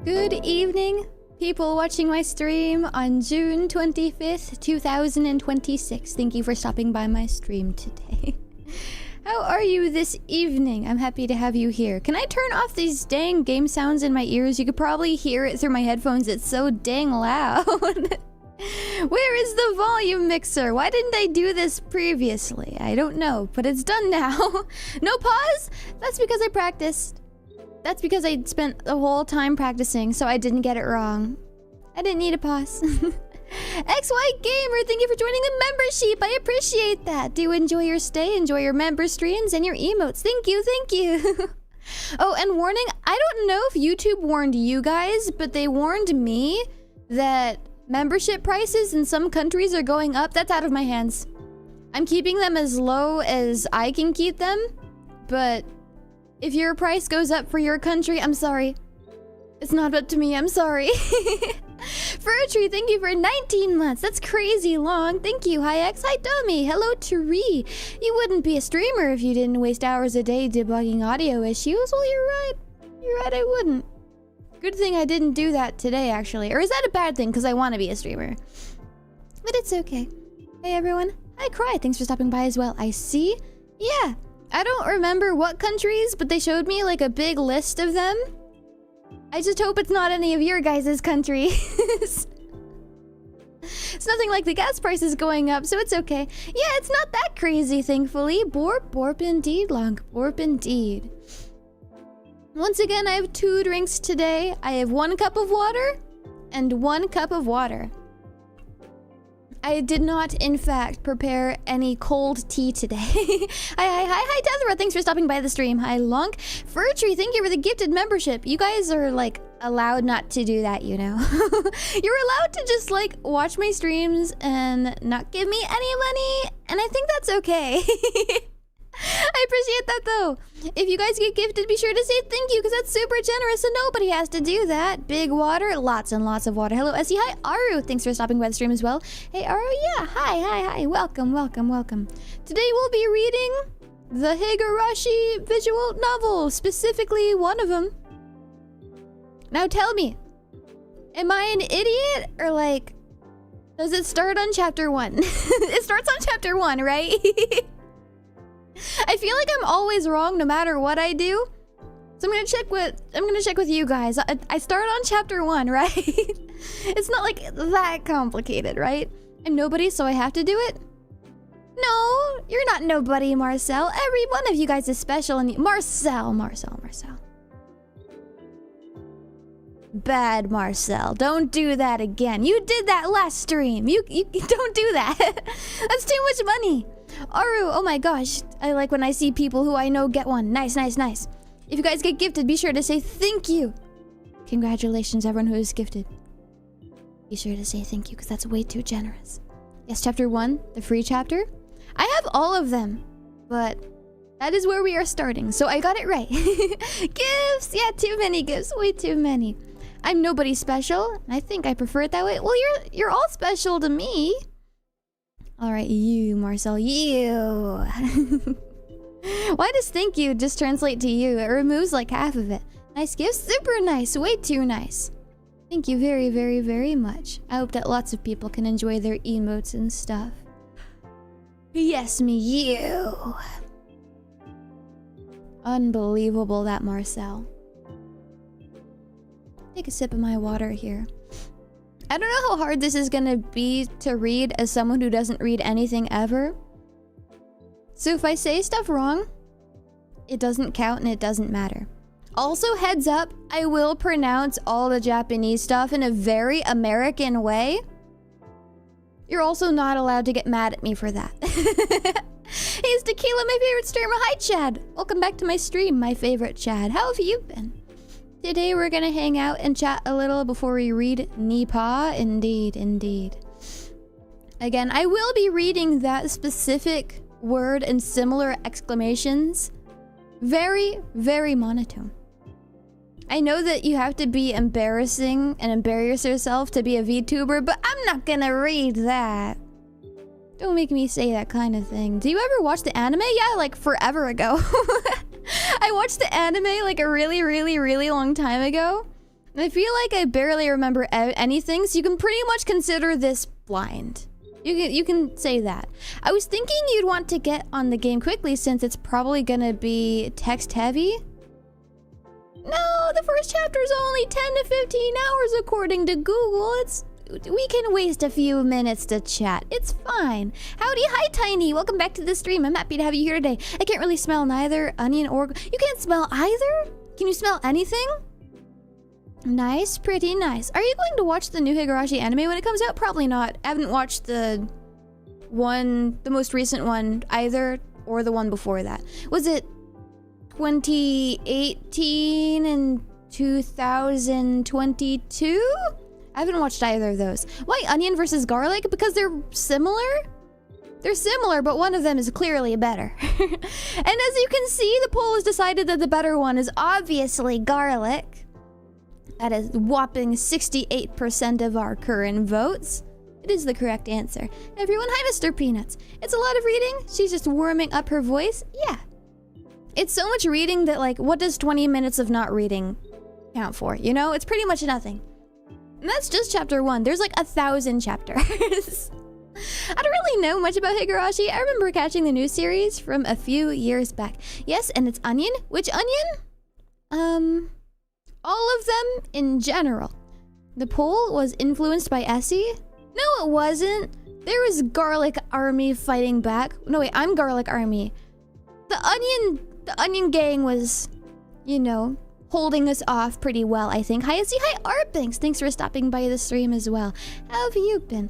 Good evening, people watching my stream on June 25th, 2026. Thank you for stopping by my stream today. How are you this evening? I'm happy to have you here. Can I turn off these dang game sounds in my ears? You could probably hear it through my headphones. It's so dang loud. Where is the volume mixer? Why didn't I do this previously? I don't know, but it's done now. No pause? That's because I practiced. That's because I spent the whole time practicing, so I didn't get it wrong. I didn't need a pause. XY Gamer, thank you for joining the membership. I appreciate that. Do enjoy your stay, enjoy your member streams and your emotes. Thank you, thank you. Oh, and warning, I don't know if YouTube warned you guys, but they warned me that membership prices in some countries are going up. That's out of my hands. I'm keeping them as low as I can keep them, but if your price goes up for your country, I'm sorry. It's not up to me, I'm sorry. Furtree, thank you for 19 months. That's crazy long. Thank you. Hi X, hi Dummy. Hello Tari. You wouldn't be a streamer if you didn't waste hours a day debugging audio issues. Well, you're right. You're right, I wouldn't. Good thing I didn't do that today, actually. Or is that a bad thing? Because I want to be a streamer. But it's okay. Hey everyone. Hi Cry, thanks for stopping by as well. I see. Yeah. I don't remember what countries, but they showed me like a big list of them. I just hope it's not any of your guys' countries. It's nothing like the gas prices going up, so it's okay. Yeah, it's not that crazy, thankfully. Borp, borp indeed, long borp indeed. Once again, I have 2 drinks today. I have 1 cup of water and 1 cup of water. I did not, in fact, prepare any cold tea today. Hi, Tethra. Thanks for stopping by the stream. Hi, Lunk. Furtree, thank you for the gifted membership. You guys are, like, allowed not to do that, you know? You're allowed to just, like, watch my streams and not give me any money, and I think that's okay. I appreciate that, though. If you guys get gifted, be sure to say thank you, because that's super generous, and nobody has to do that. Big water, lots and lots of water. Hello, Essie. Hi, Aru. Thanks for stopping by the stream as well. Hey, Aru, yeah. Hi. Welcome. Today we'll be reading the Higurashi visual novel, specifically one of them. Now tell me, am I an idiot, or like, does it start on chapter 1? It starts on chapter 1, right? I feel like I'm always wrong no matter what I do. So I'm gonna check with you guys. I start on chapter 1, right? It's not like that complicated, right? I'm nobody, so I have to do it? No, you're not nobody, Marcel. Every one of you guys is special, and Marcel. Bad Marcel. Don't do that again. You did that last stream. You don't do that. That's too much money. Aru, oh my gosh. I like when I see people who I know get one. Nice. If you guys get gifted, be sure to say thank you. Congratulations, everyone who is gifted. Be sure to say thank you, because that's way too generous. Yes, chapter 1, the free chapter. I have all of them, but that is where we are starting, so I got it right. Gifts! Yeah, too many gifts. Way too many. I'm nobody special, and I think I prefer it that way. Well, you're all special to me. Alright, you, Marcel, you. Why does thank you just translate to you? It removes like half of it. Nice gifts? Super nice. Way too nice. Thank you very, very, very much. I hope that lots of people can enjoy their emotes and stuff. Yes, me, you. Unbelievable, that Marcel. Take a sip of my water here. I don't know how hard this is gonna be to read as someone who doesn't read anything ever. So if I say stuff wrong, it doesn't count and it doesn't matter. Also, heads up, I will pronounce all the Japanese stuff in a very American way. You're also not allowed to get mad at me for that. Hey, it's Tequila, my favorite streamer. Hi, Chad. Welcome back to my stream, my favorite Chad. How have you been? Today we're gonna hang out and chat a little before we read Nipa. Indeed. Again, I will be reading that specific word and similar exclamations. Very, very monotone. I know that you have to be embarrassing and embarrass yourself to be a VTuber, but I'm not gonna read that. Don't make me say that kind of thing. Do you ever watch the anime? Yeah, like forever ago. I watched the anime like a really long time ago. I feel like I barely remember anything, so you can pretty much consider this blind. You can say that. I was thinking you'd want to get on the game quickly since it's probably gonna be text heavy. No, the first chapter is only 10 to 15 hours according to Google. We can waste a few minutes to chat. It's fine. Howdy, hi Tiny. Welcome back to the stream. I'm happy to have you here today. I can't really smell neither onion or... You can't smell either? Can you smell anything? Nice, pretty nice. Are you going to watch the new Higurashi anime when it comes out? Probably not. I haven't watched the most recent one either, or the one before that. Was it 2018 and 2022? I haven't watched either of those. Why onion versus garlic? Because they're similar? They're similar, but one of them is clearly better. And as you can see, the poll has decided that the better one is obviously garlic. That is whopping 68% of our current votes. It is the correct answer. Everyone, hi Mr. Peanuts. It's a lot of reading. She's just warming up her voice. Yeah. It's so much reading that, like, what does 20 minutes of not reading count for? You know, it's pretty much nothing. And that's just chapter 1. There's like 1,000 chapters. I don't really know much about Higurashi. I remember catching the new series from a few years back. Yes, and it's onion. Which onion? All of them in general. The poll was influenced by Essie? No, it wasn't. There was Garlic Army fighting back. No, wait, I'm Garlic Army. The Onion Gang was, you know, holding us off pretty well, I think. Hi, Essie. Hi, Arpinks. Thanks for stopping by the stream as well. How have you been?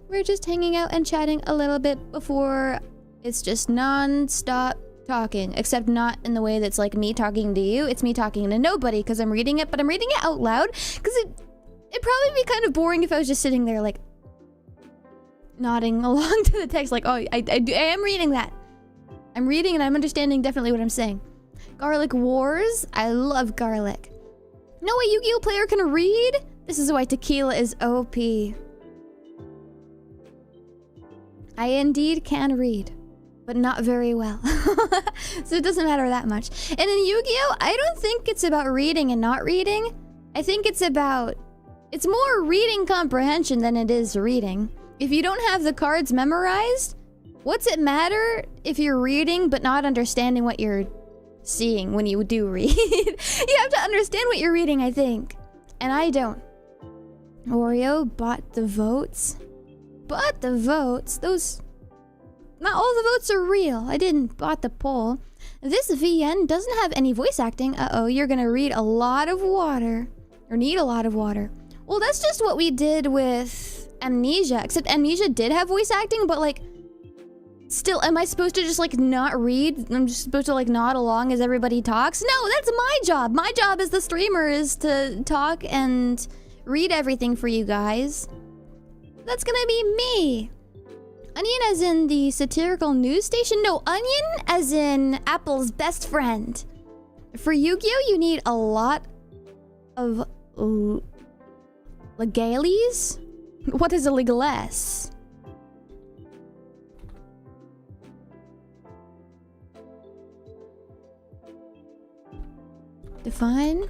We're just hanging out and chatting a little bit before it's just non-stop talking, except not in the way that's like me talking to you. It's me talking to nobody because I'm reading it, but I'm reading it out loud because it'd probably be kind of boring if I was just sitting there like nodding along to the text like, oh, I am reading that. I'm reading and I'm understanding definitely what I'm saying. Garlic Wars? I love garlic. No way, Yu-Gi-Oh player can read? This is why tequila is OP. I indeed can read, but not very well. So it doesn't matter that much. And in Yu-Gi-Oh, I don't think it's about reading and not reading. I think it's more reading comprehension than it is reading. If you don't have the cards memorized, what's it matter if you're reading but not understanding what you're seeing when you do read? You have to understand what you're reading, I think. And I don't. Oreo bought the votes. Bought the votes? Those... Not all the votes are real. I didn't bought the poll. This VN doesn't have any voice acting. Uh-oh, you're gonna read a lot of water. Or need a lot of water. Well, that's just what we did with Amnesia. Except Amnesia did have voice acting, but like... Still, am I supposed to just like not read? I'm just supposed to like nod along as everybody talks? No, that's my job. My job as the streamer is to talk and read everything for you guys. That's gonna be me. Onion as in the satirical news station? No, Onion as in Apple's best friend. For Yu-Gi-Oh, you need a lot of legales? What is a legaless? Define.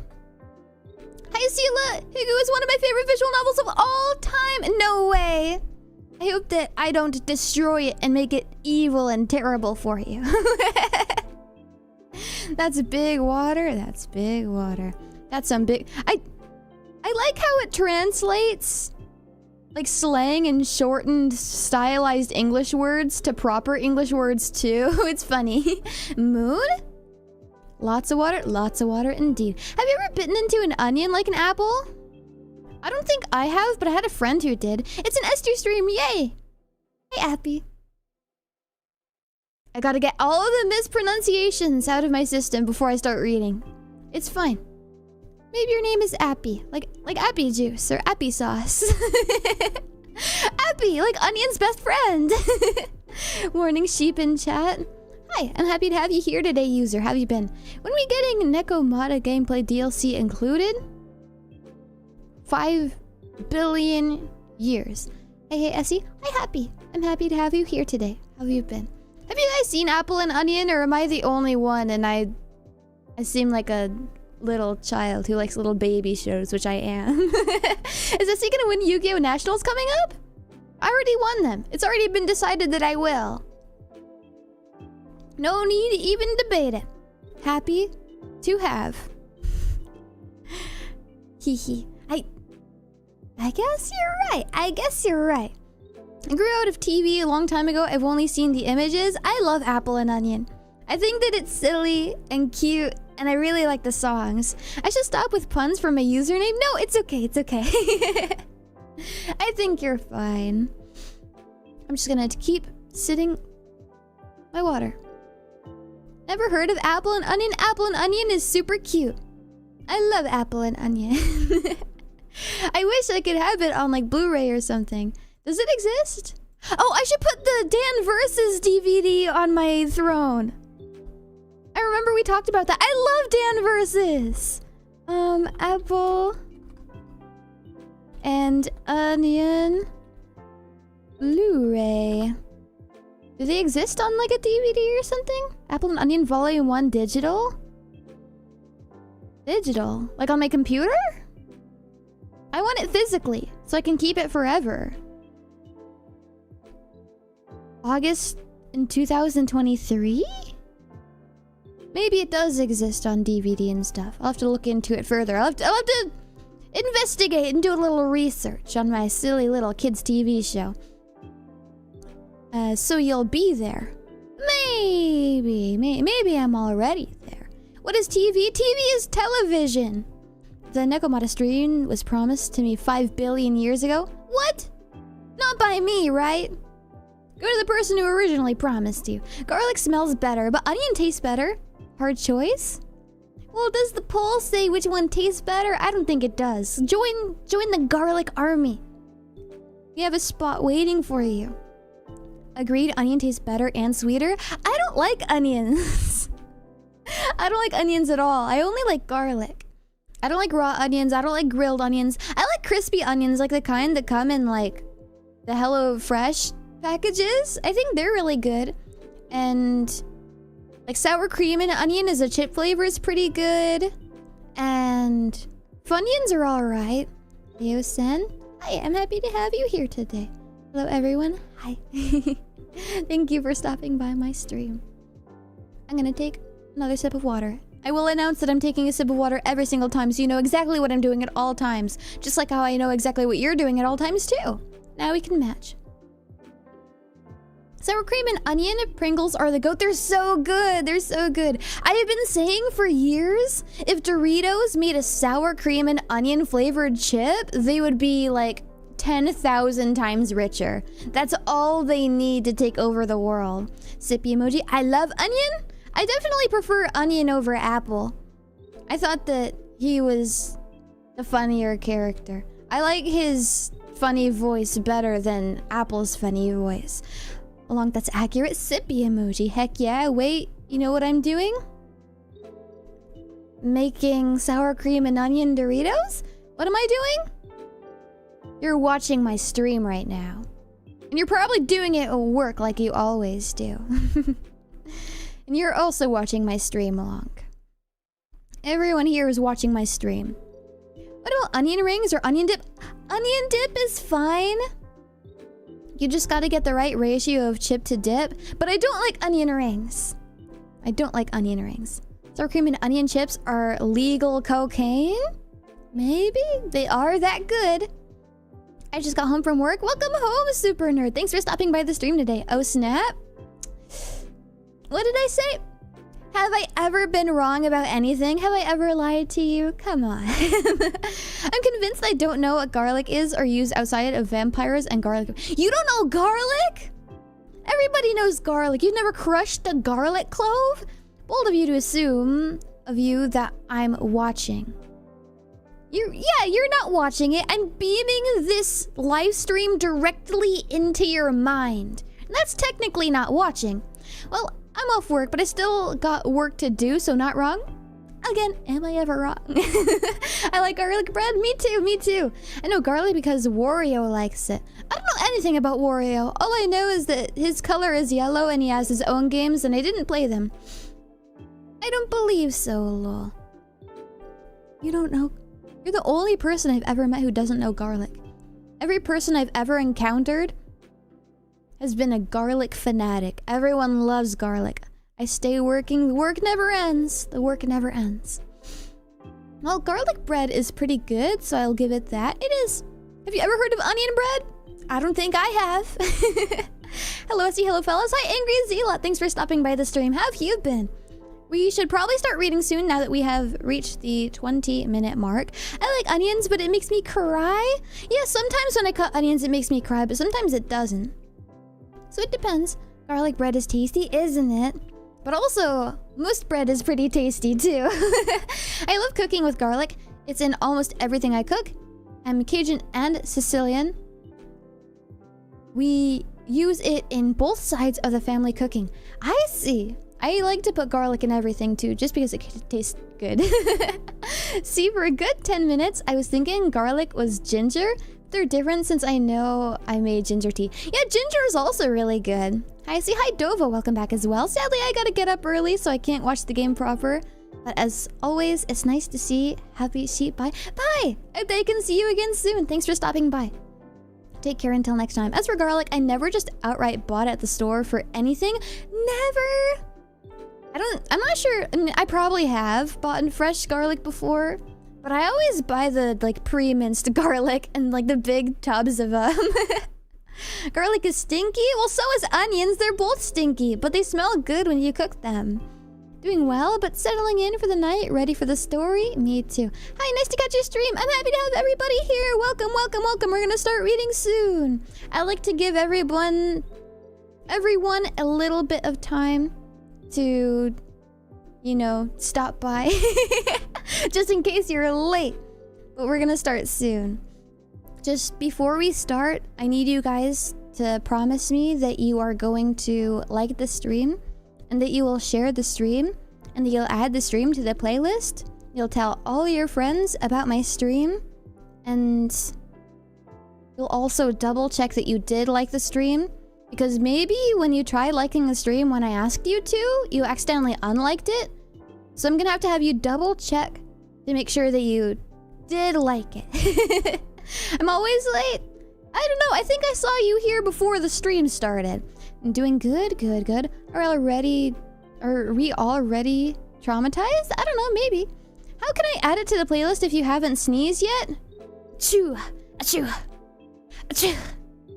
Hi, Sela! Higu is one of my favorite visual novels of all time! No way! I hope that I don't destroy it and make it evil and terrible for you. That's big water. That's big water. That's some big... I like how it translates like slang and shortened stylized English words to proper English words too. It's funny. Moon? Lots of water indeed. Have you ever bitten into an onion like an apple? I don't think I have, but I had a friend who did. It's an Esther stream, yay! Hey, Appy. I gotta get all of the mispronunciations out of my system before I start reading. It's fine. Maybe your name is Appy, like Appy juice or Appy sauce. Appy, like Onion's best friend. Morning sheep in chat. Hi, I'm happy to have you here today, user. How have you been? When we getting Nekomata gameplay DLC included? 5 billion years. Hey, Essie. Hi, Happy. I'm happy to have you here today. How have you been? Have you guys seen Apple and Onion, or am I the only one and I seem like a little child who likes little baby shows, which I am. Is SC gonna win Yu-Gi-Oh! Nationals coming up? I already won them. It's already been decided that I will. No need to even debate it. Happy to have. Hehe. I guess you're right. I guess you're right. I grew out of TV a long time ago. I've only seen the images. I love Apple and Onion. I think that it's silly and cute, and I really like the songs. I should stop with puns for my username. No, it's okay. It's okay. I think you're fine. I'm just gonna keep sitting my water. Never heard of Apple and Onion? Apple and Onion is super cute. I love Apple and Onion. I wish I could have it on like Blu-ray or something. Does it exist? Oh, I should put the Dan Versus DVD on my throne. I remember we talked about that. I love Dan Versus. Apple and Onion Blu-ray. Do they exist on like a DVD or something? Apple and Onion Volume 1 digital? Digital? Like on my computer? I want it physically, so I can keep it forever. August in 2023? Maybe it does exist on DVD and stuff. I'll have to look into it further. I'll have to investigate and do a little research on my silly little kids TV show. So you'll be there. Maybe I'm already there. What is TV? TV is television. The Nekomata stream was promised to me 5 billion years ago. What? Not by me, right? Go to the person who originally promised you. Garlic smells better, but onion tastes better. Hard choice? Well, does the poll say which one tastes better? I don't think it does. Join the garlic army. You have a spot waiting for you. Agreed, onion tastes better and sweeter. I don't like onions. I don't like onions at all. I only like garlic. I don't like raw onions. I don't like grilled onions. I like crispy onions, like the kind that come in like the Hello Fresh packages. I think they're really good. And like sour cream and onion as a chip flavor is pretty good. And Funyuns are alright. Yo-sen, hi, I'm happy to have you here today. Hello everyone, hi. Thank you for stopping by my stream. I'm gonna take another sip of water. I will announce that I'm taking a sip of water every single time so you know exactly what I'm doing at all times. Just like how I know exactly what you're doing at all times too. Now we can match. Sour cream and onion Pringles are the GOAT. They're so good. They're so good. I have been saying for years, if Doritos made a sour cream and onion flavored chip, they would be like 10,000 times richer. That's all they need to take over the world. Sippy emoji. I love onion. I definitely prefer onion over apple. I thought that he was the funnier character. I like his funny voice better than Apple's funny voice. Along that's accurate. Sippy emoji. Heck yeah. Wait, you know what I'm doing? Making sour cream and onion Doritos? What am I doing? You're watching my stream right now. And you're probably doing it at work like you always do. And you're also watching my stream along. Everyone here is watching my stream. What about onion rings or onion dip? Onion dip is fine. You just gotta get the right ratio of chip to dip. But I don't like onion rings. I don't like onion rings. Sour cream and onion chips are legal cocaine? Maybe? They are that good. I just got home from work. Welcome home, Super Nerd. Thanks for stopping by the stream today. Oh, snap. What did I say? Have I ever been wrong about anything? Have I ever lied to you? Come on. I'm convinced I don't know what garlic is or use outside of vampires and garlic. You don't know garlic? Everybody knows garlic. You've never crushed a garlic clove? Bold of you to assume of you that I'm watching. You're not watching it. I'm beaming this live stream directly into your mind. And that's technically not watching. Well, I'm off work, but I still got work to do, so not wrong. Again, am I ever wrong? I like garlic bread. Me too, me too. I know garlic because Wario likes it. I don't know anything about Wario. All I know is that his color is yellow and he has his own games and I didn't play them. I don't believe so, lol. You don't know? You're the only person I've ever met who doesn't know garlic. Every person I've ever encountered has been a garlic fanatic. Everyone loves garlic. I stay working. The work never ends. The work never ends. Well, garlic bread is pretty good, so I'll give it that. It is. Have you ever heard of onion bread? I don't think I have. Hello, Essie. Hello, fellas. Hi, Angry Zealot. Thanks for stopping by the stream. How have you been? We should probably start reading soon now that we have reached the 20-minute mark. I like onions, but it makes me cry. Yeah, sometimes when I cut onions, it makes me cry, but sometimes it doesn't. So it depends. Garlic bread is tasty, isn't it? But also, most bread is pretty tasty too. I love cooking with garlic. It's in almost everything I cook. I'm Cajun and Sicilian. We use it in both sides of the family cooking. I see. I like to put garlic in everything too, just because it tastes good. See, for a good 10 minutes, I was thinking garlic was ginger. They're different since I know I made ginger tea. Yeah, ginger is also really good. Hi, see, hi Dova, welcome back as well. Sadly, I gotta get up early, so I can't watch the game proper. But as always, it's nice to see. Happy sheep, bye. Bye! I bet I can see you again soon. Thanks for stopping by. Take care until next time. As for garlic, I never just outright bought it at the store for anything. Never! I'm not sure. I mean, I probably have bought in fresh garlic before. But I always buy the, like, pre-minced garlic and, like, the big tubs of, Garlic is stinky? Well, so is onions. They're both stinky, but they smell good when you cook them. Doing well, but settling in for the night. Ready for the story? Me too. Hi, nice to catch your stream. I'm happy to have everybody here. Welcome, welcome, welcome. We're gonna start reading soon. I like to give everyone a little bit of time to, you know, stop by. Just in case you're late. But we're gonna start soon. Just before we start, I need you guys to promise me that you are going to like the stream, and that you will share the stream, and that you'll add the stream to the playlist. You'll tell all your friends about my stream, and you'll also double check that you did like the stream, because maybe when you tried liking the stream when I asked you to, you accidentally unliked it. So I'm gonna have to have you double check to make sure that you did like it. I'm always late. I don't know, I think I saw you here before the stream started. I'm doing good, good, good. Are we already traumatized? I don't know, maybe. How can I add it to the playlist if you haven't sneezed yet? Achoo, achoo, achoo.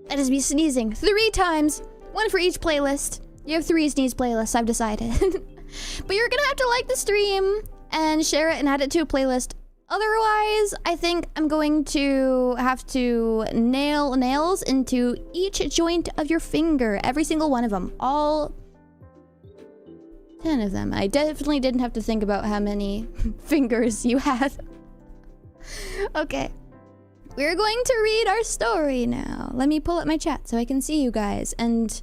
That is me sneezing 3 times. 1 for each playlist. You have 3 sneeze playlists, I've decided. But you're gonna have to like the stream and share it and add it to a playlist. Otherwise, I think I'm going to have to nail nails into each joint of your finger. Every single one of them. All 10 of them. I definitely didn't have to think about how many fingers you had. Okay. We're going to read our story now. Let me pull up my chat so I can see you guys. And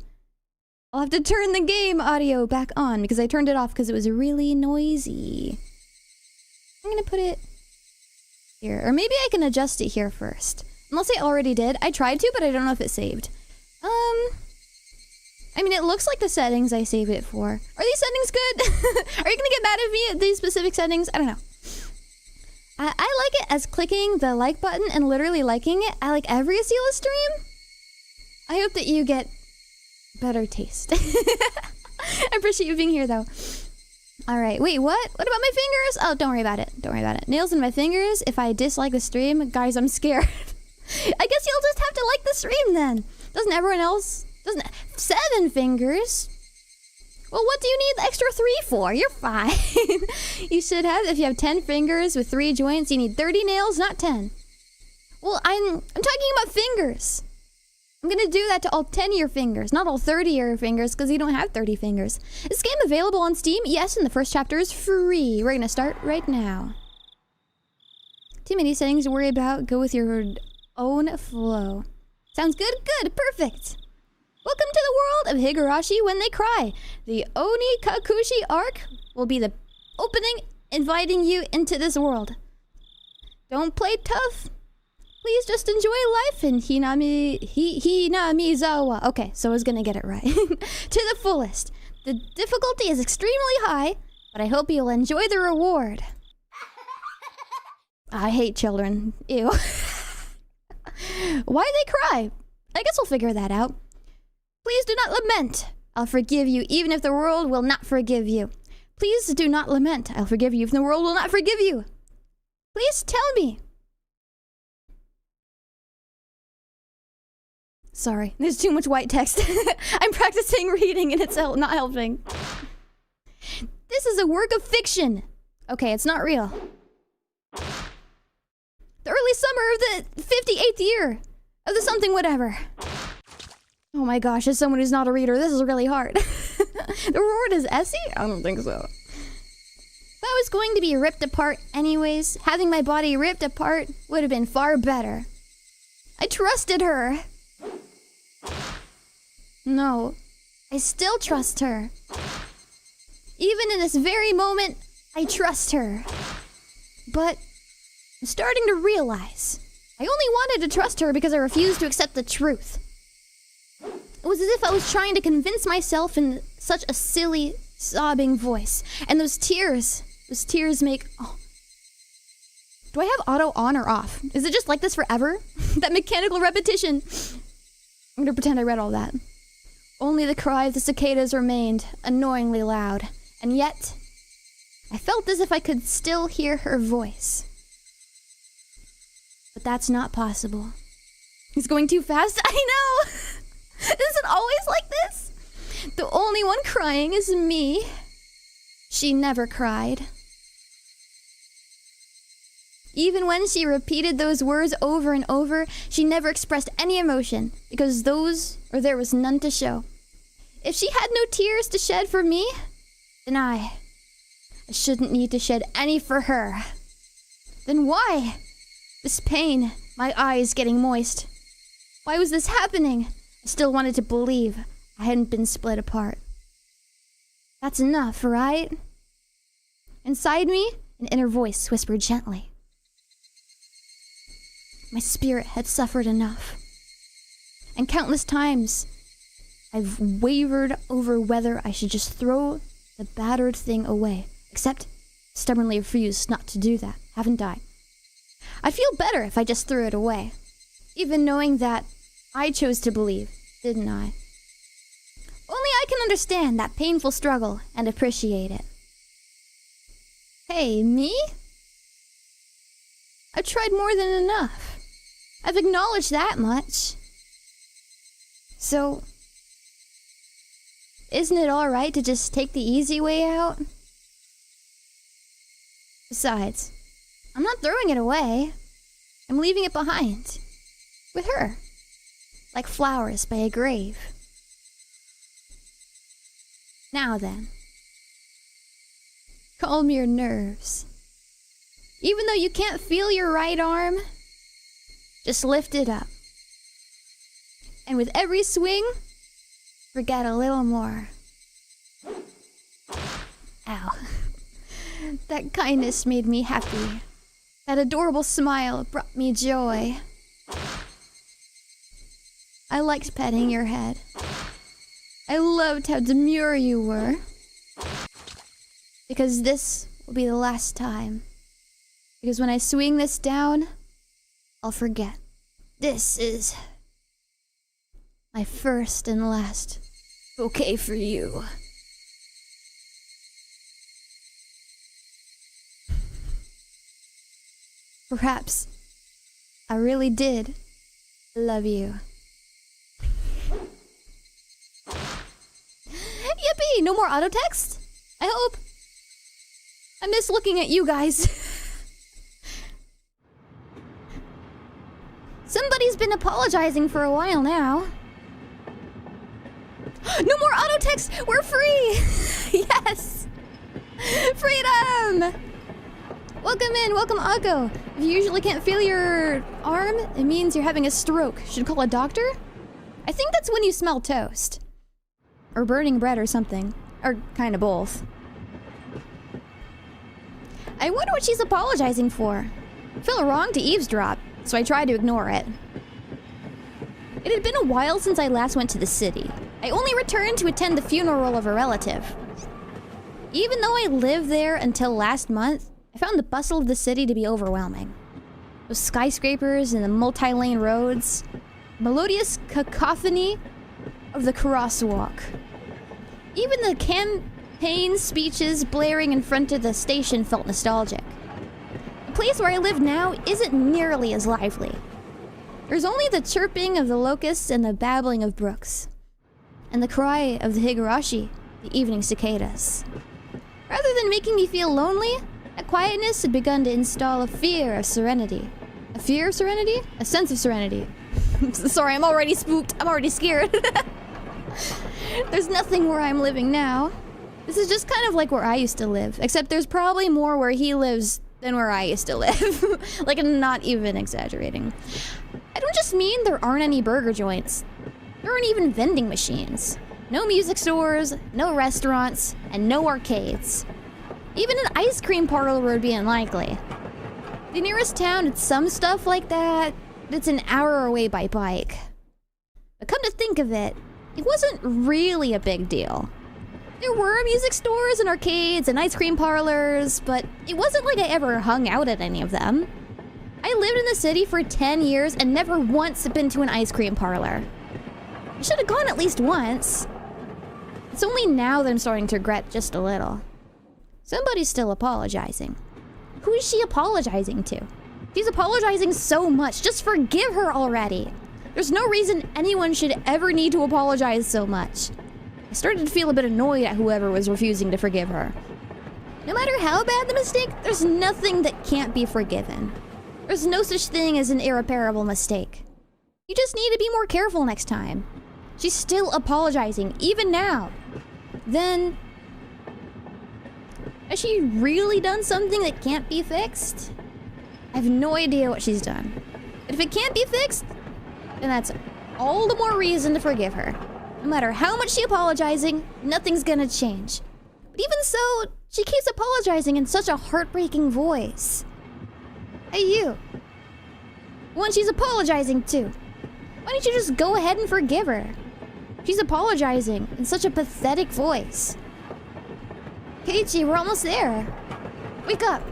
I'll have to turn the game audio back on because I turned it off because it was really noisy. I'm gonna put it here. Or maybe I can adjust it here first. Unless I already did. I tried to, but I don't know if it saved. I mean, it looks like the settings I saved it for. Are these settings good? Are you gonna get mad at me at these specific settings? I don't know. I like it as clicking the like button and literally liking it. I like every Asila stream. I hope that you get better taste. I appreciate you being here, though. Alright, wait, what? What about my fingers? Oh, don't worry about it. Don't worry about it. Nails in my fingers. If I dislike the stream, guys, I'm scared. I guess you'll just have to like the stream then. Doesn't everyone else? 7 fingers? Well, what do you need the extra 3 for? You're fine. You should have, if you have 10 fingers with 3 joints, you need 30 nails, not 10. Well, I'm talking about fingers. I'm gonna do that to all 10 of your fingers, not all 30 of your fingers, because you don't have 30 fingers. Is this game available on Steam? Yes, and the first chapter is free. We're gonna start right now. Too many settings to worry about. Go with your own flow. Sounds good? Good. Perfect. Welcome to the world of Higurashi When They Cry. The Oni Kakushi arc will be the opening inviting you into this world. Don't play tough. Please just enjoy life in Hinamizawa. Okay, so I was gonna get it right. To the fullest. The difficulty is extremely high, but I hope you'll enjoy the reward. I hate children. Ew. Why they cry? I guess we'll figure that out. Please do not lament. I'll forgive you even if the world will not forgive you. Please do not lament. I'll forgive you if the world will not forgive you. Please tell me. Sorry, there's too much white text. I'm practicing reading and it's not helping. This is a work of fiction. Okay, it's not real. The early summer of the 58th year of the something whatever. Oh my gosh, as someone who's not a reader, this is really hard. The reward is Essie? I don't think so. If I was going to be ripped apart anyways, having my body ripped apart would have been far better. I trusted her. No, I still trust her. Even in this very moment, I trust her. But I'm starting to realize I only wanted to trust her because I refused to accept the truth. It was as if I was trying to convince myself in such a silly, sobbing voice. And those tears make... Oh. Do I have auto on or off? Is it just like this forever? That mechanical repetition. I'm gonna pretend I read all that. Only the cry of the cicadas remained, annoyingly loud. And yet, I felt as if I could still hear her voice. But that's not possible. He's going too fast? I know! Is it always like this? The only one crying is me. She never cried. Even when she repeated those words over and over, she never expressed any emotion, because there was none to show. If she had no tears to shed for me, then I shouldn't need to shed any for her. Then why? This pain, my eyes getting moist. Why was this happening? I still wanted to believe I hadn't been split apart. That's enough, right? Inside me, an inner voice whispered gently. My spirit had suffered enough. And countless times, I've wavered over whether I should just throw the battered thing away. Except, stubbornly refused not to do that, haven't I? I feel better if I just threw it away. Even knowing that I chose to believe, didn't I? Only I can understand that painful struggle and appreciate it. Hey, me? I've tried more than enough. I've acknowledged that much. So, isn't it alright to just take the easy way out? Besides, I'm not throwing it away. I'm leaving it behind. With her. Like flowers by a grave. Now then. Calm your nerves. Even though you can't feel your right arm, just lift it up. And with every swing, forget a little more. Ow. That kindness made me happy. That adorable smile brought me joy. I liked petting your head. I loved how demure you were. Because this will be the last time. Because when I swing this down, I'll forget. This is my first and last bouquet for you. Perhaps I really did love you. Yippee! No more auto text? I hope. I miss looking at you guys. Somebody's been apologizing for a while now. No more auto text! We're free! Yes! Freedom! Welcome in, welcome Akko. If you usually can't feel your arm, it means you're having a stroke. Should call a doctor? I think that's when you smell toast. Or burning bread or something. Or kind of both. I wonder what she's apologizing for. I felt wrong to eavesdrop, so I tried to ignore it. It had been a while since I last went to the city. I only returned to attend the funeral of a relative. Even though I lived there until last month, I found the bustle of the city to be overwhelming. Those skyscrapers and the multi-lane roads. Melodious cacophony of the crosswalk. Even the campaign speeches blaring in front of the station felt nostalgic. The place where I live now isn't nearly as lively. There's only the chirping of the locusts and the babbling of brooks. And the cry of the Higurashi, the evening cicadas. Rather than making me feel lonely, that quietness had begun to install a fear of serenity. A fear of serenity? A sense of serenity. Sorry, I'm already spooked. I'm already scared. There's nothing where I'm living now. This is just kind of like where I used to live, except there's probably more where he lives than where I used to live. Like, I'm not even exaggerating. I don't just mean there aren't any burger joints. There aren't even vending machines. No music stores, no restaurants, and no arcades. Even an ice cream parlor would be unlikely. The nearest town had some stuff like that. It's an hour away by bike. But come to think of it, it wasn't really a big deal. There were music stores and arcades and ice cream parlors, but it wasn't like I ever hung out at any of them. I lived in the city for 10 years and never once been to an ice cream parlor. I should have gone at least once. It's only now that I'm starting to regret just a little. Somebody's still apologizing. Who is she apologizing to? She's apologizing so much. Just forgive her already. There's no reason anyone should ever need to apologize so much. I started to feel a bit annoyed at whoever was refusing to forgive her. No matter how bad the mistake, there's nothing that can't be forgiven. There's no such thing as an irreparable mistake. You just need to be more careful next time. She's still apologizing, even now. Then... has she really done something that can't be fixed? I have no idea what she's done. But if it can't be fixed, then that's all the more reason to forgive her. No matter how much she's apologizing, nothing's gonna change. But even so, she keeps apologizing in such a heartbreaking voice. Hey, you. The one she's apologizing to. Why don't you just go ahead and forgive her? She's apologizing in such a pathetic voice. Keiichi, we're almost there. Wake up.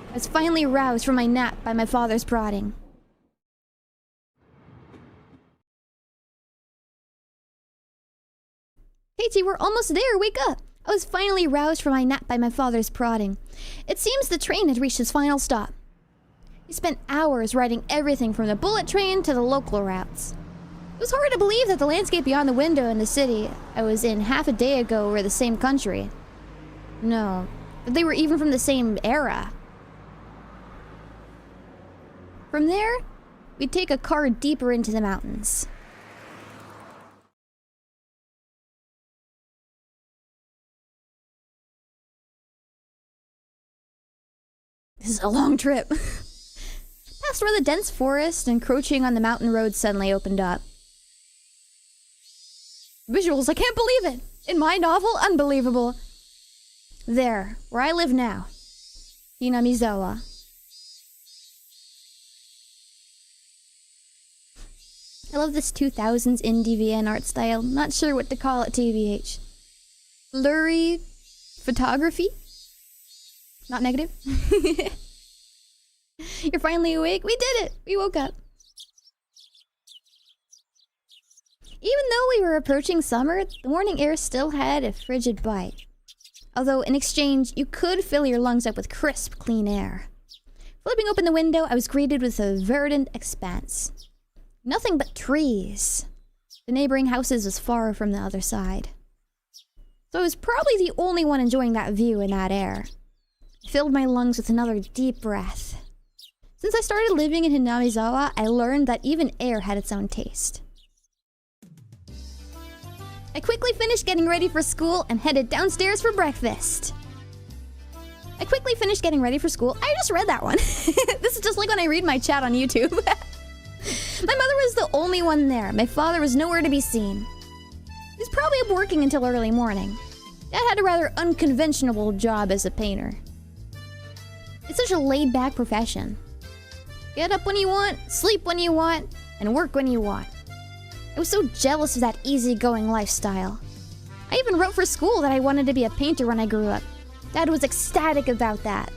I was finally roused from my nap by my father's prodding. Keiichi, we're almost there. Wake up. I was finally roused from my nap by my father's prodding. It seems the train had reached its final stop. He spent hours riding everything from the bullet train to the local routes. It was hard to believe that the landscape beyond the window in the city I was in half a day ago were the same country. No, but they were even from the same era. From there, we'd take a car deeper into the mountains. This is a long trip. Past where the dense forest encroaching on the mountain road suddenly opened up. Visuals, I can't believe it! In my novel, unbelievable. There, where I live now. Hinamizawa. I love this 2000s indie VN art style. Not sure what to call it, TBH. Blurry photography? Not negative? You're finally awake? We did it! We woke up. Even though we were approaching summer, the morning air still had a frigid bite. Although, in exchange, you could fill your lungs up with crisp, clean air. Flipping open the window, I was greeted with a verdant expanse. Nothing but trees. The neighboring houses was far from the other side. So I was probably the only one enjoying that view and that air. I filled my lungs with another deep breath. Since I started living in Hinamizawa, I learned that even air had its own taste. I quickly finished getting ready for school and headed downstairs for breakfast. I just read that one. This is just like when I read my chat on YouTube. My mother was the only one there. My father was nowhere to be seen. He was probably up working until early morning. Dad had a rather unconventional job as a painter. It's such a laid-back profession. Get up when you want, sleep when you want, and work when you want. I was so jealous of that easygoing lifestyle. I even wrote for school that I wanted to be a painter when I grew up. Dad was ecstatic about that.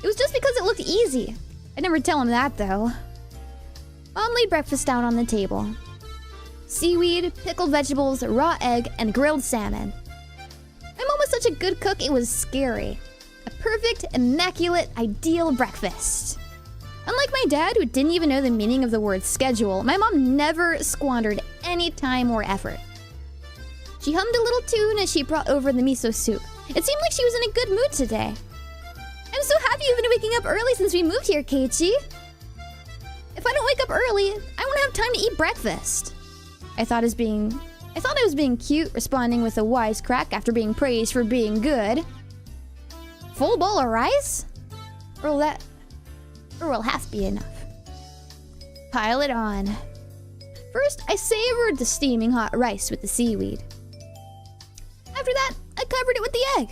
It was just because it looked easy. I'd never tell him that, though. Mom laid breakfast out on the table. Seaweed, pickled vegetables, raw egg, and grilled salmon. My mom was such a good cook, it was scary. A perfect, immaculate, ideal breakfast. Unlike my dad, who didn't even know the meaning of the word schedule, my mom never squandered any time or effort. She hummed a little tune as she brought over the miso soup. It seemed like she was in a good mood today. I'm so happy you've been waking up early since we moved here, Keiichi. If I don't wake up early, I won't have time to eat breakfast. I thought I was being cute, responding with a wisecrack after being praised for being good. Full bowl of rice? Or will half be enough? Pile it on. First, I savored the steaming hot rice with the seaweed. After that, I covered it with the egg.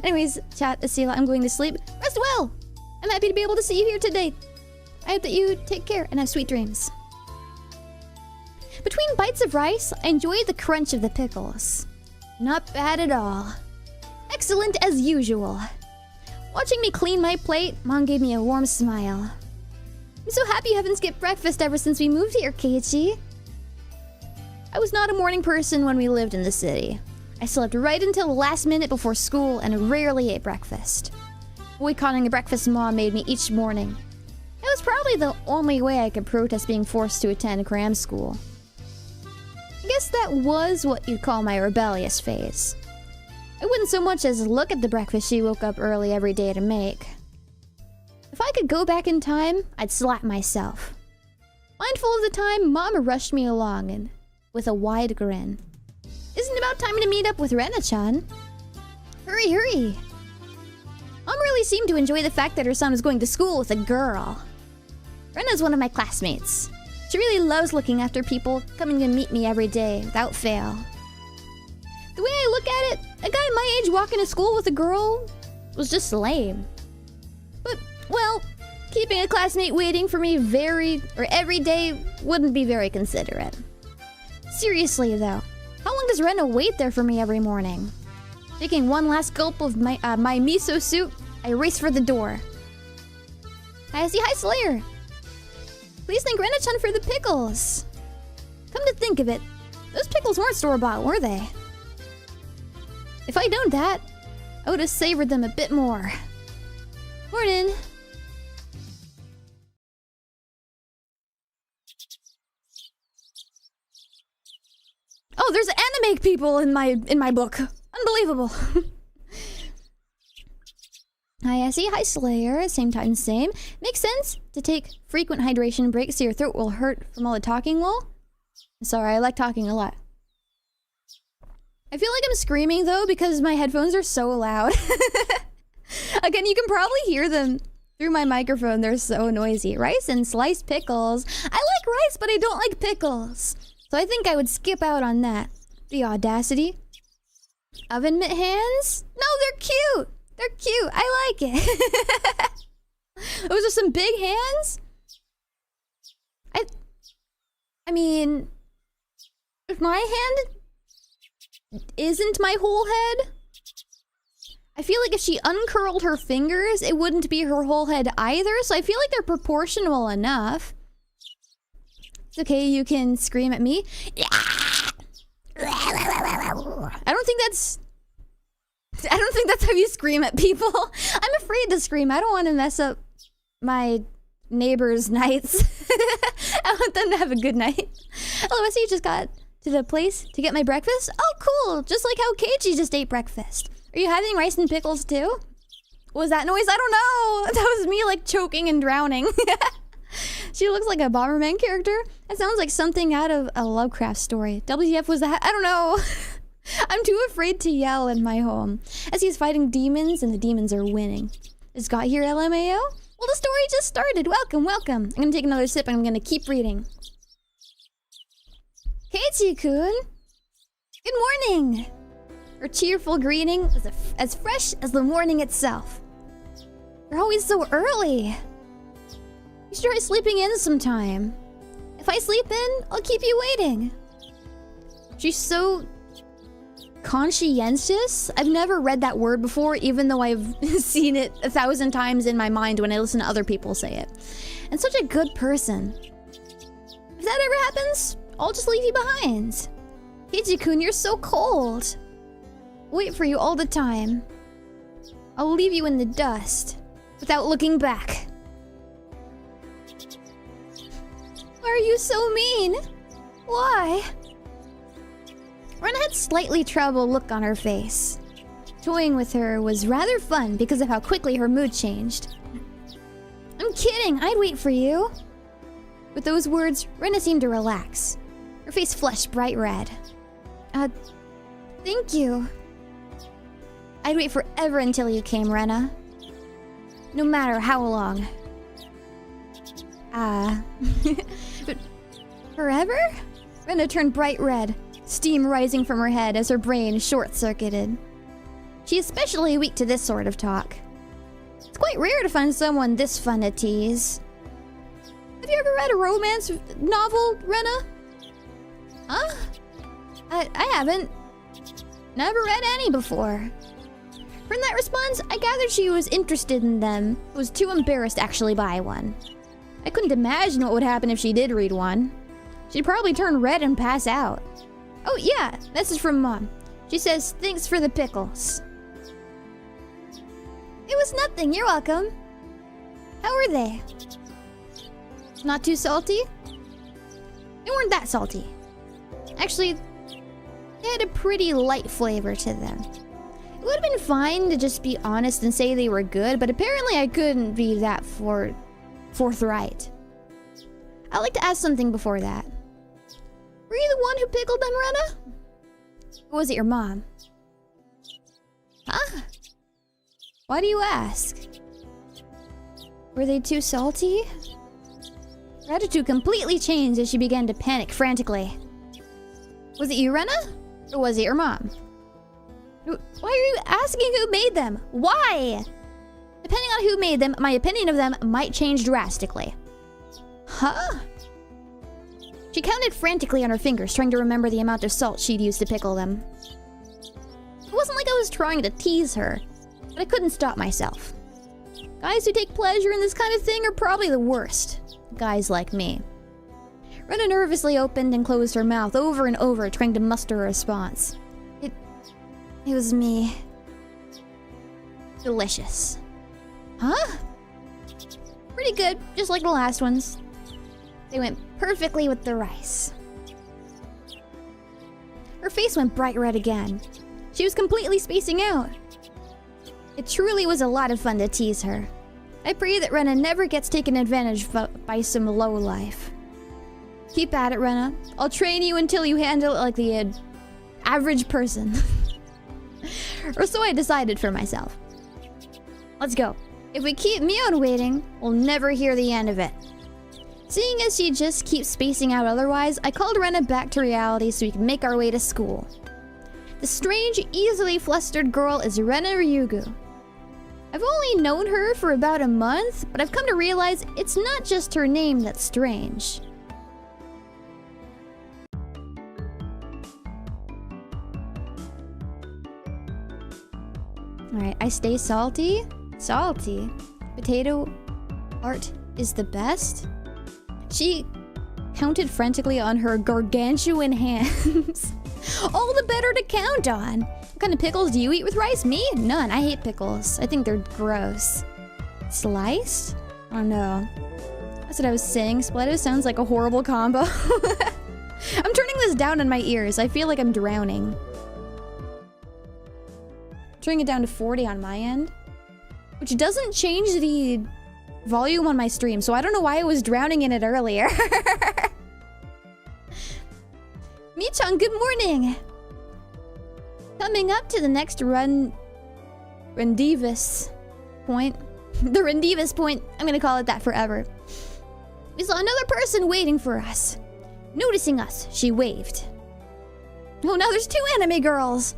Anyways, chat, Asila, I'm going to sleep. Rest well! I'm happy to be able to see you here today. I hope that you take care and have sweet dreams. Between bites of rice, I enjoyed the crunch of the pickles. Not bad at all. Excellent as usual. Watching me clean my plate, Mom gave me a warm smile. I'm so happy you haven't skipped breakfast ever since we moved here, Keiichi. I was not a morning person when we lived in the city. I slept right until the last minute before school and rarely ate breakfast. Boycotting the breakfast Mom made me each morning. It was probably the only way I could protest being forced to attend cram school. I guess that was what you'd call my rebellious phase. I wouldn't so much as look at the breakfast she woke up early every day to make. If I could go back in time, I'd slap myself. Mindful of the time, Mom rushed me along and with a wide grin. Isn't it about time to meet up with Rena-chan? Hurry, hurry! Mom really seemed to enjoy the fact that her son was going to school with a girl. Rena's one of my classmates. She really loves looking after people coming to meet me every day, without fail. The way I look at it, a guy my age walking to school with a girl was just lame. But, well, keeping a classmate waiting for me every day wouldn't be very considerate. Seriously, though, how long does Rena wait there for me every morning? Taking one last gulp of my miso soup, I race for the door. Hi, Slayer! Please thank Rena-chan for the pickles! Come to think of it, those pickles weren't store-bought, were they? If I'd known that, I would have savored them a bit more. Morning! Oh, there's anime people in my book. Unbelievable. Hi, Essie. Hi, Slayer. Same time, same. Makes sense to take frequent hydration breaks so your throat will hurt from all the talking, lol. Sorry, I like talking a lot. I feel like I'm screaming, though, because my headphones are so loud. Again, you can probably hear them through my microphone. They're so noisy. Rice and sliced pickles. I like rice, but I don't like pickles. So I think I would skip out on that. The audacity. Oven mitt hands? No, they're cute. They're cute. I like it. Those are some big hands. I mean, if my hand isn't my whole head, I feel like if she uncurled her fingers, it wouldn't be her whole head either. So I feel like they're proportional enough. It's okay, you can scream at me. I don't think that's how you scream at people. I'm afraid to scream. I don't want to mess up my neighbors' nights. I want them to have a good night. Hello, I see you just got to the place to get my breakfast. Oh, cool. Just like how Keiichi just ate breakfast. Are you having rice and pickles too? What was that noise? I don't know. That was me like choking and drowning. She looks like a Bomberman character. That sounds like something out of a Lovecraft story. WTF was that? I don't know. I'm too afraid to yell in my home. As he's fighting demons and the demons are winning. Is Scott here, LMAO? Well, the story just started. Welcome, welcome. I'm gonna take another sip and I'm gonna keep reading. Keiichi-kun! Good morning! Her cheerful greeting was as fresh as the morning itself. You're always so early. You should try sleeping in sometime. If I sleep in, I'll keep you waiting. She's so conscientious? I've never read that word before, even though I've seen it 1,000 times in my mind when I listen to other people say it. And such a good person. If that ever happens, I'll just leave you behind. Heiji-kun, you're so cold. Wait for you all the time. I'll leave you in the dust, without looking back. Why are you so mean? Why? Rena had slightly troubled look on her face. Toying with her was rather fun because of how quickly her mood changed. I'm kidding, I'd wait for you. With those words, Rena seemed to relax. Her face flushed bright red. Thank you. I'd wait forever until you came, Rena. No matter how long. But forever? Rena turned bright red, steam rising from her head as her brain short-circuited. She is especially weak to this sort of talk. It's quite rare to find someone this fun to tease. Have you ever read a romance novel, Rena? Huh? I haven't. Never read any before. From that response, I gathered she was interested in them, but was too embarrassed to actually buy one. I couldn't imagine what would happen if she did read one. She'd probably turn red and pass out. Oh yeah, message from Mom. She says, thanks for the pickles. It was nothing, you're welcome. How were they? Not too salty? They weren't that salty. Actually, they had a pretty light flavor to them. It would have been fine to just be honest and say they were good, but apparently I couldn't be that forthright. I'd like to ask something before that. Were you the one who pickled them, Rena? Or was it your mom? Huh? Why do you ask? Were they too salty? Her attitude completely changed as she began to panic frantically. Was it you, Rena? Or was it your mom? Why are you asking who made them? Why? Depending on who made them, my opinion of them might change drastically. Huh? She counted frantically on her fingers, trying to remember the amount of salt she'd used to pickle them. It wasn't like I was trying to tease her, but I couldn't stop myself. Guys who take pleasure in this kind of thing are probably the worst. Guys like me. Rena nervously opened and closed her mouth over and over, trying to muster a response. It was me. Delicious. Huh? Pretty good, just like the last ones. They went perfectly with the rice. Her face went bright red again. She was completely spacing out. It truly was a lot of fun to tease her. I pray that Rena never gets taken advantage of by some lowlife. Keep at it, Rena. I'll train you until you handle it like the average person. Or so I decided for myself. Let's go. If we keep Mion waiting, we'll never hear the end of it. Seeing as she just keeps spacing out otherwise, I called Rena back to reality so we can make our way to school. The strange, easily flustered girl is Rena Ryugu. I've only known her for about a month, but I've come to realize it's not just her name that's strange. Alright, I stay salty. Salty. Potato art is the best. She counted frantically on her gargantuan hands. All the better to count on. What kind of pickles do you eat with rice? Me? None. I hate pickles. I think they're gross. Sliced? I don't know. That's what I was saying. Splatto sounds like a horrible combo. I'm turning this down in my ears. I feel like I'm drowning. Turning it down to 40 on my end, which doesn't change the volume on my stream, so I don't know why I was drowning in it earlier. Mi-chan, good morning! Coming up to the next rendezvous point. The rendezvous point, I'm gonna call it that forever. We saw another person waiting for us. Noticing us, she waved. Oh, now there's 2 anime girls!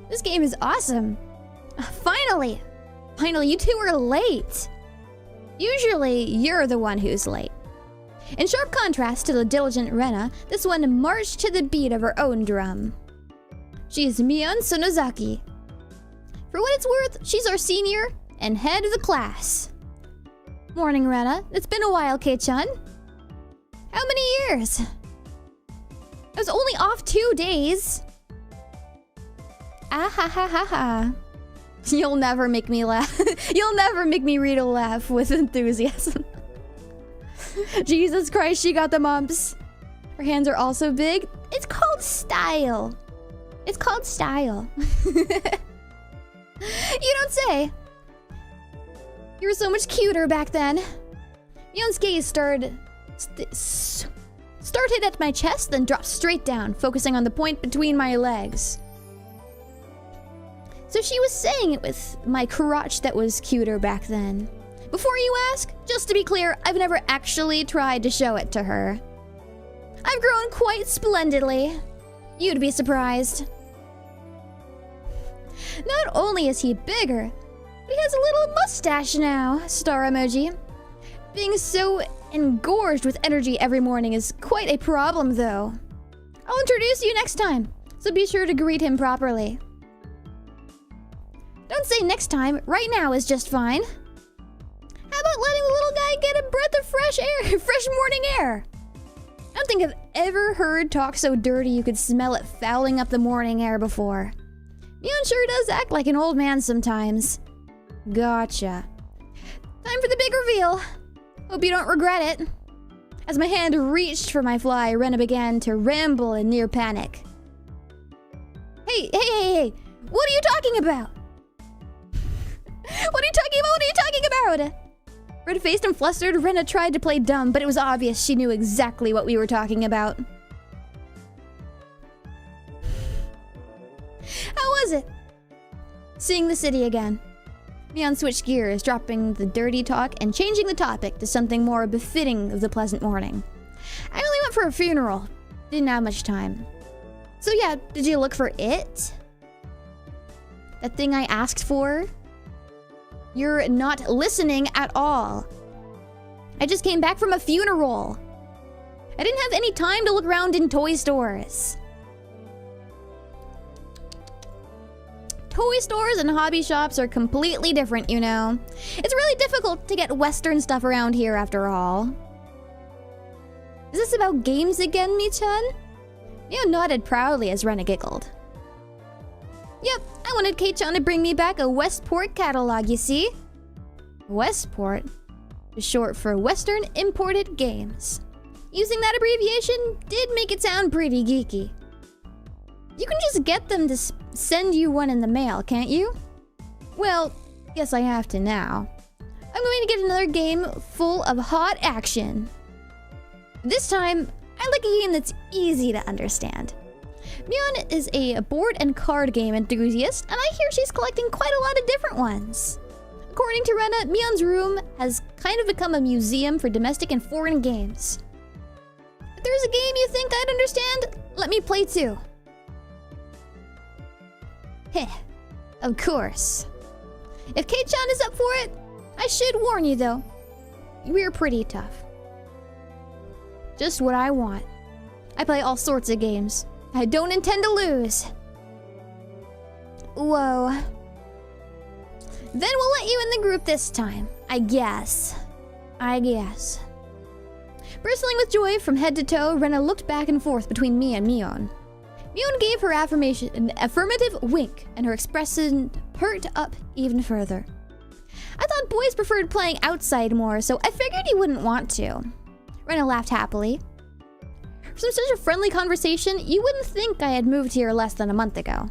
This game is awesome. Finally! Finally, you 2 are late! Usually, you're the one who's late. In sharp contrast to the diligent Rena, this one marched to the beat of her own drum. She is Mion Sonozaki. For what it's worth, she's our senior and head of the class. Morning, Rena. It's been a while, K-chan. How many years? I was only off 2 days. Ah ha ha ha ha. You'll never make me laugh. You'll never make me read a laugh with enthusiasm. Jesus Christ, she got the mumps. Her hands are also big. It's called style. It's called style. You don't say. You were so much cuter back then. Mion's gaze started at my chest, then dropped straight down, focusing on the point between my legs. So she was saying it with my crotch that was cuter back then. Before you ask, just to be clear, I've never actually tried to show it to her. I've grown quite splendidly. You'd be surprised. Not only is he bigger, but he has a little mustache now, star emoji. Being so engorged with energy every morning is quite a problem, though. I'll introduce you next time, so be sure to greet him properly. Don't say next time, right now is just fine. How about letting the little guy get a breath of fresh air, fresh morning air? I don't think I've ever heard talk so dirty you could smell it fouling up the morning air before. Mion sure does act like an old man sometimes. Gotcha. Time for the big reveal. Hope you don't regret it. As my hand reached for my fly, Rena began to ramble in near panic. Hey, what are you talking about? What are you talking about? Red-faced and flustered, Rena tried to play dumb, but it was obvious she knew exactly what we were talking about. How was it? Seeing the city again. Mion switched gears, dropping the dirty talk and changing the topic to something more befitting of the pleasant morning. I only went for a funeral. Didn't have much time. So yeah, did you look for it? That thing I asked for? You're not listening at all. I just came back from a funeral. I didn't have any time to look around in toy stores. Toy stores and hobby shops are completely different, you know. It's really difficult to get Western stuff around here after all. Is this about games again, Mi-chan? Mio nodded proudly as Rena giggled. Yep, I wanted K-chan to bring me back a Westport catalog, you see? Westport is short for Western Imported Games. Using that abbreviation did make it sound pretty geeky. You can just get them to send you one in the mail, can't you? Well, guess I have to now. I'm going to get another game full of hot action. This time, I like a game that's easy to understand. Mion is a board and card game enthusiast, and I hear she's collecting quite a lot of different ones. According to Rena, Mion's room has kind of become a museum for domestic and foreign games. If there's a game you think I'd understand, let me play too. Heh, of course. If K-chan is up for it, I should warn you though. We're pretty tough. Just what I want. I play all sorts of games. I don't intend to lose. Whoa. Then we'll let you in the group this time. I guess. Bristling with joy from head to toe, Rena looked back and forth between me and Mion. Mion gave her an affirmative wink, and her expression perked up even further. I thought boys preferred playing outside more, so I figured you wouldn't want to. Rena laughed happily. From such a friendly conversation, you wouldn't think I had moved here less than a month ago.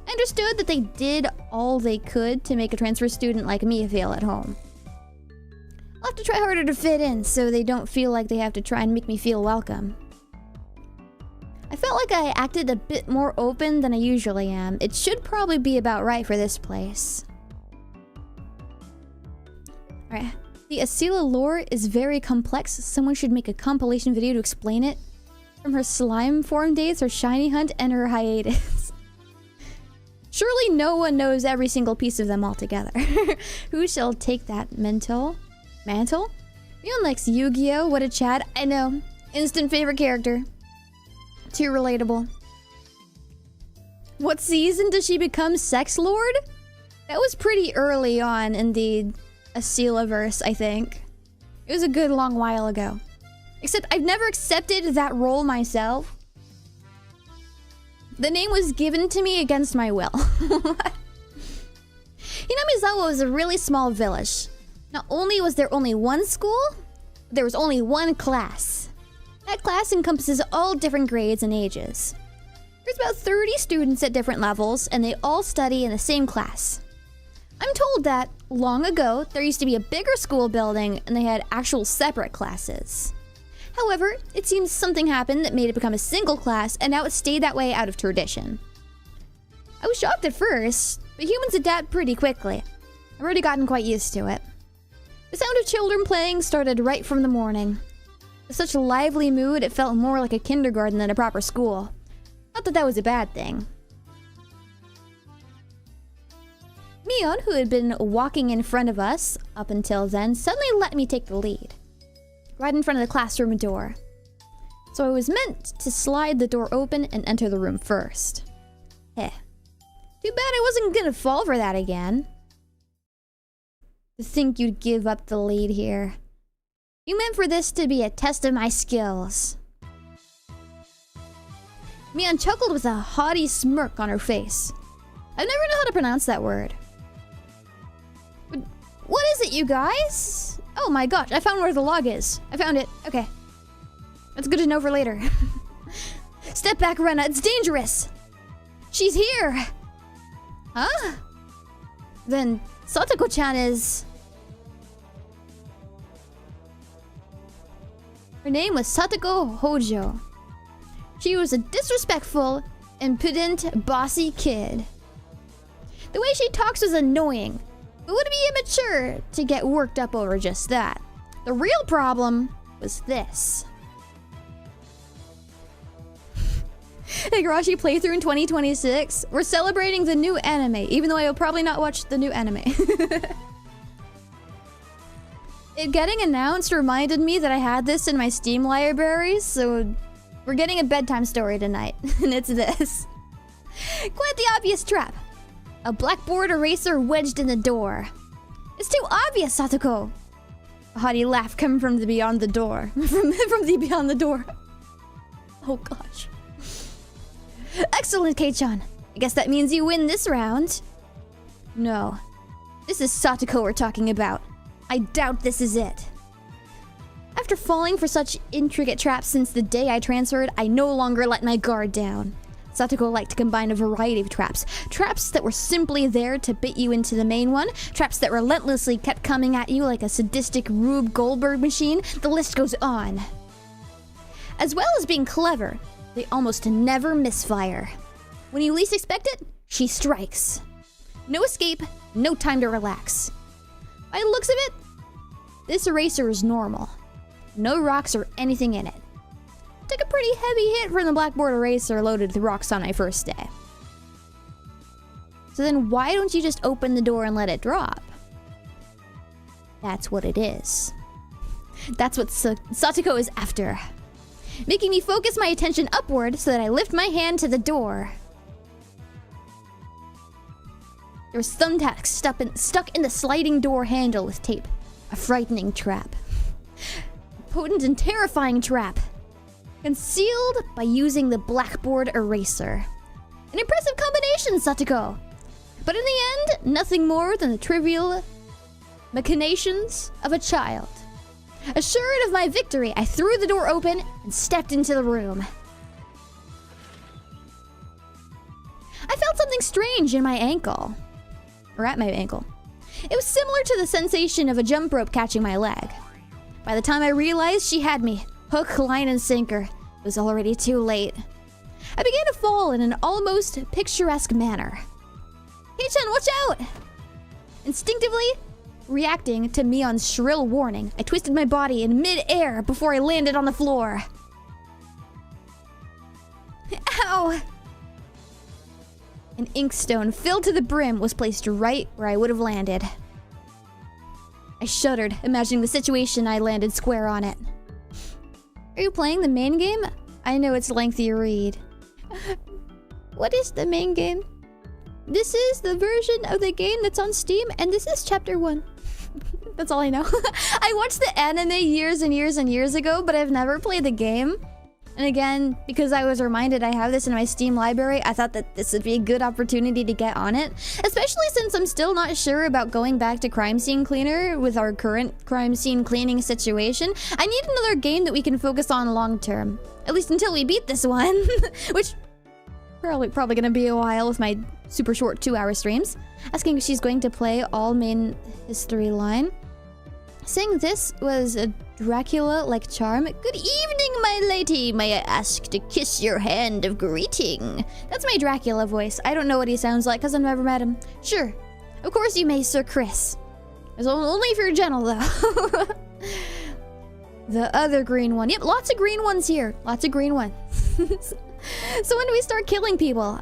I understood that they did all they could to make a transfer student like me feel at home. I'll have to try harder to fit in so they don't feel like they have to try and make me feel welcome. I felt like I acted a bit more open than I usually am. It should probably be about right for this place. Alright, the Asila lore is very complex. Someone should make a compilation video to explain it. From her slime form days, her shiny hunt, and her hiatus. Surely no one knows every single piece of them all together. Who shall take that mantle? Mion likes Yu-Gi-Oh! What a Chad. I know. Instant favorite character. Too relatable. What season does she become Sex Lord? That was pretty early on in the Asila-verse, I think. It was a good long while ago. Except I've never accepted that role myself. The name was given to me against my will. Hinamizawa was a really small village. Not only was there only one school, there was only one class. That class encompasses all different grades and ages. There's about 30 students at different levels, and they all study in the same class. I'm told that, long ago, there used to be a bigger school building, and they had actual separate classes. However, it seems something happened that made it become a single class, and now it stayed that way out of tradition. I was shocked at first, but humans adapt pretty quickly. I've already gotten quite used to it. The sound of children playing started right from the morning. With such a lively mood, it felt more like a kindergarten than a proper school. Not that that was a bad thing. Mion, who had been walking in front of us up until then, suddenly let me take the lead. Right in front of the classroom door. So I was meant to slide the door open and enter the room first. Heh. Too bad I wasn't gonna fall for that again. To think you'd give up the lead here. You meant for this to be a test of my skills. Mion chuckled with a haughty smirk on her face. I've never known how to pronounce that word. But what is it, you guys? Oh my gosh, I found where the log is. I found it. Okay. That's good to know for later. Step back, Rena. It's dangerous. She's here. Huh? Then Satoko-chan is... Her name was Satoko Hojo. She was a disrespectful, impudent, bossy kid. The way she talks was annoying. It would be immature to get worked up over just that. The real problem was this. Higurashi playthrough in 2026. We're celebrating the new anime, even though I will probably not watch the new anime. It getting announced reminded me that I had this in my Steam library, so we're getting a bedtime story tonight, and it's this. Quite the obvious trap. A blackboard eraser wedged in the door. It's too obvious, Satoko. A haughty laugh coming from the beyond the door. from the beyond the door. Oh gosh. Excellent, Kei-chan. I guess that means you win this round. No. This is Satoko we're talking about. I doubt this is it. After falling for such intricate traps since the day I transferred, I no longer let my guard down. Satoko liked to combine a variety of traps. Traps that were simply there to bait you into the main one. Traps that relentlessly kept coming at you like a sadistic Rube Goldberg machine. The list goes on. As well as being clever, they almost never misfire. When you least expect it, she strikes. No escape, no time to relax. By the looks of it, this eraser is normal. No rocks or anything in it. Took a pretty heavy hit from the blackboard eraser loaded with rocks on my first day. So then why don't you just open the door and let it drop? That's what it is. That's what Satoko is after. Making me focus my attention upward so that I lift my hand to the door. There was thumbtacks stuck in the sliding door handle with tape. A frightening trap. A potent and terrifying trap. Concealed by using the blackboard eraser. An impressive combination, Satoko. But in the end, nothing more than the trivial machinations of a child. Assured of my victory, I threw the door open and stepped into the room. I felt something strange in my ankle. Or at my ankle. It was similar to the sensation of a jump rope catching my leg. By the time I realized she had me, hook, line, and sinker, it was already too late. I began to fall in an almost picturesque manner. Kei-chan, watch out! Instinctively, reacting to Mion's shrill warning, I twisted my body in mid-air before I landed on the floor. Ow! An inkstone filled to the brim was placed right where I would have landed. I shuddered, imagining the situation I landed square on it. Are you playing the main game? I know it's a lengthy read. What is the main game? This is the version of the game that's on Steam, and this is chapter 1. That's all I know. I watched the anime years and years and years ago, but I've never played the game. And again, because I was reminded I have this in my Steam library, I thought that this would be a good opportunity to get on it. Especially since I'm still not sure about going back to Crime Scene Cleaner with our current crime scene cleaning situation. I need another game that we can focus on long term. At least until we beat this one. Which, probably gonna be a while with my super short 2-hour streams. Asking if she's going to play all main history line. Saying this was a Dracula-like charm. Good evening, my lady. May I ask to kiss your hand of greeting? That's my Dracula voice. I don't know what he sounds like because I've never met him. Sure. Of course you may, Sir Chris. It's only if you're gentle, though. The other green one. Yep, lots of green ones here. Lots of green ones. So when do we start killing people?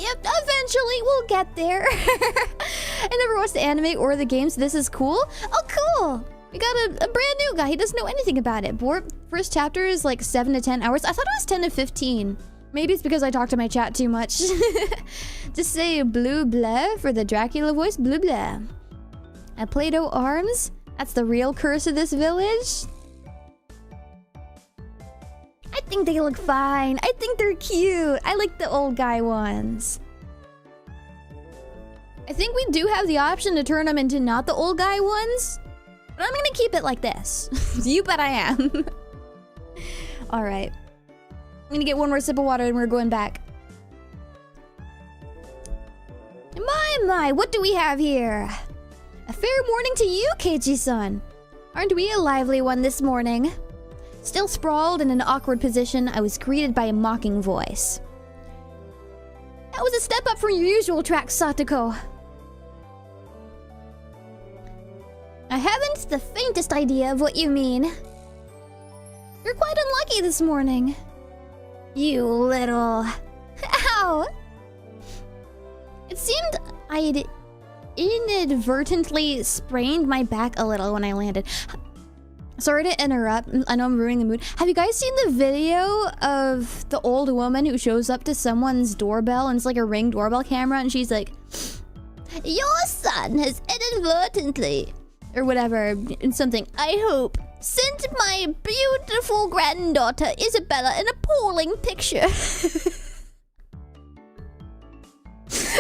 Yep, eventually we'll get there. I never watched the anime or the games. This is cool. Oh, cool. We got a brand new guy. He doesn't know anything about it. First chapter is like 7 to 10 hours. I thought it was 10 to 15. Maybe it's because I talk to my chat too much. Just say blue blah for the Dracula voice. Blue blah. At Play-Doh arms. That's the real curse of this village. I think they look fine. I think they're cute. I like the old guy ones. I think we do have the option to turn them into not the old guy ones. But I'm gonna keep it like this. You bet I am. Alright. I'm gonna get one more sip of water and we're going back. My, what do we have here? A fair morning to you, Keiichi-san. Aren't we a lively one this morning? Still sprawled in an awkward position, I was greeted by a mocking voice. That was a step up from your usual track, Satoko. I haven't the faintest idea of what you mean. You're quite unlucky this morning. You little... Ow! It seemed I'd inadvertently sprained my back a little when I landed. Sorry to interrupt. I know I'm ruining the mood. Have you guys seen the video of the old woman who shows up to someone's doorbell and it's like a Ring doorbell camera and she's like, your son has inadvertently, or whatever, in something, I hope, sent my beautiful granddaughter Isabella an appalling picture.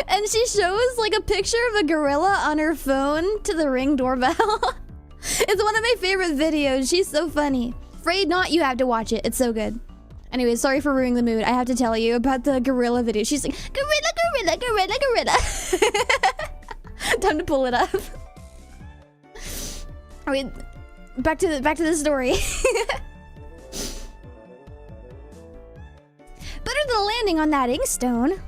And she shows like a picture of a gorilla on her phone to the Ring doorbell. It's one of my favorite videos. She's so funny. Afraid not, you have to watch it. It's so good. Anyway, sorry for ruining the mood. I have to tell you about the gorilla video. She's like, gorilla. Time to pull it up. Alright, back to the story. Better than landing on that inkstone.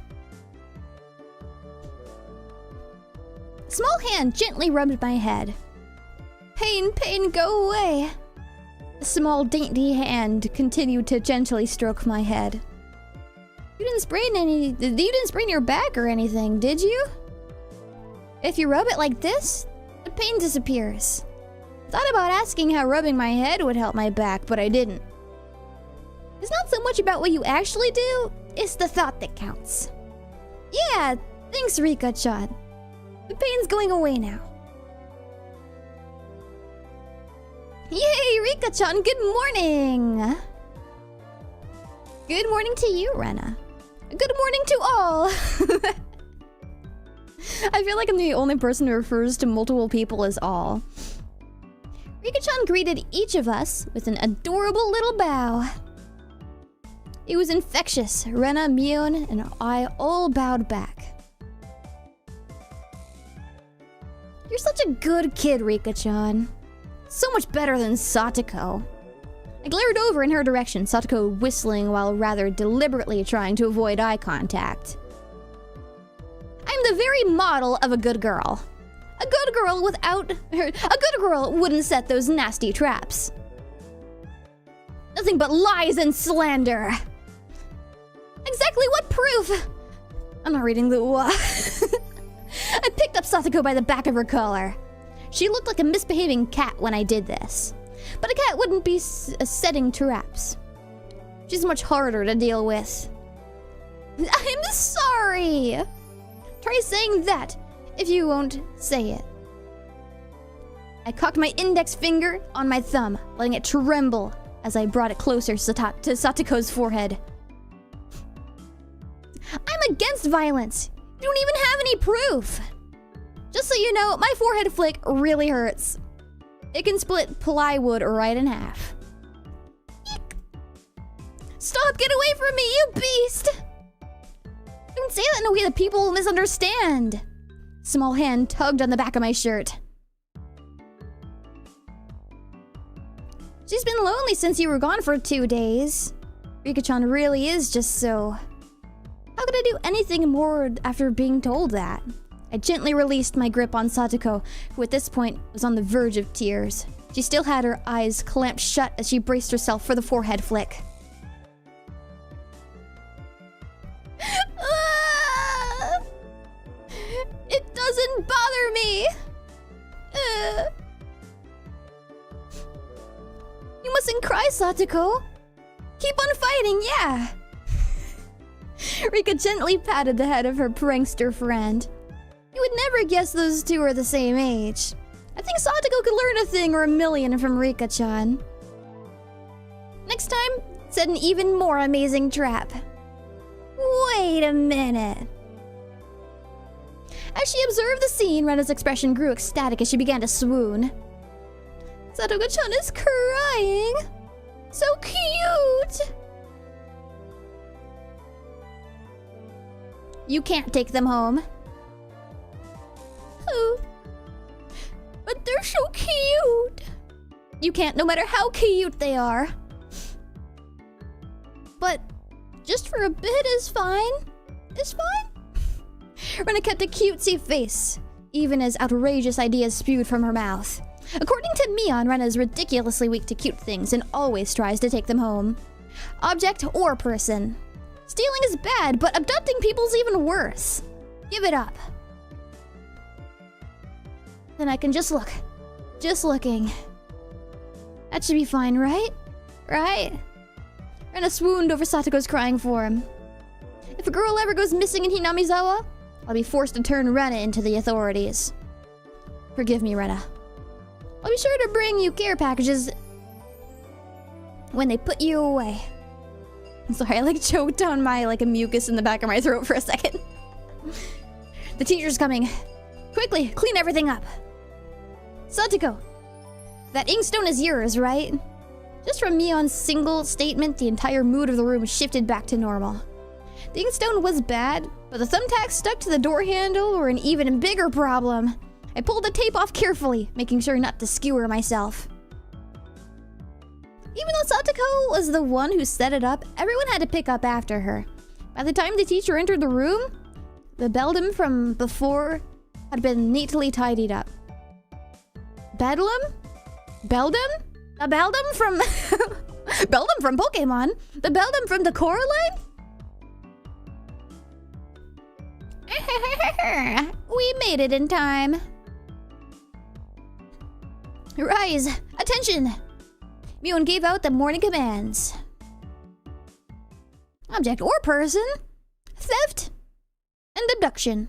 Small hand gently rubbed my head. Pain, go away. A small, dainty hand continued to gently stroke my head. You didn't sprain your back or anything, did you? If you rub it like this, the pain disappears. Thought about asking how rubbing my head would help my back, but I didn't. It's not so much about what you actually do, it's the thought that counts. Yeah, thanks, Rika-chan. The pain's going away now. Yay, Rika-chan, good morning! Good morning to you, Rena. Good morning to all! I feel like I'm the only person who refers to multiple people as all. Rika-chan greeted each of us with an adorable little bow. It was infectious. Rena, Mion, and I all bowed back. You're such a good kid, Rika-chan. So much better than Satoko. I glared over in her direction, Satoko whistling while rather deliberately trying to avoid eye contact. I'm the very model of a good girl. A good girl wouldn't set those nasty traps. Nothing but lies and slander. Exactly what proof? I'm not reading the I picked up Satoko by the back of her collar. She looked like a misbehaving cat when I did this. But a cat wouldn't be setting traps. She's much harder to deal with. I'm sorry! Try saying that if you won't say it. I cocked my index finger on my thumb, letting it tremble as I brought it closer to Satoko's forehead. I'm against violence. You don't even have any proof. Just so you know, my forehead flick really hurts. It can split plywood right in half. Eek. Stop! Get away from me, you beast! Don't say that in a way that people will misunderstand. Small hand tugged on the back of my shirt. She's been lonely since you were gone for 2 days. Rika-chan really is just so... How could I do anything more after being told that? I gently released my grip on Satoko, who at this point was on the verge of tears. She still had her eyes clamped shut as she braced herself for the forehead flick. It doesn't bother me! You mustn't cry, Satoko! Keep on fighting, yeah! Rika gently patted the head of her prankster friend. You would never guess those two are the same age. I think Satoko could learn a thing or a million from Rika-chan. Next time, set an even more amazing trap. Wait a minute. As she observed the scene, Rena's expression grew ecstatic as she began to swoon. Satoko-chan is crying. So cute. You can't take them home. Oh. But they're so cute. You can't, no matter how cute they are. But just for a bit is fine. Is fine? Rena kept a cutesy face, even as outrageous ideas spewed from her mouth. According to Mion, Rena is ridiculously weak to cute things and always tries to take them home. Object or person. Stealing is bad, but abducting people's even worse. Give it up. Then I can just look. Just looking. That should be fine, right? Right? Rena swooned over Satoko's crying for him. If a girl ever goes missing in Hinamizawa, I'll be forced to turn Rena into the authorities. Forgive me, Rena. I'll be sure to bring you care packages when they put you away. I'm sorry, I choked on my a mucus in the back of my throat for a second. The teacher's coming. Quickly, clean everything up. Satoko, that inkstone is yours, right? Just from Mion's single statement, the entire mood of the room shifted back to normal. The inkstone was bad, but the thumbtacks stuck to the door handle were an even bigger problem. I pulled the tape off carefully, making sure not to skewer myself. Even though Satoko was the one who set it up, everyone had to pick up after her. By the time the teacher entered the room, the beldam from before had been neatly tidied up. Bedlam? Beldam? A beldam from... Beldam from Pokemon? The beldam from the Coraline? We made it in time. Rise! Attention! Mion gave out the morning commands. Object or person, theft, and abduction.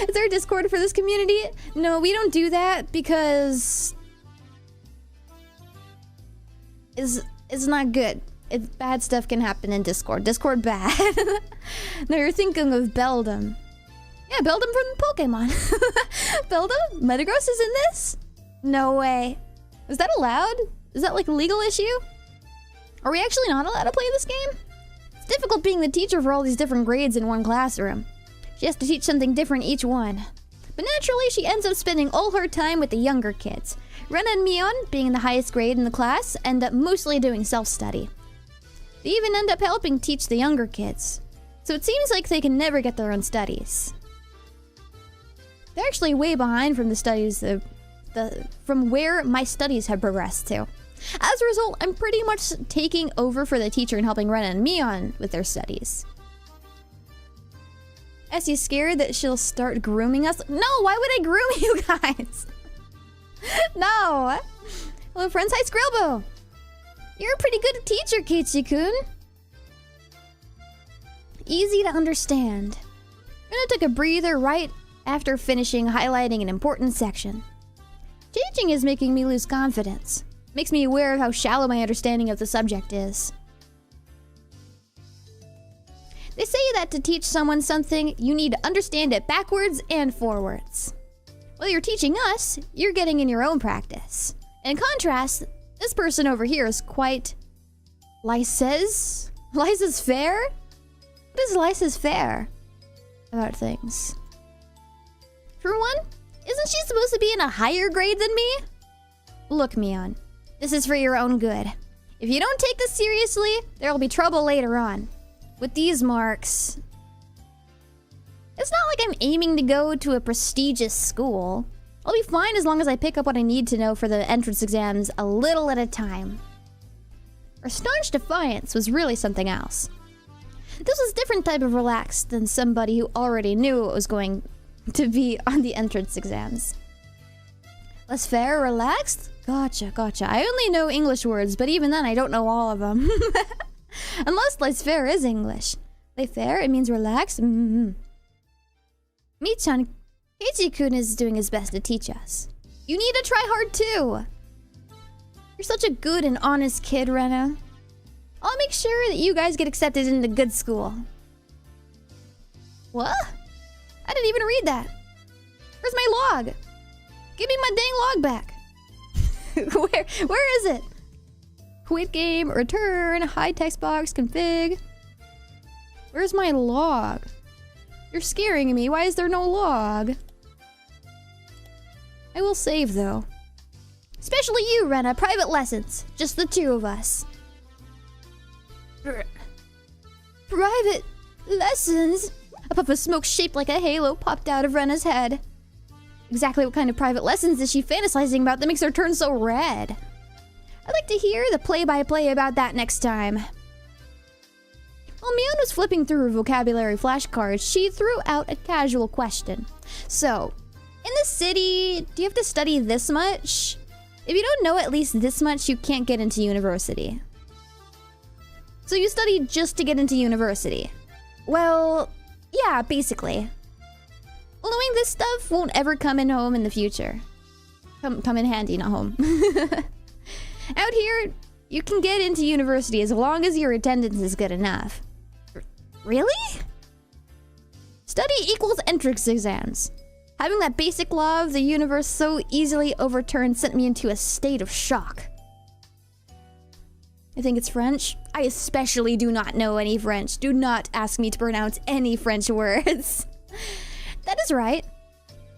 Is there a Discord for this community? No, we don't do that because it's not good. Bad stuff can happen in Discord. Discord bad. No, you're thinking of Beldam. Yeah, Beldam from Pokemon. Beldam? Metagross is in this? No way. Is that allowed? Is that a legal issue? Are we actually not allowed to play this game? It's difficult being the teacher for all these different grades in one classroom. She has to teach something different each one. But naturally, she ends up spending all her time with the younger kids. Rena and Mion, being in the highest grade in the class, end up mostly doing self-study. They even end up helping teach the younger kids. So it seems like they can never get their own studies. They're actually way behind from the studies from where my studies have progressed to. As a result, I'm pretty much taking over for the teacher and helping Rena and Mion with their studies. Essie's scared that she'll start grooming us. No, why would I groom you guys? No. Hello, friends. Hi, Skrillbo. You're a pretty good teacher, Kichi-kun. easy to understand. Rena took a breather right after finishing highlighting an important section. Teaching is making me lose confidence. Makes me aware of how shallow my understanding of the subject is. They say that to teach someone something, you need to understand it backwards and forwards. While you're teaching us, you're getting in your own practice. In contrast, this person over here is quite... laissez-faire? What is laissez-faire about things? For one, isn't she supposed to be in a higher grade than me? Look, Mion, this is for your own good. If you don't take this seriously, there will be trouble later on. With these marks... It's not like I'm aiming to go to a prestigious school. I'll be fine as long as I pick up what I need to know for the entrance exams a little at a time. Her staunch defiance was really something else. This was a different type of relaxed than somebody who already knew what was going to be on the entrance exams. Laissez-faire, relaxed? Gotcha. I only know English words, but even then I don't know all of them. Unless laissez-faire is English. Laissez-faire, it means relaxed? Mi-chan, Keiichi-kun is doing his best to teach us. You need to try hard too. You're such a good and honest kid, Rena. I'll make sure that you guys get accepted into good school. What? I didn't even read that. Where's my log? Give me my dang log back. Where is it? Quit game, return, hide text box, config. Where's my log? You're scaring me. Why is there no log? I will save though. Especially you, Rena. Private lessons. Just the two of us. Private lessons? A puff of smoke shaped like a halo popped out of Rena's head. Exactly what kind of private lessons is she fantasizing about that makes her turn so red? I'd like to hear the play-by-play about that next time. While Mion was flipping through her vocabulary flashcards, she threw out a casual question. So, in the city, do you have to study this much? If you don't know at least this much, you can't get into university. So you study just to get into university? Well, yeah, basically. Well, knowing this stuff won't ever come in home in the future. Come in handy, not home. Out here, you can get into university as long as your attendance is good enough. Really? Study equals entrance exams. Having that basic law of the universe so easily overturned sent me into a state of shock. I think it's French. I especially do not know any French. Do not ask me to pronounce any French words. That is right.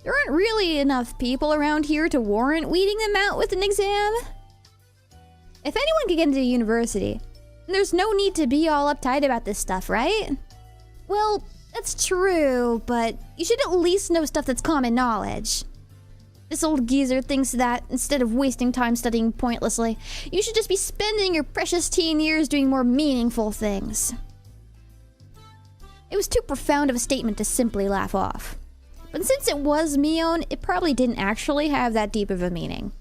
There aren't really enough people around here to warrant weeding them out with an exam. If anyone can get into university, there's no need to be all uptight about this stuff, right? Well, that's true, but you should at least know stuff that's common knowledge. This old geezer thinks that, instead of wasting time studying pointlessly, you should just be spending your precious teen years doing more meaningful things. It was too profound of a statement to simply laugh off. But since it was Mion, it probably didn't actually have that deep of a meaning.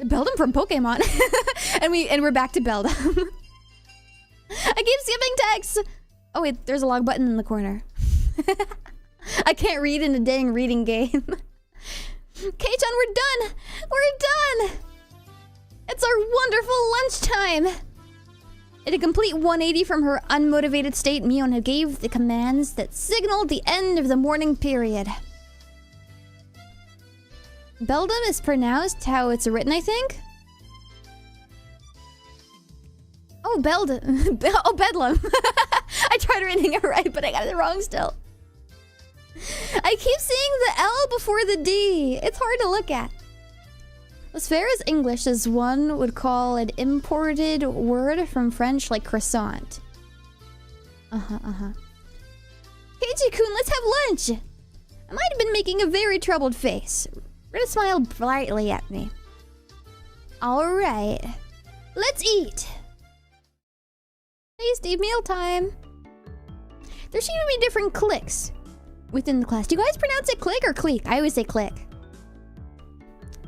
Beldum from Pokemon. and we're back to Beldum. I keep skipping text. Oh wait, there's a log button in the corner. I can't read in a dang reading game. Kei-chan, we're done! We're done! It's our wonderful lunchtime! In a complete 180 from her unmotivated state, Mion gave the commands that signaled the end of the morning period. Beldum is pronounced how it's written, I think? Oh, Beldum. Oh, Bedlam. I tried reading it right, but I got it wrong still. I keep seeing the L before the D. It's hard to look at. As fair as English as one would call an imported word from French like croissant. Keiichi-kun, let's have lunch! I might have been making a very troubled face. Rena smiled brightly at me. Alright, let's eat! Tasty mealtime! There seem to be different cliques within the class. Do you guys pronounce it clique or clique? I always say clique.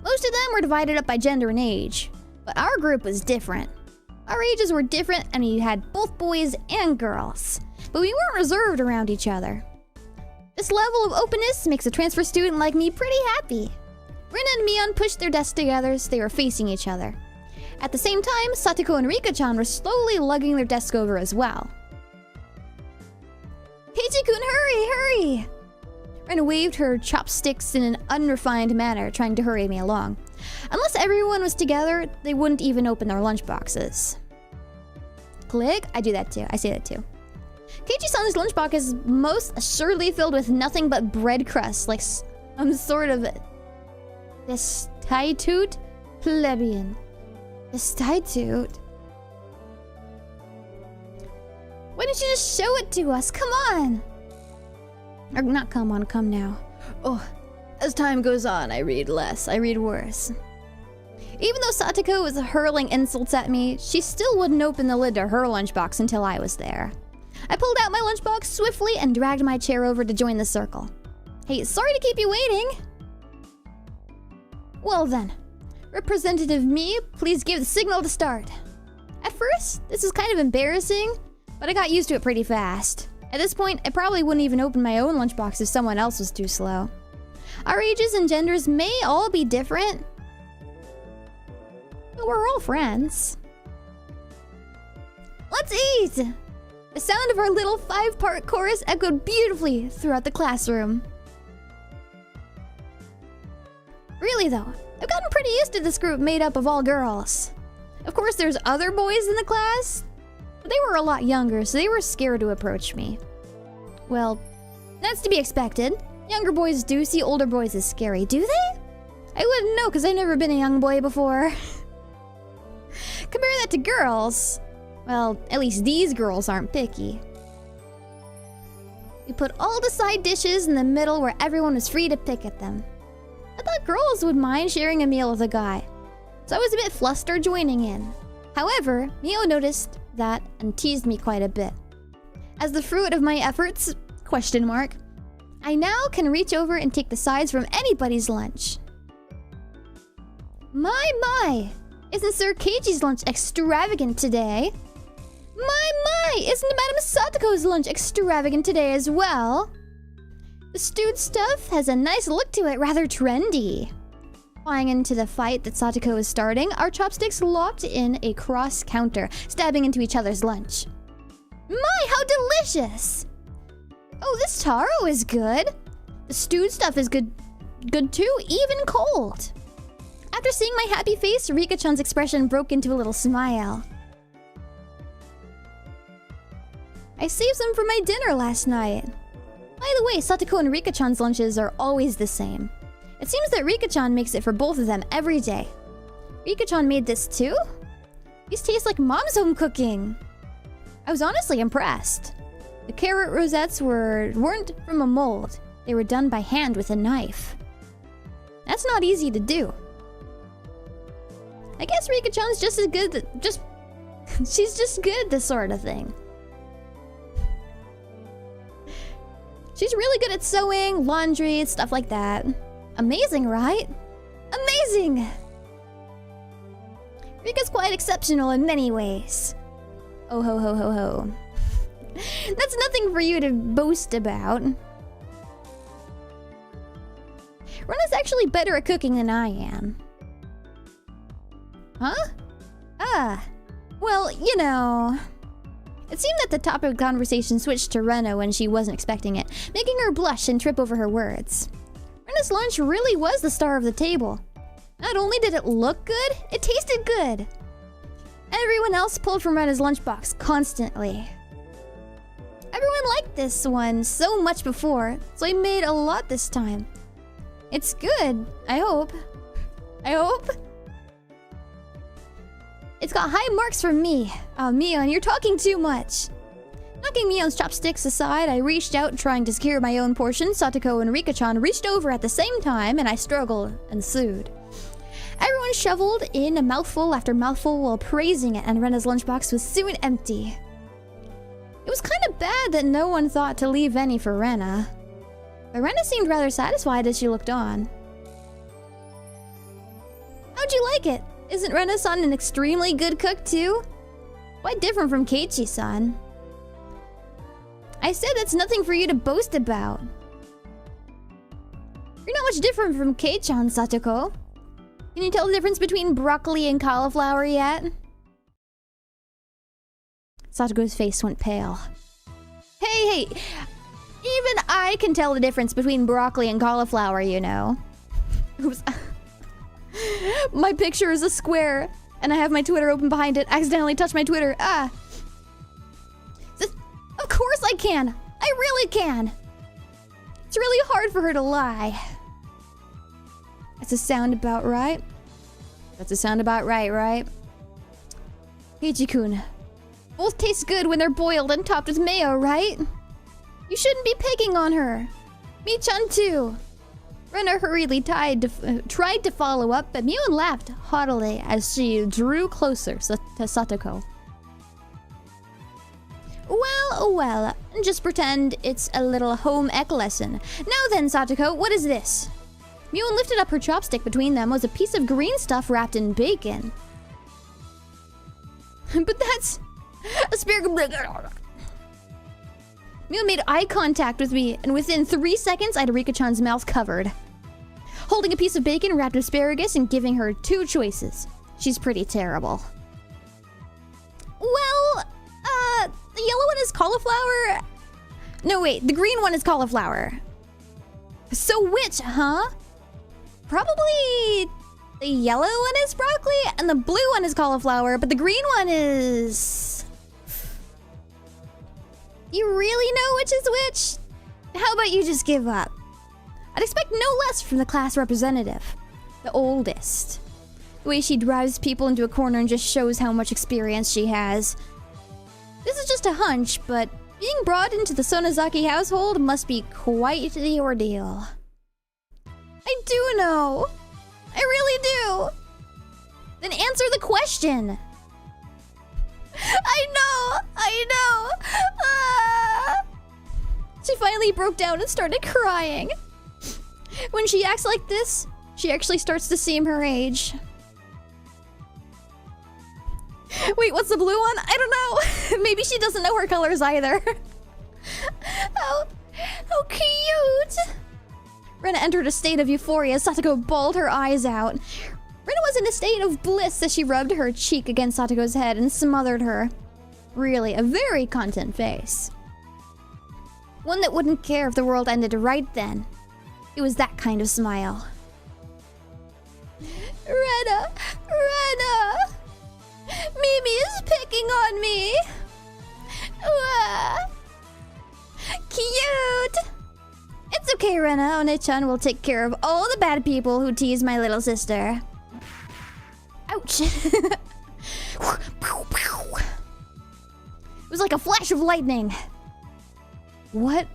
Most of them were divided up by gender and age, but our group was different. Our ages were different and we had both boys and girls, but we weren't reserved around each other. This level of openness makes a transfer student like me pretty happy. Rin and Mion pushed their desks together so they were facing each other. At the same time, Satoko and Rika-chan were slowly lugging their desk over as well. Keiichi-kun, hurry, hurry! Rin waved her chopsticks in an unrefined manner, trying to hurry me along. Unless everyone was together, they wouldn't even open their lunchboxes. Click? I do that too. I say that too. Keiichi-san's lunchbox is most assuredly filled with nothing but bread crusts, like some sort of destitute plebeian. Destitute? Why didn't you just show it to us? Come on! Or not come on, come now. Oh, as time goes on, I read less, I read worse. Even though Satoko was hurling insults at me, she still wouldn't open the lid to her lunchbox until I was there. I pulled out my lunchbox swiftly and dragged my chair over to join the circle. Hey, sorry to keep you waiting. Well then, Representative Me, please give the signal to start. At first, this was kind of embarrassing, but I got used to it pretty fast. At this point, I probably wouldn't even open my own lunchbox if someone else was too slow. Our ages and genders may all be different, but we're all friends. Let's eat! The sound of our little 5-part chorus echoed beautifully throughout the classroom. Really though, I've gotten pretty used to this group made up of all girls. Of course, there's other boys in the class, but they were a lot younger, so they were scared to approach me. Well, that's to be expected. Younger boys do see older boys as scary, do they? I wouldn't know because I've never been a young boy before. Compare that to girls. Well, at least these girls aren't picky. We put all the side dishes in the middle where everyone was free to pick at them. I thought girls would mind sharing a meal with a guy, so I was a bit flustered joining in. However, Mio noticed that and teased me quite a bit. As the fruit of my efforts, I now can reach over and take the sides from anybody's lunch. My! Isn't Sir Keiichi's lunch extravagant today? My! Isn't Madame Satoko's lunch extravagant today as well? The stewed stuff has a nice look to it, rather trendy. Flying into the fight that Satoko was starting, our chopsticks locked in a cross counter, stabbing into each other's lunch. My, how delicious! Oh, this taro is good. The stewed stuff is good too, even cold. After seeing my happy face, Rika-chan's expression broke into a little smile. I saved some for my dinner last night. By the way, Satoko and Rika-chan's lunches are always the same. It seems that Rika-chan makes it for both of them every day. Rika-chan made this too? These taste like mom's home cooking. I was honestly impressed. The carrot rosettes weren't from a mold. They were done by hand with a knife. That's not easy to do. I guess Rika-chan's just as good she's just good at this sort of thing. She's really good at sewing, laundry, stuff like that. Amazing, right? Amazing! Rika's quite exceptional in many ways. Oh ho ho ho ho. That's nothing for you to boast about. Rena's actually better at cooking than I am. Huh? Well, you know... It seemed that the topic of conversation switched to Rena when she wasn't expecting it, making her blush and trip over her words. Rena's lunch really was the star of the table. Not only did it look good, it tasted good. Everyone else pulled from Rena's lunchbox constantly. Everyone liked this one so much before, so I made a lot this time. It's good, I hope. It's got high marks from me. Oh, Mion, you're talking too much. Knocking Mion's chopsticks aside, I reached out trying to secure my own portion. Satoko and Rika-chan reached over at the same time, and I struggled ensued. Everyone shoveled in a mouthful after mouthful while praising it, and Rena's lunchbox was soon empty. It was kind of bad that no one thought to leave any for Rena. But Rena seemed rather satisfied as she looked on. How'd you like it? Isn't Rena-san an extremely good cook too? Quite different from Keiichi-san. I said that's nothing for you to boast about. You're not much different from Kei-chan, Satoko. Can you tell the difference between broccoli and cauliflower yet? Satoko's face went pale. Hey, even I can tell the difference between broccoli and cauliflower, you know. Oops. My picture is a square, and I have my Twitter open behind it. Accidentally touched my Twitter. Ah. Of course I can. I really can. It's really hard for her to lie. That's a sound about right. That's a sound about right, right? Keiichi-kun. Both taste good when they're boiled and topped with mayo, right? You shouldn't be picking on her. Mi-chan too. Rena hurriedly tried to follow up, but Mion laughed haughtily as she drew closer to Satoko. Well, just pretend it's a little home ec lesson. Now then, Satoko, what is this? Mion lifted up her chopstick. Between them was a piece of green stuff wrapped in bacon. But that's... asparagus. Mion made eye contact with me, and within 3 seconds, I had Rika-chan's mouth covered. Holding a piece of bacon wrapped in asparagus and giving her 2 choices. She's pretty terrible. Well, the yellow one is cauliflower. No, wait, the green one is cauliflower. So which, huh? Probably the yellow one is broccoli and the blue one is cauliflower, but the green one is... You really know which is which? How about you just give up? I'd expect no less from the class representative. The oldest. The way she drives people into a corner and just shows how much experience she has. This is just a hunch, but being brought into the Sonozaki household must be quite the ordeal. I do know. I really do. Then answer the question. I know. She finally broke down and started crying. When she acts like this, she actually starts to seem her age. Wait, what's the blue one? I don't know. Maybe she doesn't know her colors either. How cute. Rena entered a state of euphoria as Satoko bawled her eyes out. Rena was in a state of bliss as she rubbed her cheek against Satoko's head and smothered her. Really, a very content face. One that wouldn't care if the world ended right then. It was that kind of smile. Rena! Mimi is picking on me! Cute! It's okay, Rena. One-chan will take care of all the bad people who tease my little sister. Ouch! It was like a flash of lightning. What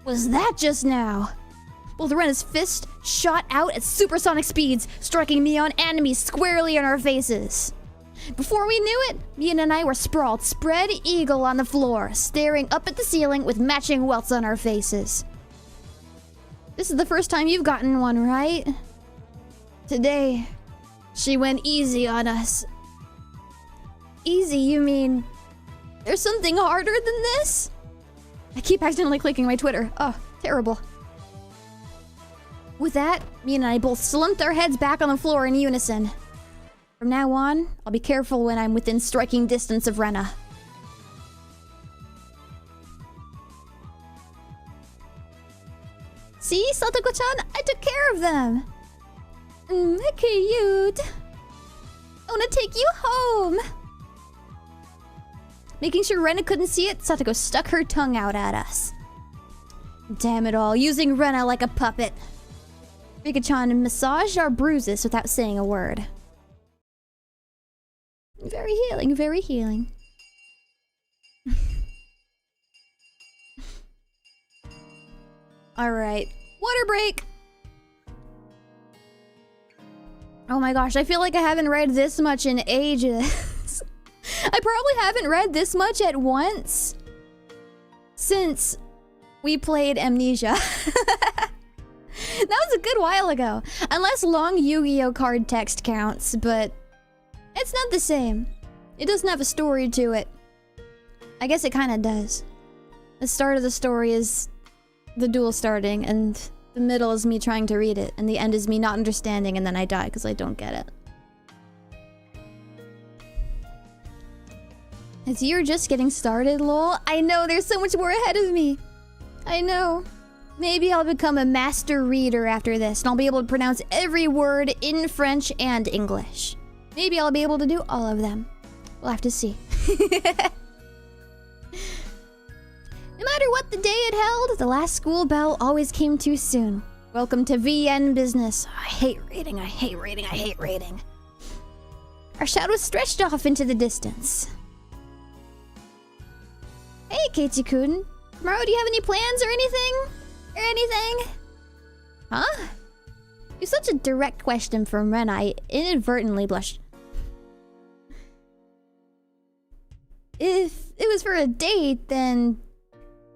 was that just now? Both Rena's fists shot out at supersonic speeds, striking Mion and me squarely in our faces. Before we knew it, Mion and I were sprawled spread eagle on the floor, staring up at the ceiling with matching welts on our faces. This is the first time you've gotten one, right? Today, she went easy on us. Easy, you mean... There's something harder than this? I keep accidentally clicking my Twitter. Oh, terrible. With that, me and I both slumped our heads back on the floor in unison. From now on, I'll be careful when I'm within striking distance of Rena. See, Satoko-chan? I took care of them! Cute! I wanna take you home! Making sure Rena couldn't see it, Satoko stuck her tongue out at us. Damn it all, using Rena like a puppet. Rika-chan massaged our bruises without saying a word. Very healing, very healing. Alright, water break! Oh my gosh, I feel like I haven't read this much in ages. I probably haven't read this much at once since we played Amnesia. That was a good while ago. Unless long Yu-Gi-Oh card text counts, but it's not the same. It doesn't have a story to it. I guess it kind of does. The start of the story is the duel starting, and the middle is me trying to read it, and the end is me not understanding, and then I die because I don't get it. As you're just getting started, lol. I know, there's so much more ahead of me. I know. Maybe I'll become a master reader after this, and I'll be able to pronounce every word in French and English. Maybe I'll be able to do all of them. We'll have to see. No matter what the day it held, the last school bell always came too soon. Welcome to VN business. I hate reading, I hate reading, I hate reading. Our shadows stretched off into the distance. Hey, Keiichi-kun. Tomorrow, do you have any plans or anything? Or anything? Huh? It's such a direct question from Ren. I inadvertently blushed. If it was for a date, then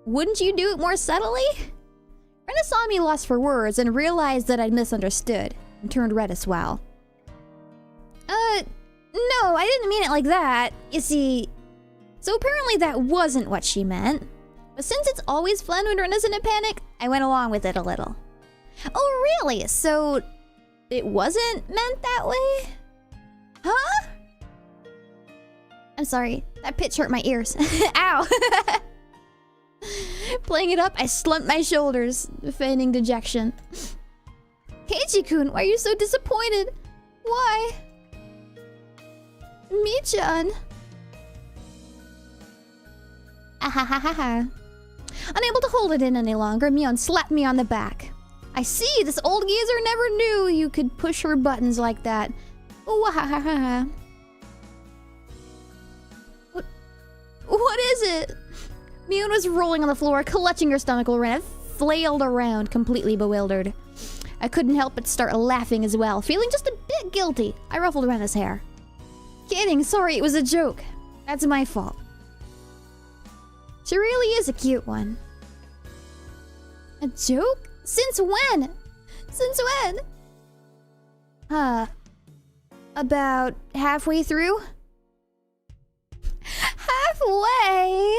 wouldn't you do it more subtly? Rena saw me lost for words and realized that I'd misunderstood and turned red as well. No, I didn't mean it like that. You see, so apparently that wasn't what she meant. But since it's always fun when Rena's in a panic, I went along with it a little. Oh, really? So it wasn't meant that way? Huh? I'm sorry, that pitch hurt my ears. Ow! Playing it up, I slumped my shoulders, feigning dejection. Keiichi-kun, why are you so disappointed? Why? Mi-chan. Ahahaha. Unable to hold it in any longer, Mion slapped me on the back. I see, this old geezer never knew you could push her buttons like that. Wahahaha. What is it? Mion was rolling on the floor, clutching her stomach while Rena flailed around, completely bewildered. I couldn't help but start laughing as well, feeling just a bit guilty. I ruffled Rena's hair. Kidding, sorry, it was a joke. That's my fault. She really is a cute one. A joke? Since when? Since when? About halfway through? Halfway?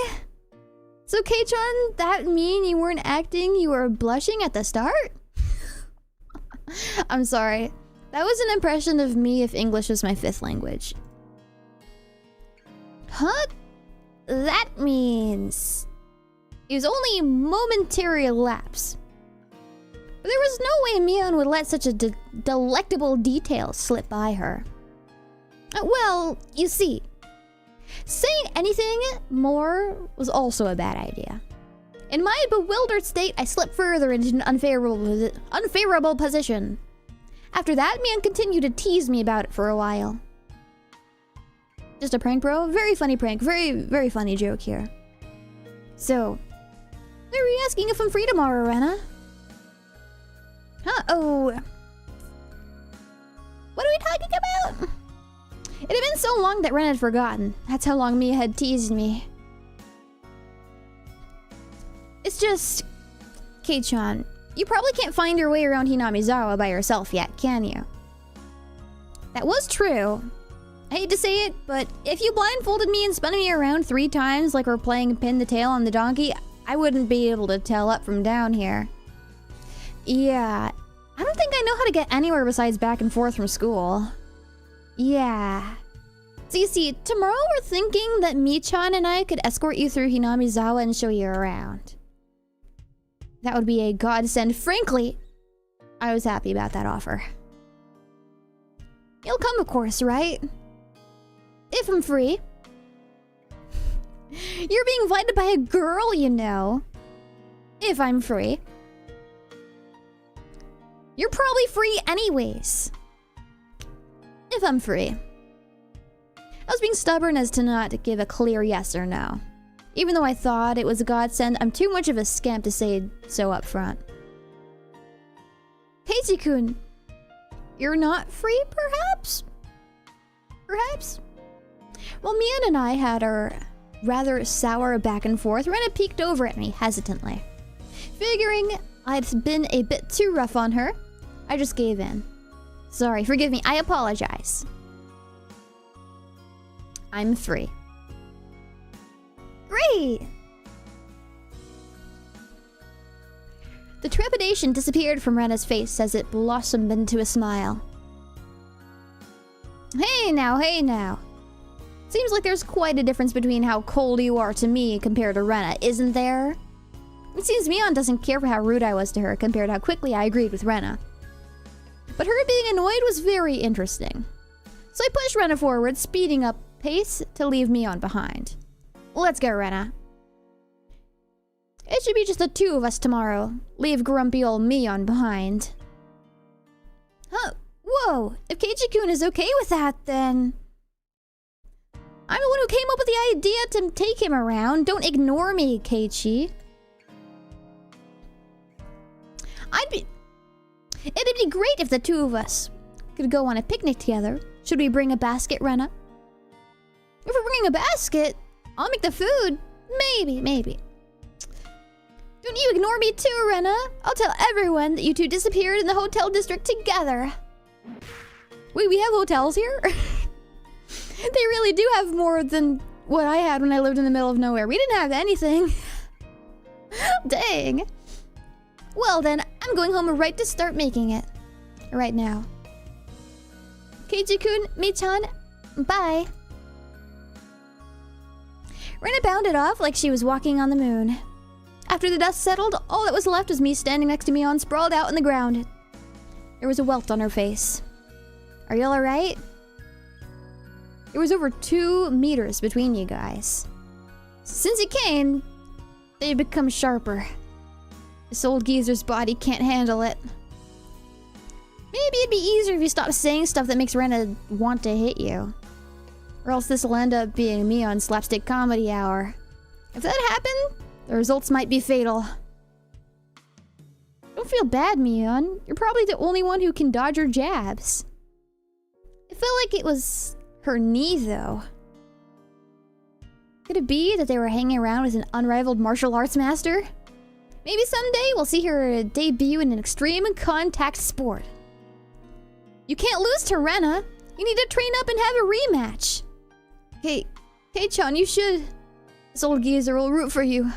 So Kei-chan, that mean you weren't acting, you were blushing at the start? I'm sorry. That was an impression of me if English was my fifth language. Huh? That means it was only a momentary lapse. But there was no way Mion would let such a delectable detail slip by her. Well, you see, saying anything more was also a bad idea. In my bewildered state, I slipped further into an unfavorable position. After that, Mion continued to tease me about it for a while. Just a prank, bro? Very funny prank. Very, very funny joke here. So, why were you asking if I'm free tomorrow, Rena? Huh? Oh. What are we talking about? It had been so long that Ren had forgotten. That's how long Mia had teased me. It's just... Kei-chan, you probably can't find your way around Hinamizawa by yourself yet, can you? That was true. I hate to say it, but if you blindfolded me and spun me around 3 times like we're playing pin the tail on the donkey, I wouldn't be able to tell up from down here. Yeah, I don't think I know how to get anywhere besides back and forth from school. Yeah. So you see, tomorrow we're thinking that Mi-chan and I could escort you through Hinamizawa and show you around. That would be a godsend. Frankly, I was happy about that offer. You'll come, of course, right? If I'm free. You're being invited by a girl, you know. If I'm free. You're probably free anyways. If I'm free. I was being stubborn as to not give a clear yes or no. Even though I thought it was a godsend, I'm too much of a scamp to say so up front. Keiichi-kun, you're not free, perhaps? Perhaps? Well, Mion and I had our rather sour back and forth. Rena peeked over at me hesitantly. Figuring I'd been a bit too rough on her, I just gave in. Sorry, forgive me, I apologize. I'm free. Great! The trepidation disappeared from Rena's face as it blossomed into a smile. Hey now, hey now. Seems like there's quite a difference between how cold you are to me compared to Rena, isn't there? It seems Mion doesn't care for how rude I was to her compared to how quickly I agreed with Rena. But her being annoyed was very interesting. So I pushed Rena forward, speeding up pace to leave Mion behind. Let's go, Rena. It should be just the two of us tomorrow. Leave grumpy old Mion behind. Huh? Whoa! If Keiichi-kun is okay with that, then... I'm the one who came up with the idea to take him around. Don't ignore me, Keiichi. It'd be great if the two of us could go on a picnic together. Should we bring a basket, Rena? If we're bringing a basket, I'll make the food. Maybe. Don't you ignore me too, Rena. I'll tell everyone that you two disappeared in the hotel district together. Wait, we have hotels here? They really do have more than what I had when I lived in the middle of nowhere. We didn't have anything. Dang. Well then, I'm going home right to start making it. Right now. Keiichi-kun, Mi-chan, bye. Rena bounded off like she was walking on the moon. After the dust settled, all that was left was me standing next to Mion, sprawled out on the ground. There was a welt on her face. Are you alright? There was over 2 meters between you guys. Since he came, they've become sharper. This old geezer's body can't handle it. Maybe it'd be easier if you stopped saying stuff that makes Rena want to hit you. Or else this'll end up being Mion's slapstick comedy hour. If that happened, the results might be fatal. Don't feel bad, Mion. You're probably the only one who can dodge her jabs. It felt like it was her knee, though. Could it be that they were hanging around with an unrivaled martial arts master? Maybe someday we'll see her debut in an extreme contact sport. You can't lose to Rena. You need to train up and have a rematch. Hey, Kei-chan, you should. This old geezer will root for you.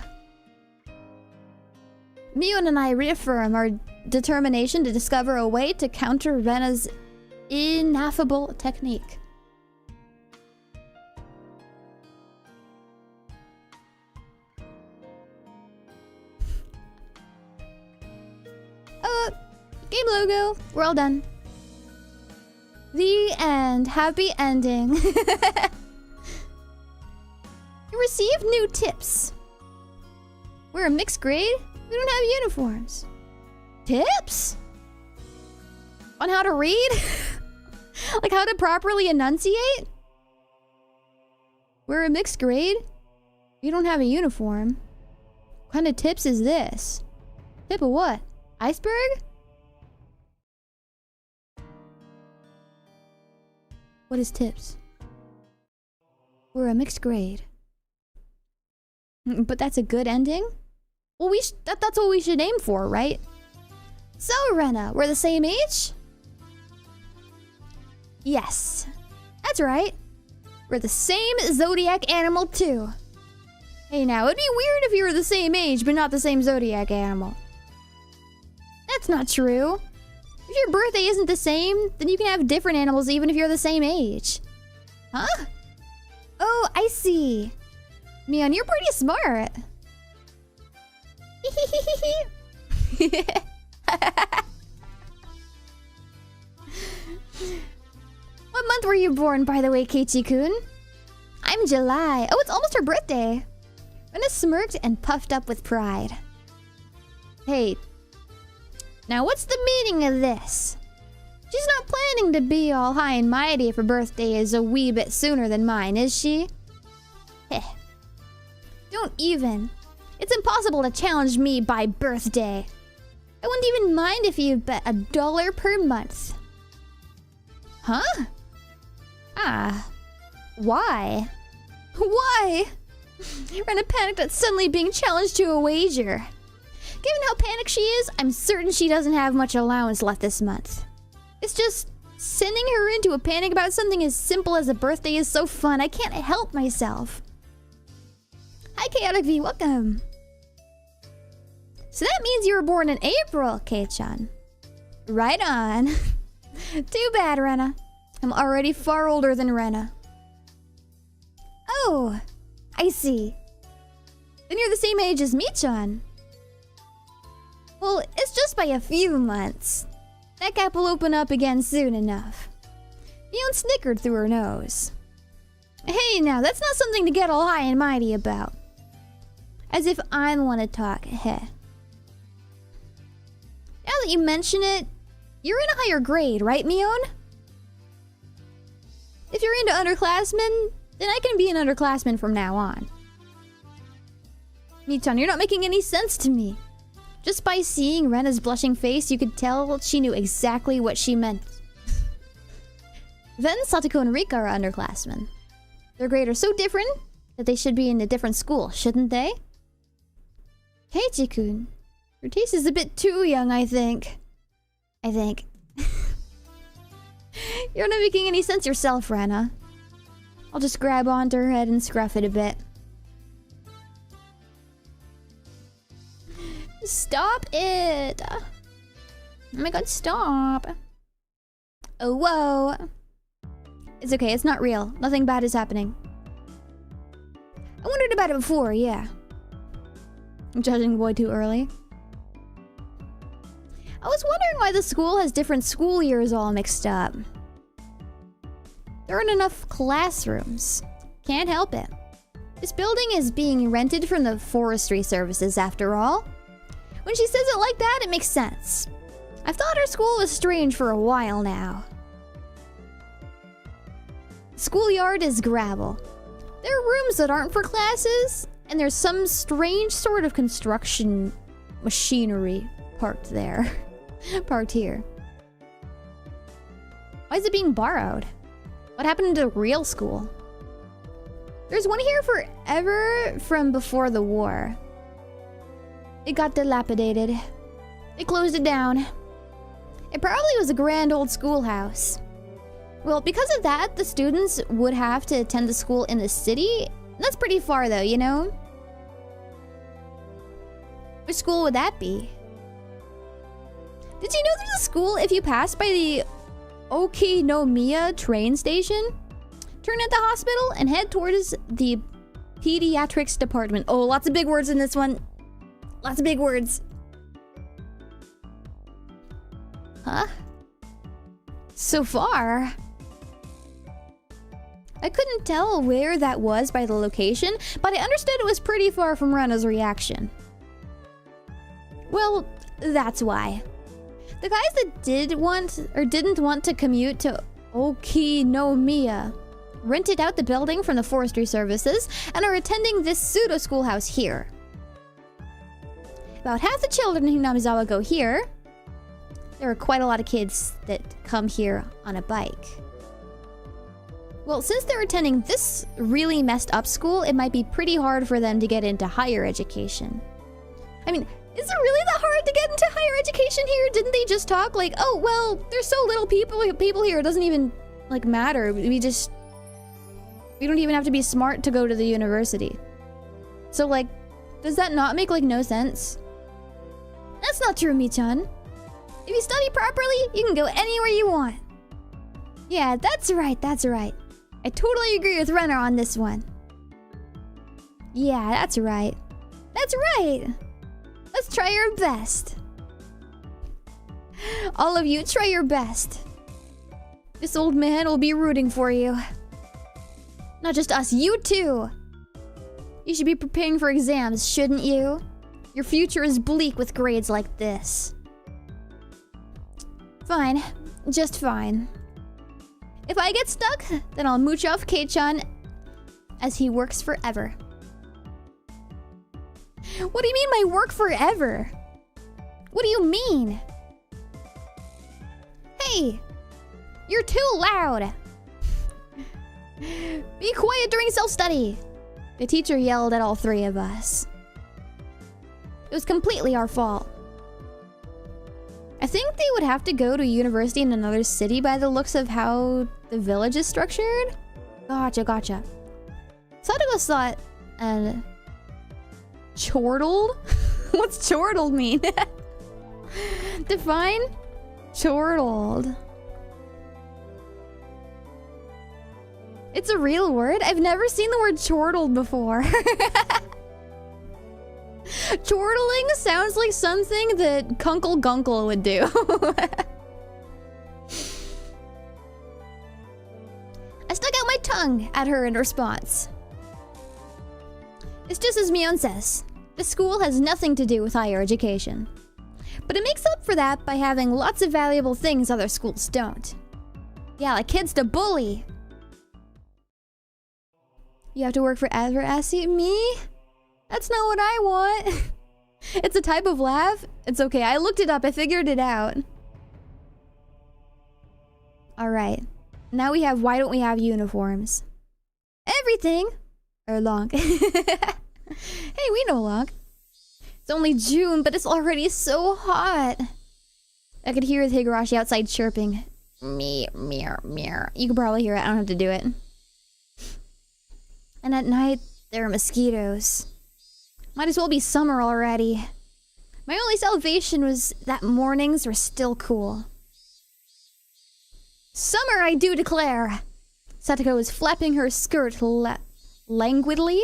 Mion and I reaffirm our determination to discover a way to counter Rena's ineffable technique. Game logo. We're all done. The end. Happy ending. You received new tips. We're a mixed grade. We don't have uniforms. Tips? On how to read? Like how to properly enunciate? We're a mixed grade. We don't have a uniform. What kind of tips is this? Tip of what? Iceberg? What is tips? We're a mixed grade. But that's a good ending? Well, that's what we should aim for, right? So, Rena, we're the same age? Yes. That's right. We're the same zodiac animal, too. Hey, now, it'd be weird if you were the same age, but not the same zodiac animal. That's not true. If your birthday isn't the same, then you can have different animals even if you're the same age. Huh? Oh, I see. Mion, you're pretty smart. What month were you born, by the way, Keiichi-kun? I'm July. Oh, it's almost her birthday. Rena smirked and puffed up with pride. Hey, now what's the meaning of this? She's not planning to be all high and mighty if her birthday is a wee bit sooner than mine, is she? Heh. Don't even. It's impossible to challenge me by birthday. I wouldn't even mind if you bet $1 per month. Huh? Ah. Why? Why? Rena panicked at suddenly being challenged to a wager. Given how panicked she is, I'm certain she doesn't have much allowance left this month. It's just Sending her into a panic about something as simple as a birthday is so fun. I can't help myself. Hi, Chaotic V. Welcome. So that means you were born in April, Kei-chan. Right on. Too bad, Rena. I'm already far older than Rena. Oh, I see. Then you're the same age as me-chan. Well, it's just by a few months. That gap will open up again soon enough. Fiona snickered through her nose. Hey now, that's not something to get all high and mighty about. As if I want to talk, heh. Now that you mention it, you're in a higher grade, right, Mion? If you're into underclassmen, then I can be an underclassman from now on. Mi-chan, you're not making any sense to me. Just by seeing Rena's blushing face, you could tell she knew exactly what she meant. Then Satoko and Rika are underclassmen. Their grades are so different that they should be in a different school, shouldn't they? Keiichi-kun, your taste is a bit too young, I think. You're not making any sense yourself, Rena. I'll just grab onto her head and scruff it a bit. Stop it! Oh my god, stop! Oh, whoa! It's okay, it's not real. Nothing bad is happening. I wondered about it before, yeah. I'm judging the boy too early. I was wondering why the school has different school years all mixed up. There aren't enough classrooms. Can't help it. This building is being rented from the forestry services after all. When she says it like that, it makes sense. I've thought her school was strange for a while now. Schoolyard is gravel. There are rooms that aren't for classes, and there's some strange sort of construction machinery parked there. Parked here. Why is it being borrowed? What happened to real school? There's one here forever from before the war. It got dilapidated. They closed it down. It probably was a grand old schoolhouse. Well, because of that, the students would have to attend the school in the city. That's pretty far though, you know? Which school would that be? Did you know there's a school if you pass by the Okinomiya train station? Turn at the hospital and head towards the pediatrics department. Oh, lots of big words in this one. Lots of big words. Huh? So far? I couldn't tell where that was by the location, but I understood it was pretty far from Rena's reaction. Well, that's why. The guys that didn't want to commute to Okinomiya rented out the building from the forestry services and are attending this pseudo schoolhouse here. About half the children in Hinamizawa go here. There are quite a lot of kids that come here on a bike. Well, since they're attending this really messed up school, it might be pretty hard for them to get into higher education. I mean, is it really that hard to get into higher education here? Didn't they just talk like, oh, well, there's so little people here, it doesn't even, like, matter. We don't even have to be smart to go to the university. So, like, does that not make, like, no sense? That's not true, Mi-chan. If you study properly, you can go anywhere you want. Yeah, that's right, that's right. I totally agree with Renner on this one. Yeah, that's right. That's right! Let's try our best. All of you, try your best. This old man will be rooting for you. Not just us, you too! You should be preparing for exams, shouldn't you? Your future is bleak with grades like this. Fine. Just fine. If I get stuck, then I'll mooch off Kei-chan as he works forever. What do you mean by work forever? What do you mean? Hey! You're too loud! Be quiet during self-study! The teacher yelled at all three of us. It was completely our fault. I think they would have to go to university in another city by the looks of how the village is structured. Gotcha. Sadako thought, and chortled? What's chortled mean? Define chortled. It's a real word? I've never seen the word chortled before. Chortling sounds like something that Kunkle Gunkle would do. I stuck out my tongue at her in response. It's just as Mion says. The school has nothing to do with higher education. But it makes up for that by having lots of valuable things other schools don't. Yeah, like kids to bully. You have to work for advocacy? Me? That's not what I want. It's a type of laugh. It's okay. I looked it up. I figured it out. Alright. Now we have why don't we have uniforms? Everything. Or long. Hey, we know long. It's only June, but it's already so hot. I could hear the Higurashi outside chirping. Me, meow, meow. You can probably hear it. I don't have to do it. And at night, there are mosquitoes. Might as well be summer already. My only salvation was that mornings were still cool. Summer, I do declare! Satoko was flapping her skirt languidly.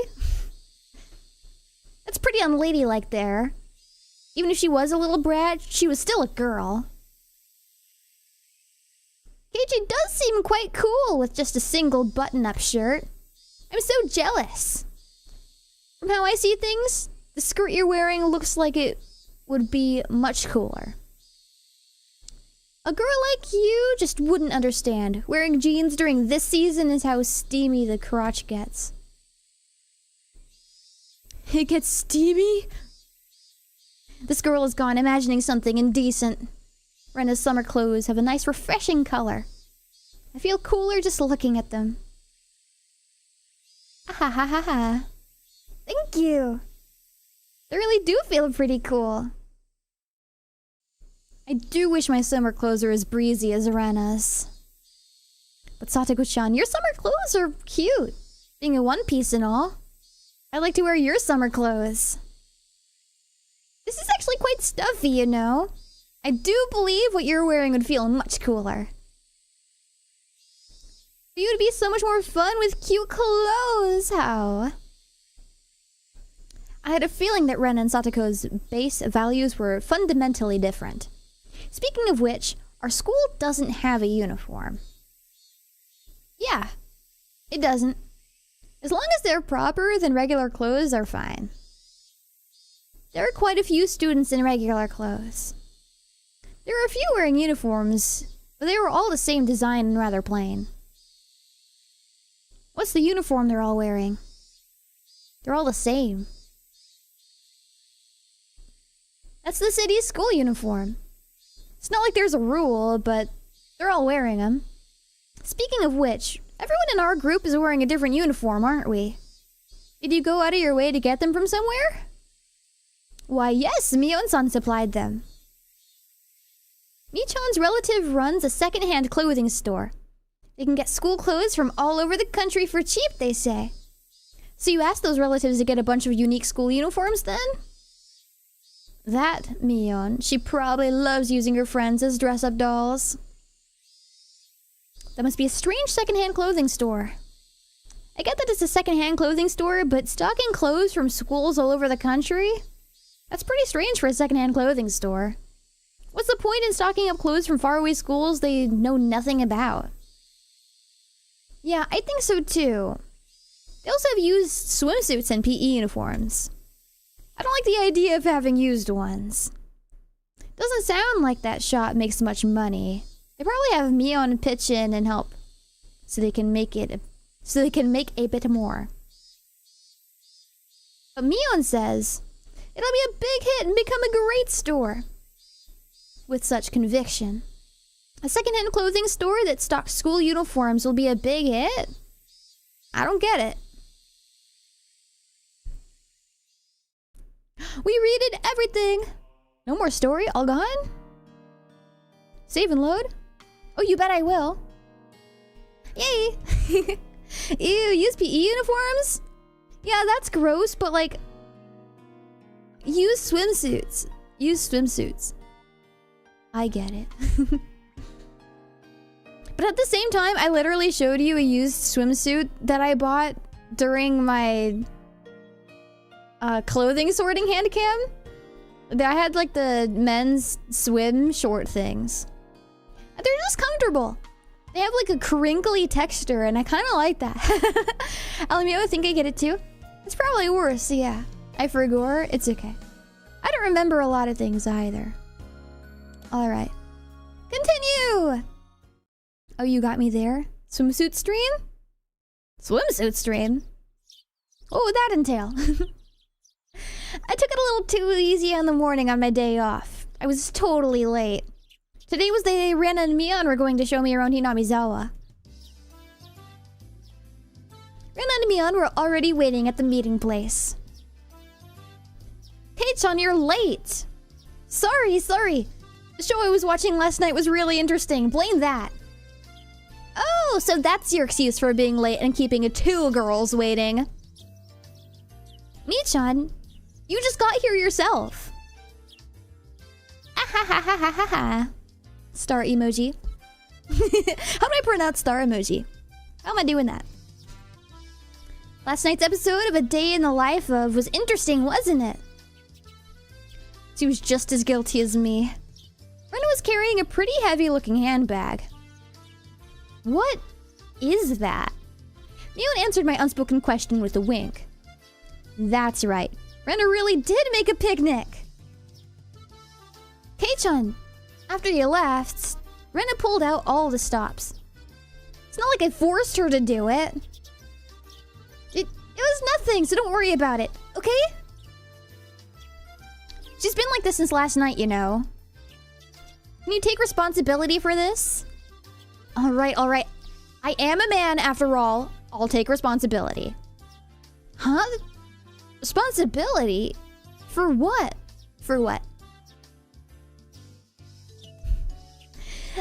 That's pretty unladylike there. Even if she was a little brat, she was still a girl. Keiji does seem quite cool with just a single button-up shirt. I'm so jealous. From how I see things, the skirt you're wearing looks like it would be much cooler. A girl like you just wouldn't understand. Wearing jeans during this season is how steamy the crotch gets. It gets steamy? This girl is gone imagining something indecent. Rena's summer clothes have a nice refreshing color. I feel cooler just looking at them. Ha ha ha ha. Thank you. They really do feel pretty cool. I do wish my summer clothes are as breezy as Rena's. But Satoko-chan, your summer clothes are cute. Being a one piece and all. I'd like to wear your summer clothes. This is actually quite stuffy, you know. I do believe what you're wearing would feel much cooler. For you to be so much more fun with cute clothes, how? I had a feeling that Ren and Satoko's base values were fundamentally different. Speaking of which, our school doesn't have a uniform. Yeah, it doesn't. As long as they're proper, then regular clothes are fine. There are quite a few students in regular clothes. There are a few wearing uniforms, but they were all the same design and rather plain. What's the uniform they're all wearing? They're all the same. That's the city's school uniform. It's not like there's a rule, but they're all wearing them. Speaking of which, everyone in our group is wearing a different uniform, aren't we? Did you go out of your way to get them from somewhere? Why, yes, Mion-san supplied them. Michan's relative runs a second-hand clothing store. They can get school clothes from all over the country for cheap, they say. So you asked those relatives to get a bunch of unique school uniforms, then? That, Mion, she probably loves using her friends as dress-up dolls. That must be a strange second-hand clothing store. I get that it's a second-hand clothing store, but stocking clothes from schools all over the country? That's pretty strange for a second-hand clothing store. What's the point in stocking up clothes from faraway schools they know nothing about? Yeah, I think so too. They also have used swimsuits and PE uniforms. I don't like the idea of having used ones. Doesn't sound like that shop makes much money. They probably have Mion pitch in and help so they can make a bit more. But Mion says it'll be a big hit and become a great store. With such conviction. A second-hand clothing store that stocks school uniforms will be a big hit? I don't get it. We redid everything. No more story, all gone? Save and load? Oh, you bet I will. Yay! Ew, use PE uniforms? Yeah, that's gross, but like... Use swimsuits. Use swimsuits. I get it. But at the same time, I literally showed you a used swimsuit that I bought during my clothing sorting hand cam. I had like the men's swim short things. They're just comfortable. They have like a crinkly texture and I kind of like that. Alamio, I think I get it too. It's probably worse, yeah. I forgot, it's okay. I don't remember a lot of things either. Alright. Continue! Oh, you got me there? Swimsuit stream? Swimsuit stream? What would that entail? I took it a little too easy on the morning on my day off. I was totally late. Today was the day Rena and Mion were going to show me around Hinamizawa. Rena and Mion were already waiting at the meeting place. Hey-chan, you're late! Sorry. The show I was watching last night was really interesting. Blame that. Oh, so that's your excuse for being late and keeping 2 girls waiting. Mi-chan, you just got here yourself. Ah-ha-ha-ha-ha-ha. Star emoji. How do I pronounce star emoji? How am I doing that? Last night's episode of A Day in the Life of was interesting, wasn't it? She was just as guilty as me. Rena was carrying a pretty heavy-looking handbag. What is that? Mion answered my unspoken question with a wink. That's right. Rena really did make a picnic. Kei-chan, after you left, Rena pulled out all the stops. It's not like I forced her to do it. It was nothing, so don't worry about it, okay? She's been like this since last night, you know. Can you take responsibility for this? Alright. I am a man after all. I'll take responsibility. Huh? Responsibility? For what? For what?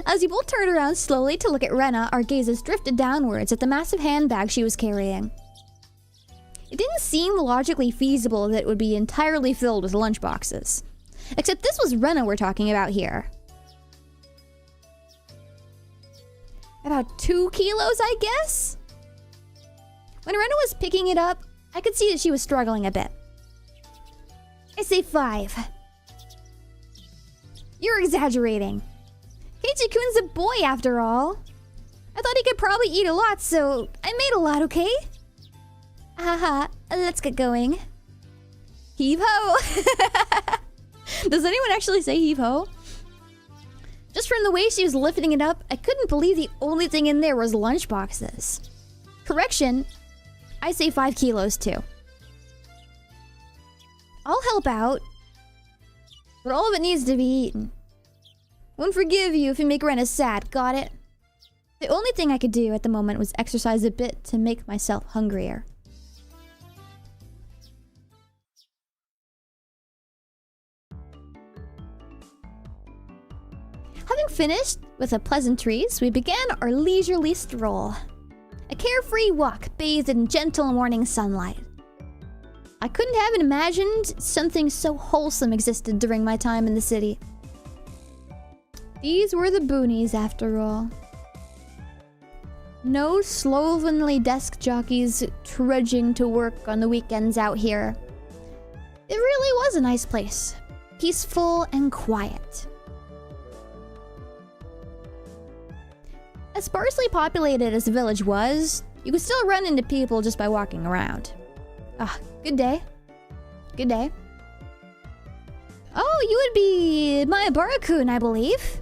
As we both turned around slowly to look at Rena, our gazes drifted downwards at the massive handbag she was carrying. It didn't seem logically feasible that it would be entirely filled with lunchboxes. Except this was Rena we're talking about here. About 2 kilos, I guess? When Rena was picking it up, I could see that she was struggling a bit. I say 5. You're exaggerating. Keiichi-kun's a boy after all. I thought he could probably eat a lot, so I made a lot, okay? Haha, let's get going. Heave-ho! Does anyone actually say heave-ho? Just from the way she was lifting it up, I couldn't believe the only thing in there was lunchboxes. Correction, I say 5 kilos too. I'll help out, but all of it needs to be eaten. Won't forgive you if you make Rena sad, got it? The only thing I could do at the moment was exercise a bit to make myself hungrier. Having finished with the pleasantries, we began our leisurely stroll. A carefree walk bathed in gentle morning sunlight. I couldn't have imagined something so wholesome existed during my time in the city. These were the boonies, after all. No slovenly desk jockeys trudging to work on the weekends out here. It really was a nice place. Peaceful and quiet. As sparsely populated as the village was, you could still run into people just by walking around. Ah, good day. Good day. Oh, you would be Mayabara-kun, I believe.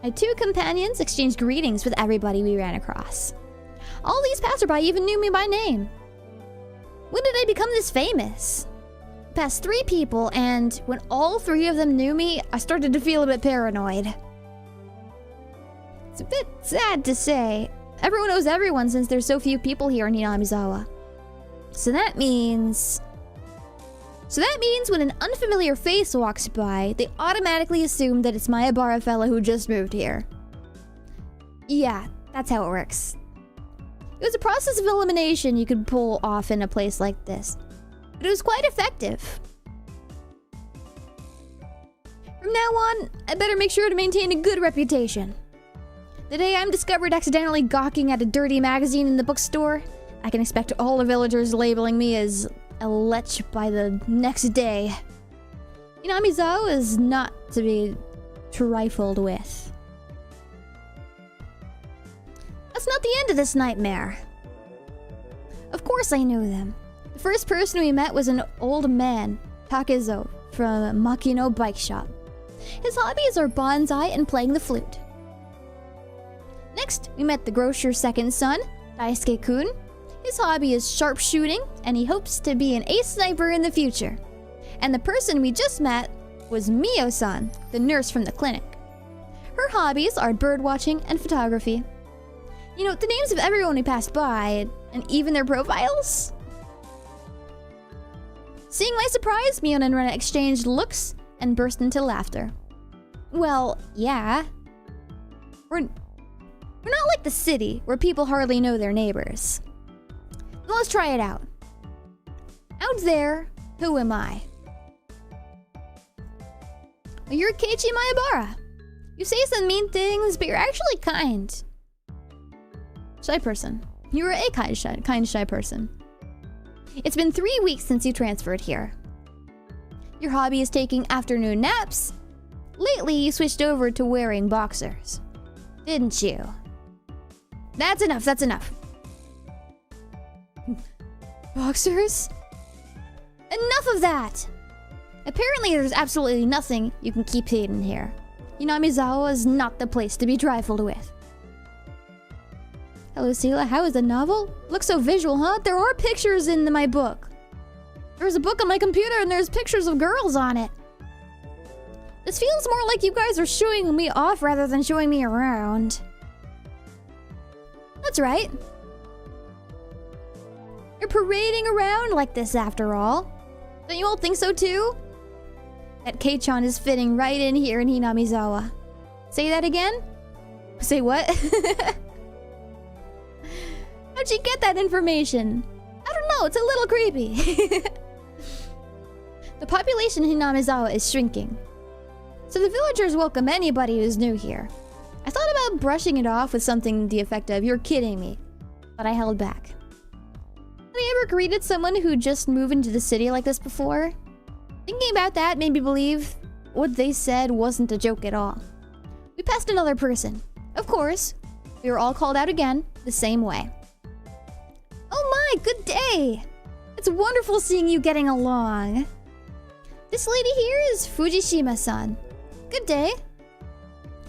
My 2 companions exchanged greetings with everybody we ran across. All these passerby even knew me by name. When did I become this famous? Past 3 people, and when all 3 of them knew me, I started to feel a bit paranoid. It's a bit sad to say. Everyone knows everyone since there's so few people here in Hinamizawa. So that means... So that means when an unfamiliar face walks by, they automatically assume that it's my Ibarra fella who just moved here. Yeah, that's how it works. It was a process of elimination you could pull off in a place like this, but it was quite effective. From now on, I better make sure to maintain a good reputation. The day I'm discovered accidentally gawking at a dirty magazine in the bookstore, I can expect all the villagers labeling me as a lech by the next day. Hinamizawa is not to be trifled with. That's not the end of this nightmare. Of course I knew them. The first person we met was an old man, Takezo, from Makino Bike Shop. His hobbies are bonsai and playing the flute. Next, we met the grocer's second son, Daisuke-kun. His hobby is sharpshooting, and he hopes to be an ace sniper in the future. And the person we just met was Mio-san, the nurse from the clinic. Her hobbies are birdwatching and photography. You know, the names of everyone we passed by, and even their profiles? Seeing my surprise, Mio and Rena exchanged looks and burst into laughter. Well, yeah. We're not like the city, where people hardly know their neighbors. Well, let's try it out. Out there, who am I? Well, you're Keiichi Maebara. You say some mean things, but you're actually kind. Shy person. You're a kind shy person. It's been 3 weeks since you transferred here. Your hobby is taking afternoon naps. Lately, you switched over to wearing boxers. Didn't you? That's enough, that's enough. Boxers? Enough of that! Apparently there's absolutely nothing you can keep hidden here. Hinamizawa is not the place to be trifled with. Hello, Sela. How is the novel? Looks so visual, huh? There are pictures in my book. There's a book on my computer and there's pictures of girls on it. This feels more like you guys are showing me off rather than showing me around. That's right. You're parading around like this after all. Don't you all think so too? That Kei-chan is fitting right in here in Hinamizawa. Say that again? Say what? How'd you get that information? I don't know, it's a little creepy. The population in Hinamizawa is shrinking, so the villagers welcome anybody who's new here. I thought about brushing it off with something to the effect of, "You're kidding me," but I held back. Have you ever greeted someone who just moved into the city like this before? Thinking about that made me believe what they said wasn't a joke at all. We passed another person. Of course, we were all called out again, the same way. Oh my, good day! It's wonderful seeing you getting along. This lady here is Fujishima-san. Good day.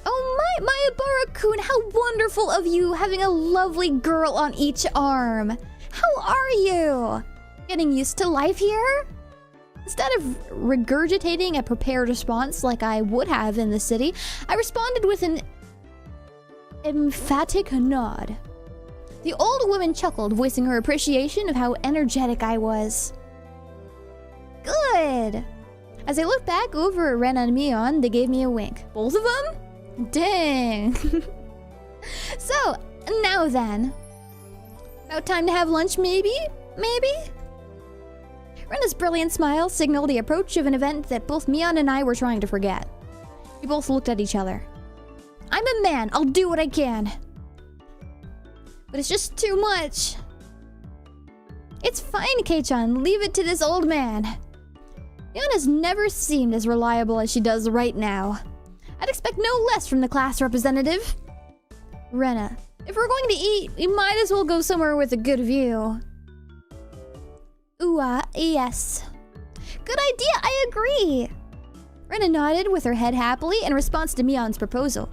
Oh my, Maebara-kun, how wonderful of you having a lovely girl on each arm. How are you? Getting used to life here? Instead of regurgitating a prepared response like I would have in the city, I responded with an emphatic nod. The old woman chuckled, voicing her appreciation of how energetic I was. Good! As I looked back over at Ren and Mion, they gave me a wink. Both of them? Dang! So, now then. About time to have lunch, maybe? Maybe? Rena's brilliant smile signaled the approach of an event that both Mion and I were trying to forget. We both looked at each other. I'm a man, I'll do what I can. But it's just too much. It's fine, Kei-chan, leave it to this old man. Mion has never seemed as reliable as she does right now. I'd expect no less from the class representative. Rena, if we're going to eat, we might as well go somewhere with a good view. Ooh, yes. Good idea, I agree. Rena nodded with her head happily in response to Mion's proposal.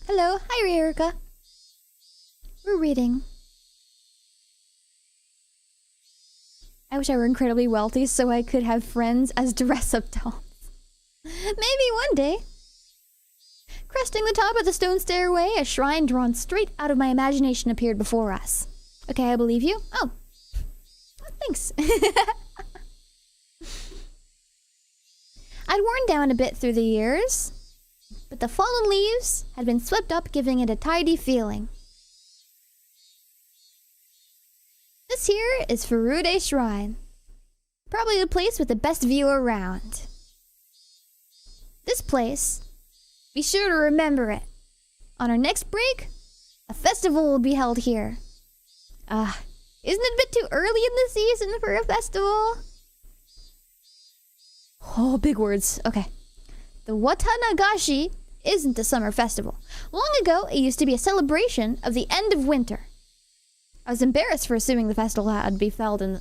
Hello, hi Ryurika. We're reading. I wish I were incredibly wealthy so I could have friends as dress-up dolls. Maybe one day. Cresting the top of the stone stairway, a shrine drawn straight out of my imagination appeared before us. Okay, I believe you. Oh. Thanks. I'd worn down a bit through the years, but the fallen leaves had been swept up, giving it a tidy feeling. This here is Higurashi Shrine. Probably the place with the best view around. This place, be sure to remember it. On our next break, a festival will be held here. Isn't it a bit too early in the season for a festival? Oh, big words. Okay. The Watanagashi isn't a summer festival. Long ago, it used to be a celebration of the end of winter. I was embarrassed for assuming the festival had to be held in...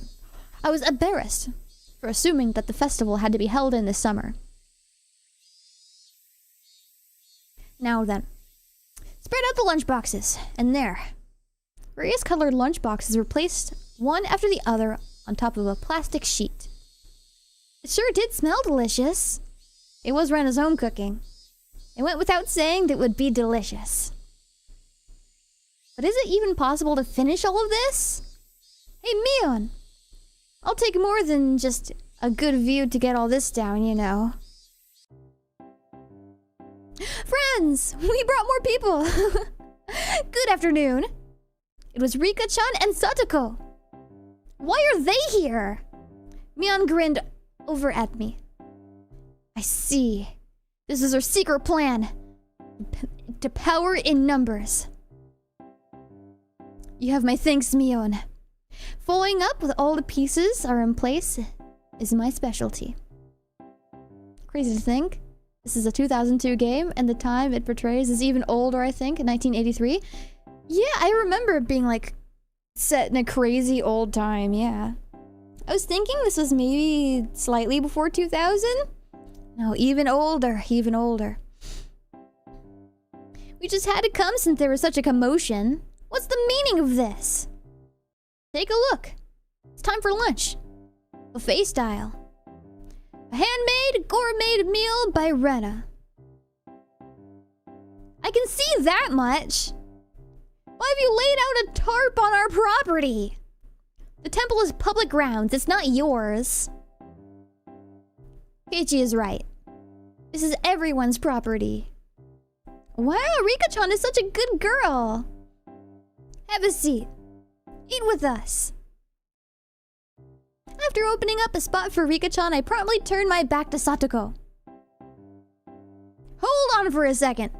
I was embarrassed for assuming that the festival had to be held in the summer. Now then, spread out the lunchboxes, and there. Various colored lunchboxes were placed one after the other on top of a plastic sheet. It sure did smell delicious. It was Rena's home cooking. It went without saying that it would be delicious. But is it even possible to finish all of this? Hey, Mion! I'll take more than just a good view to get all this down, you know. Friends! We brought more people! Good afternoon! It was Rika-chan and Satoko. Why are they here? Mion grinned over at me. I see. This is our secret plan. To power in numbers. You have my thanks, Mion. Following up with all the pieces are in place is my specialty. Crazy to think. This is a 2002 game, and the time it portrays is even older, I think, in 1983. Yeah, I remember it being, like, set in a crazy old time, yeah. I was thinking this was maybe slightly before 2000? No, even older, even older. We just had to come since there was such a commotion. What's the meaning of this? Take a look. It's time for lunch. Buffet style. A handmade gourmet meal by Rena. I can see that much. Why have you laid out a tarp on our property? The temple is public grounds. It's not yours. Keiichi is right. This is everyone's property. Wow, Rika-chan is such a good girl. Have a seat. Eat with us. After opening up a spot for Rika-chan, I promptly turned my back to Satoko. Hold on for a second.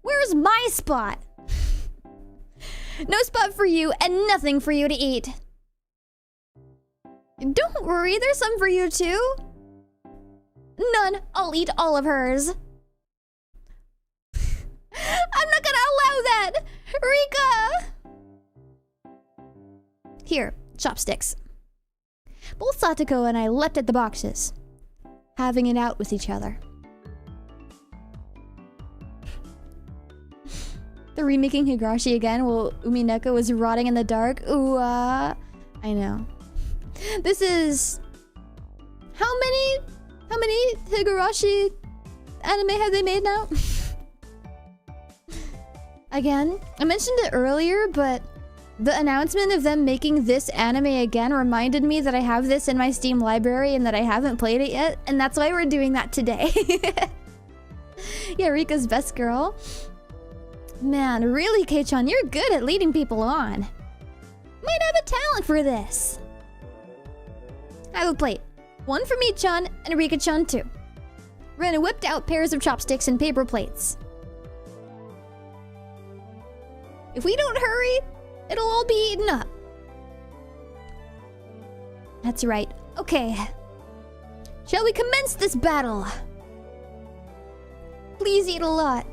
Where's my spot? No spot for you and nothing for you to eat. Don't worry, there's some for you too. None. I'll eat all of hers. I'm not gonna allow that! Rika! Here, chopsticks. Both Satoko and I leapt at the boxes, having it out with each other. They're remaking Higurashi again while Umineko was rotting in the dark. Ooh, I know. This is... How many Higurashi anime have they made now? Again, I mentioned it earlier, but the announcement of them making this anime again reminded me that I have this in my Steam library and that I haven't played it yet, and that's why we're doing that today. Yeah, Rika's best girl. Man, really, Kei-chan, you're good at leading people on. Might have a talent for this. Have a plate. One for me-chan and Rika-chan too. Rena whipped out pairs of chopsticks and paper plates. If we don't hurry, it'll all be eaten up. That's right. Okay. Shall we commence this battle? Please eat a lot.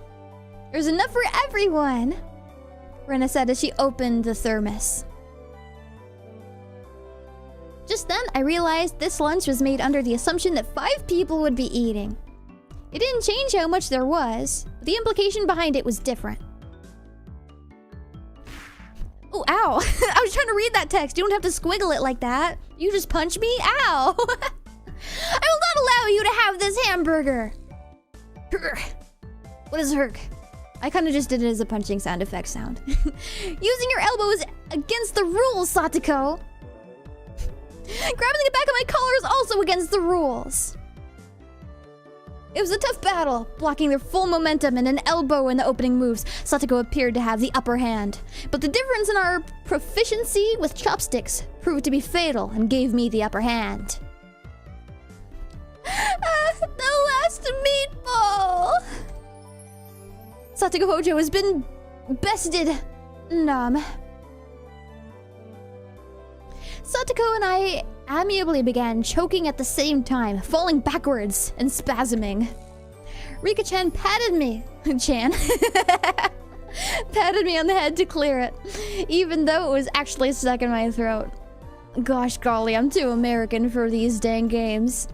There's enough for everyone, Rena said as she opened the thermos. Just then, I realized this lunch was made under the assumption that 5 people would be eating. It didn't change how much there was, but the implication behind it was different. Oh, ow. I was trying to read that text. You don't have to squiggle it like that. You just punch me? Ow. I will not allow you to have this hamburger. What is herk? I kind of just did it as a punching sound effect sound. Using your elbows against the rules, Satoko. Grabbing the back of my collar is also against the rules. It was a tough battle, blocking their full momentum and an elbow in the opening moves. Satoko appeared to have the upper hand, but the difference in our proficiency with chopsticks proved to be fatal and gave me the upper hand. The last meatball! Satoko Hojo has been bested. Nom. Satoko and I amiably began choking at the same time, falling backwards and spasming. Rika-chan patted me. Patted me on the head to clear it, even though it was actually stuck in my throat. Gosh golly, I'm too American for these dang games.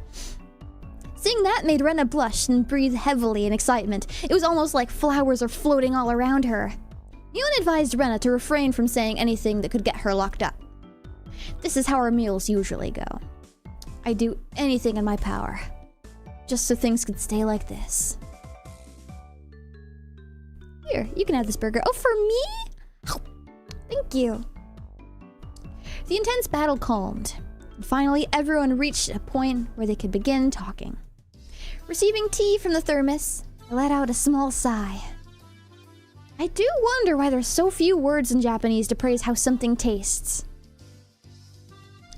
Seeing that made Rena blush and breathe heavily in excitement. It was almost like flowers are floating all around her. Yun advised Rena to refrain from saying anything that could get her locked up. This is how our meals usually go. I do anything in my power, just so things could stay like this. Here, you can have this burger. Oh, for me? Thank you. The intense battle calmed, and finally everyone reached a point where they could begin talking. Receiving tea from the thermos, I let out a small sigh. I do wonder why there's so few words in Japanese to praise how something tastes.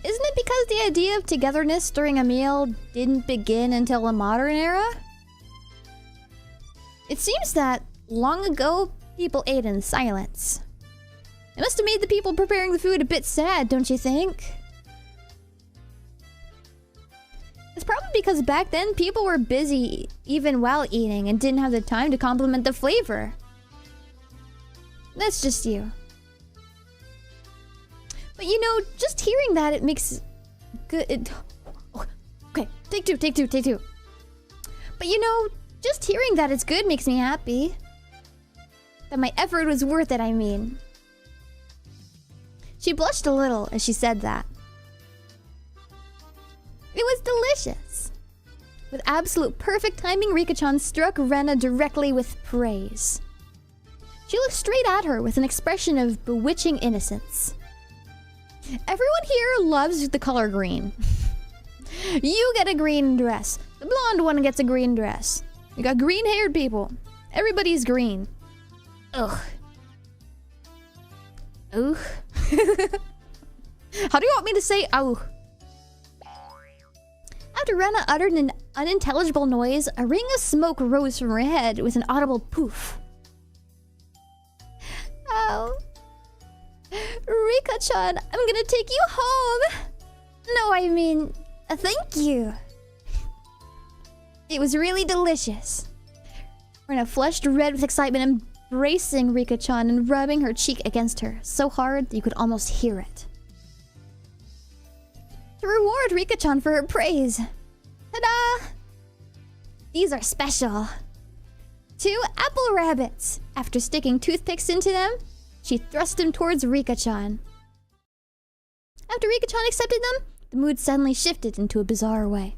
Isn't it because the idea of togetherness during a meal didn't begin until the modern era? It seems that, long ago, people ate in silence. It must have made the people preparing the food a bit sad, don't you think? It's probably because back then people were busy even while eating and didn't have the time to compliment the flavor. That's just you. But you know, just hearing that, it makes good... Okay, take two. But you know, just hearing that it's good makes me happy. That my effort was worth it, I mean. She blushed a little as she said that. It was delicious. With absolute perfect timing, Rika-chan struck Rena directly with praise. She looked straight at her with an expression of bewitching innocence. Everyone here loves the color green. You get a green dress. The blonde one gets a green dress. You got green-haired people. Everybody's green. Ugh. Ugh. How do you want me to say ugh? After Rena uttered an unintelligible noise, a ring of smoke rose from her head with an audible poof. Oh. Rika-chan, I'm gonna take you home. No, I mean, thank you. It was really delicious. Rena flushed red with excitement, embracing Rika-chan and rubbing her cheek against her so hard that you could almost hear it. To reward Rika-chan for her praise. Ta-da! These are special. 2 apple rabbits. After sticking toothpicks into them, she thrust them towards Rika-chan. After Rika-chan accepted them, the mood suddenly shifted into a bizarre way.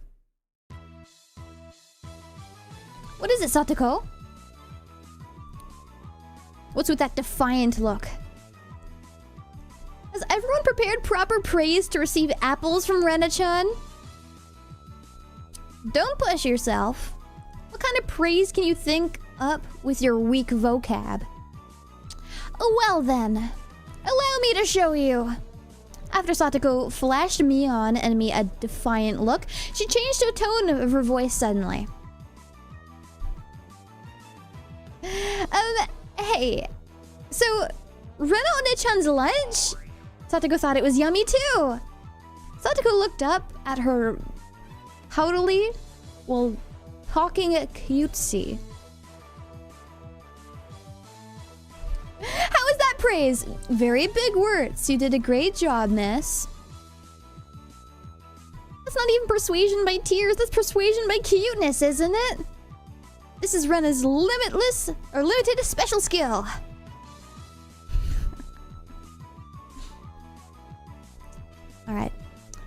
What is it, Satoko? What's with that defiant look? Has everyone prepared proper praise to receive apples from Rena-chan? Don't push yourself. What kind of praise can you think up with your weak vocab? Oh, well then. Allow me to show you. After Satoko flashed Mion and me a defiant look, she changed to a tone of her voice suddenly. Hey. So, Rena-one-chan's lunch? Satoko thought it was yummy too. Satoko looked up at her haughtily while talking at cutesy. How is that praise? Very big words. You did a great job, miss. That's not even persuasion by tears. That's persuasion by cuteness, isn't it? This is Rena's limited special skill. Alright.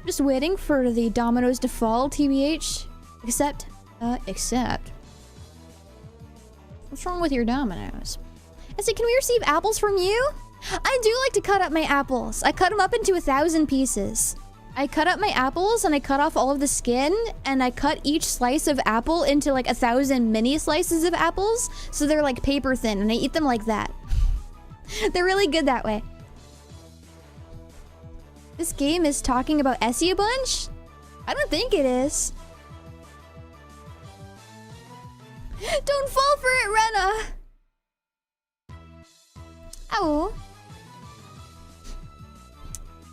Just waiting for the dominoes to fall, TBH. Except. What's wrong with your dominoes? I said, can we receive apples from you? I do like to cut up my apples. I cut them up into 1,000 pieces. I cut up my apples and I cut off all of the skin and I cut each slice of apple into like 1,000 mini slices of apples. So they're like paper thin and I eat them like that. They're really good that way. This game is talking about Essie a bunch? I don't think it is. Don't fall for it, Rena! Oh.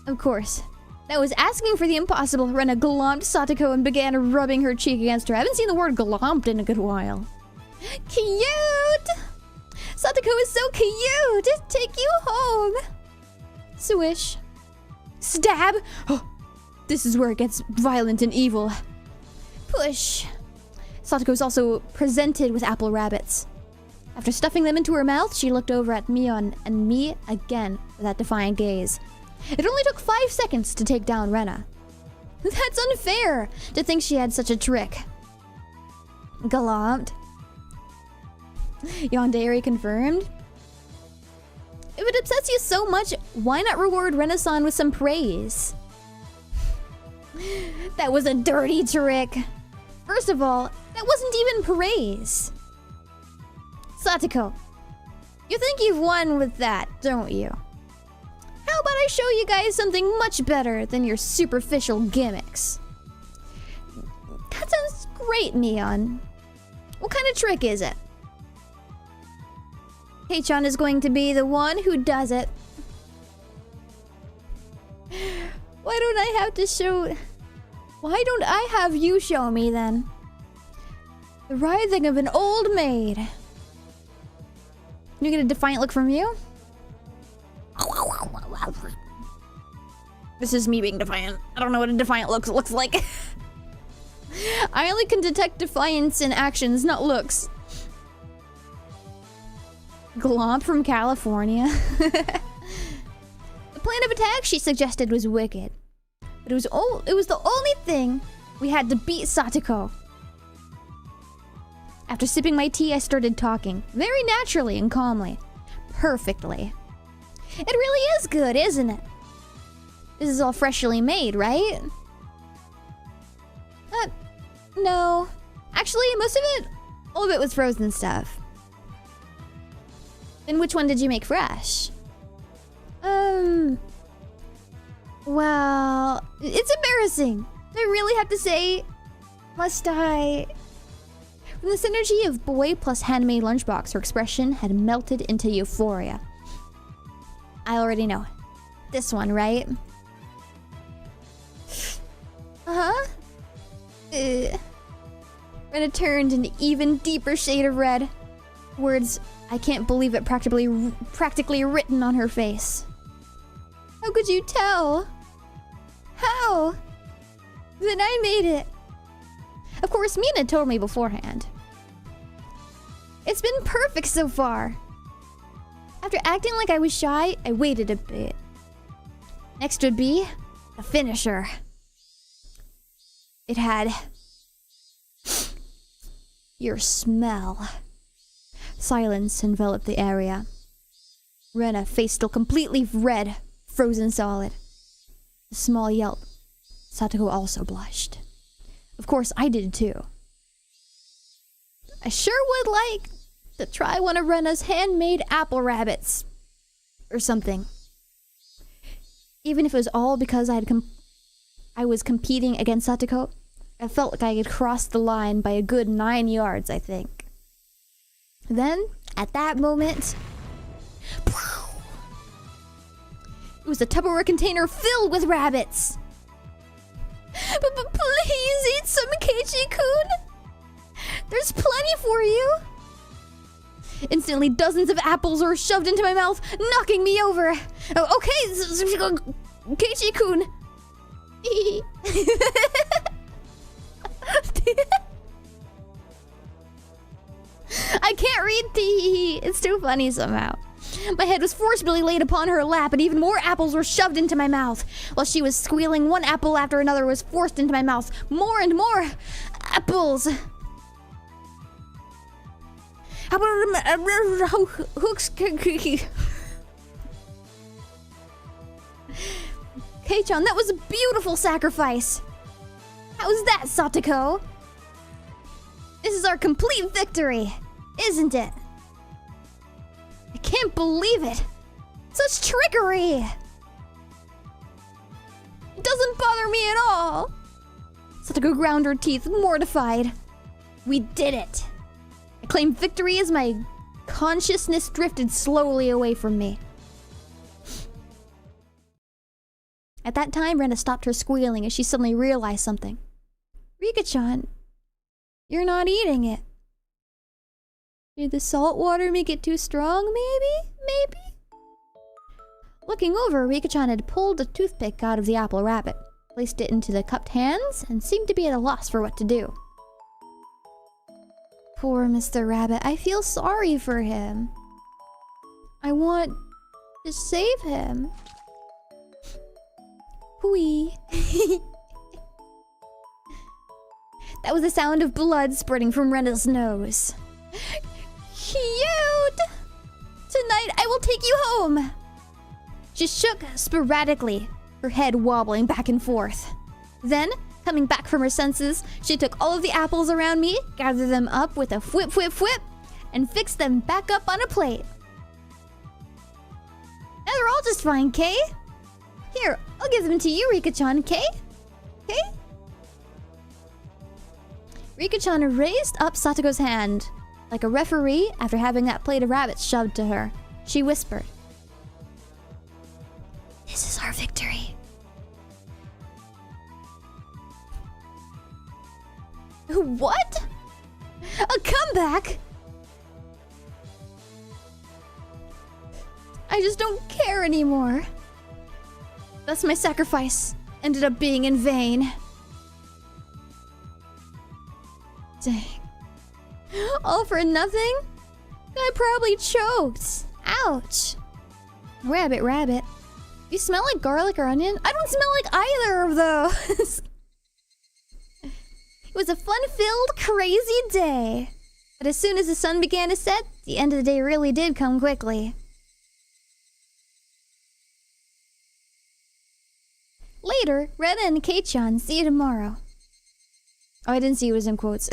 Of course. That was asking for the impossible. Rena glomped Satoko and began rubbing her cheek against her. I haven't seen the word glomped in a good while. Cute! Satoko is so cute! Take you home! Swish. Stab! Oh, this is where it gets violent and evil. Push. Satoko is also presented with apple rabbits. After stuffing them into her mouth, she looked over at Mion and me again with that defiant gaze. It only took 5 seconds to take down Rena. That's unfair to think she had such a trick. Gallant. Yandere confirmed. If it upsets you so much, why not reward Rena-san with some praise? That was a dirty trick. First of all, that wasn't even praise. Satoko, you think you've won with that, don't you? How about I show you guys something much better than your superficial gimmicks? That sounds great, Neon. What kind of trick is it? ch1 is going to be the one who does it. Why don't I have to show... Why don't I have you show me then? The writhing of an old maid. You get a defiant look from you? This is me being defiant. I don't know what a defiant looks like. I only can detect defiance in actions, not looks. Glomp from California. The plan of attack she suggested was wicked. But it was the only thing we had to beat Satoko. After sipping my tea, I started talking. Very naturally and calmly. Perfectly. It really is good, isn't it? This is all freshly made, right? No. Actually, most of it, all of it was frozen stuff. Then which one did you make fresh? Well, it's embarrassing. Do I really have to say? Must I? From the synergy of boy plus handmade lunchbox, her expression had melted into euphoria. I already know. This one, right? Uh-huh. Rena turned an even deeper shade of red. Words, I can't believe it, practically written on her face. How could you tell? How? Then I made it. Of course, Mina told me beforehand. It's been perfect so far. After acting like I was shy, I waited a bit. Next would be the finisher. It had your smell. Silence enveloped the area. Rena, face still completely red, frozen solid. A small yelp. Satoko also blushed. Of course, I did too. I sure would like to try one of Rena's handmade apple rabbits. Or something. Even if it was all because I was competing against Satoko, I felt like I had crossed the line by a good 9 yards, I think. Then, at that moment... It was a Tupperware container filled with rabbits! But please eat some, Keiichi-kun! There's plenty for you! Instantly, dozens of apples were shoved into my mouth, knocking me over. Oh, okay, Keiichi-kun. I can't read the... It's too funny somehow. My head was forcibly laid upon her lap, and even more apples were shoved into my mouth. While she was squealing, one apple after another was forced into my mouth. More and more apples. How about hooks? Kei-chan, that was a beautiful sacrifice! How's that, Satoko? This is our complete victory, isn't it? I can't believe it! Such trickery! It doesn't bother me at all! Satoko ground her teeth, mortified. We did it! I claim victory as my consciousness drifted slowly away from me. At that time, Rena stopped her squealing as she suddenly realized something. Rika-chan, you're not eating it. Did the salt water make it too strong, maybe? Looking over, Rika-chan had pulled a toothpick out of the apple rabbit, placed it into the cupped hands, and seemed to be at a loss for what to do. Poor Mr. Rabbit, I feel sorry for him. I want to save him. Whee. That was the sound of blood spurting from Rena's nose. Cute! Tonight I will take you home! She shook sporadically, her head wobbling back and forth. Then, coming back from her senses, she took all of the apples around me, gathered them up with a whip, and fixed them back up on a plate. Now they're all just fine, Kay? Here, I'll give them to you, Rika-chan, Kay? Kay? Rika-chan raised up Satoko's hand. Like a referee, after having that plate of rabbits shoved to her, she whispered, "This is our victory." What? A comeback? I just don't care anymore. Thus my sacrifice ended up being in vain. Dang. All for nothing? I probably choked. Ouch. Rabbit. You smell like garlic or onion? I don't smell like either of those. It was a fun-filled, crazy day. But as soon as the sun began to set, the end of the day really did come quickly. Later, Rena and Kei-chan, see you tomorrow. Oh, I didn't see it was in quotes.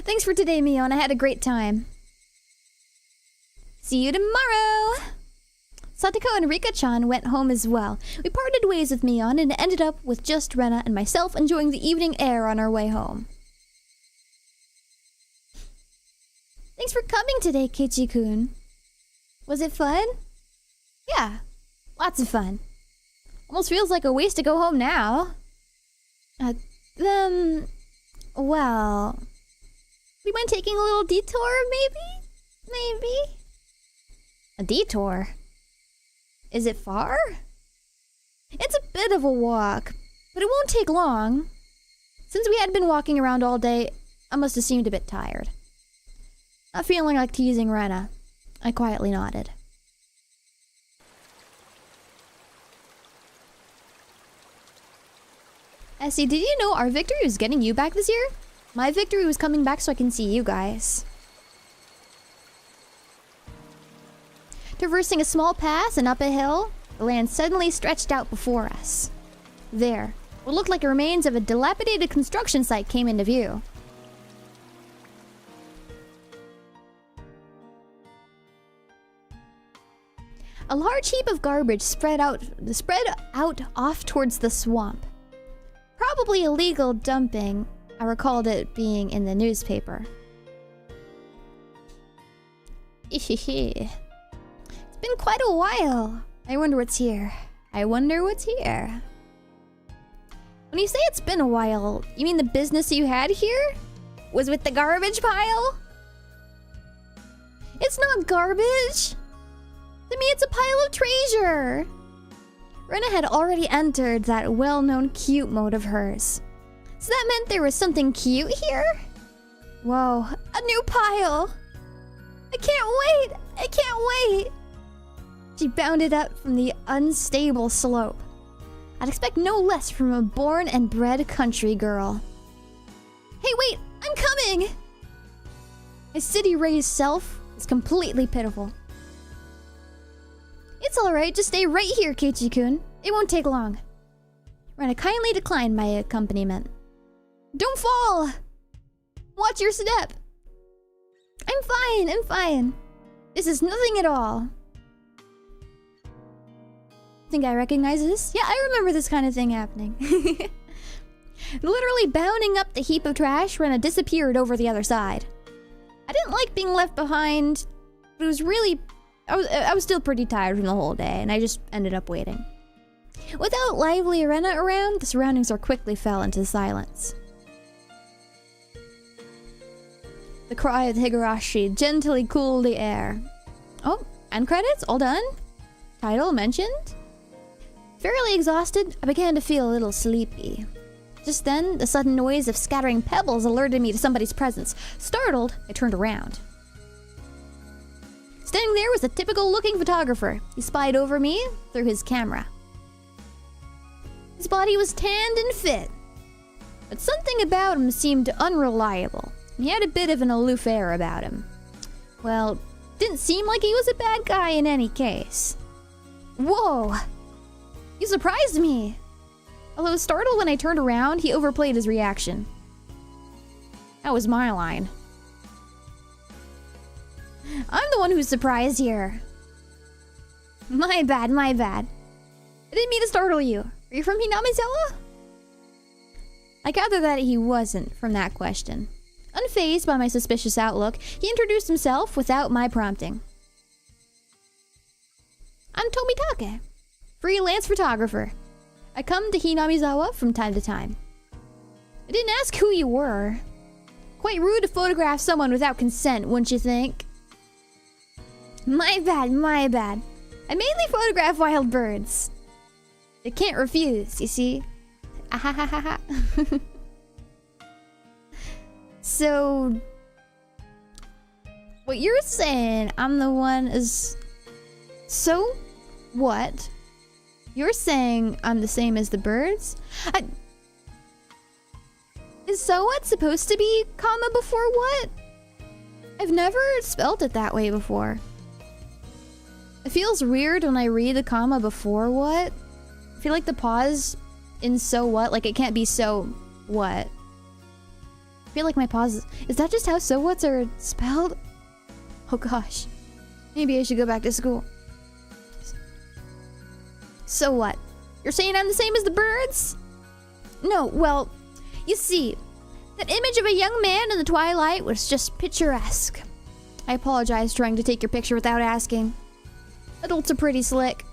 Thanks for today, Mion. I had a great time. See you tomorrow! Satoko and Rika-chan went home as well. We parted ways with Mion and ended up with just Rena and myself enjoying the evening air on our way home. Thanks for coming today, Keiichi-kun. Was it fun? Yeah, lots of fun. Almost feels like a waste to go home now. Well... We mind taking a little detour, maybe? A detour? Is it far? It's a bit of a walk, but it won't take long. Since we had been walking around all day, I must have seemed a bit tired. Not feeling like teasing Rena, I quietly nodded. Essie, did you know our victory was getting you back this year? My victory was coming back so I can see you guys. Traversing a small pass and up a hill, the land suddenly stretched out before us. There, what looked like the remains of a dilapidated construction site came into view. A large heap of garbage spread out off towards the swamp. Probably illegal dumping. I recalled it being in the newspaper. It's been quite a while. I wonder what's here. When you say it's been a while, you mean the business you had here was with the garbage pile? It's not garbage. To me, it's a pile of treasure. Rena had already entered that well-known cute mode of hers. So that meant there was something cute here? Whoa, a new pile! I can't wait! She bounded up from the unstable slope. I'd expect no less from a born and bred country girl. Hey, wait! I'm coming! My city-raised self is completely pitiful. It's That's alright, just stay right here, Keiichi-kun. It won't take long. Rena kindly declined my accompaniment. Don't fall! Watch your step! I'm fine. This is nothing at all. Think I recognize this? Yeah, I remember this kind of thing happening. Literally bounding up the heap of trash, Rena disappeared over the other side. I didn't like being left behind, but it was really... I was still pretty tired from the whole day, and I just ended up waiting. Without lively Rena around, the surroundings quickly fell into silence. The cry of Higurashi gently cooled the air. Oh, end credits? All done? Title mentioned? Fairly exhausted, I began to feel a little sleepy. Just then, the sudden noise of scattering pebbles alerted me to somebody's presence. Startled, I turned around. Standing there was a typical-looking photographer. He spied over me through his camera. His body was tanned and fit, but something about him seemed unreliable. He had a bit of an aloof air about him. Well, didn't seem like he was a bad guy in any case. Whoa! You surprised me! Although startled when I turned around, he overplayed his reaction. That was my line. I'm the one who's surprised here. My bad. I didn't mean to startle you. Are you from Hinamizawa? I gathered that he wasn't from that question. Unfazed by my suspicious outlook, he introduced himself without my prompting. I'm Tomitake, freelance photographer. I come to Hinamizawa from time to time. I didn't ask who you were. Quite rude to photograph someone without consent, wouldn't you think? My bad. I mainly photograph wild birds. They can't refuse, you see. Ahahaha. So, what you're saying, I'm the one is... So, what? You're saying I'm the same as the birds? Is so what supposed to be comma before what? I've never spelt it that way before. It feels weird when I read the comma before what. I feel like the pause in so what, like it can't be so what. I feel like my pause is that just how so whats are spelled? Oh gosh. Maybe I should go back to school. So what? You're saying I'm the same as the birds? No, well, you see, that image of a young man in the twilight was just picturesque. I apologize trying to take your picture without asking. Adults are pretty slick.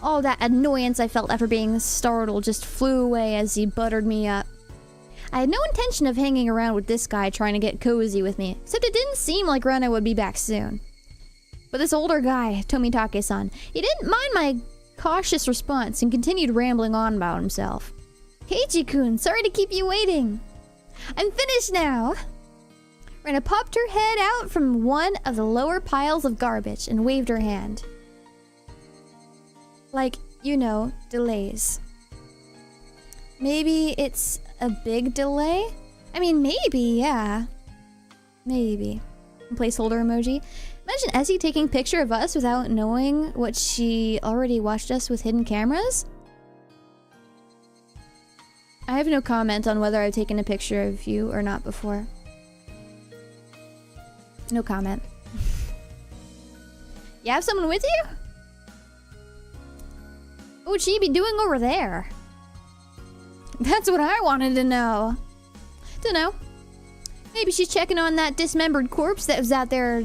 All that annoyance I felt after being startled just flew away as he buttered me up. I had no intention of hanging around with this guy trying to get cozy with me, except it didn't seem like Rena would be back soon. But this older guy, Tomitake-san, he didn't mind my cautious response and continued rambling on about himself. Keiichi-kun, sorry to keep you waiting. I'm finished now. Rena popped her head out from one of the lower piles of garbage and waved her hand. Like, you know, delays. Maybe it's a big delay? I mean, maybe, yeah. Maybe. Placeholder emoji. Imagine Essie taking a picture of us without knowing what she already watched us with hidden cameras. I have no comment on whether I've taken a picture of you or not before. No comment. You have someone with you? What would she be doing over there? That's what I wanted to know. Dunno. Maybe she's checking on that dismembered corpse that was out there,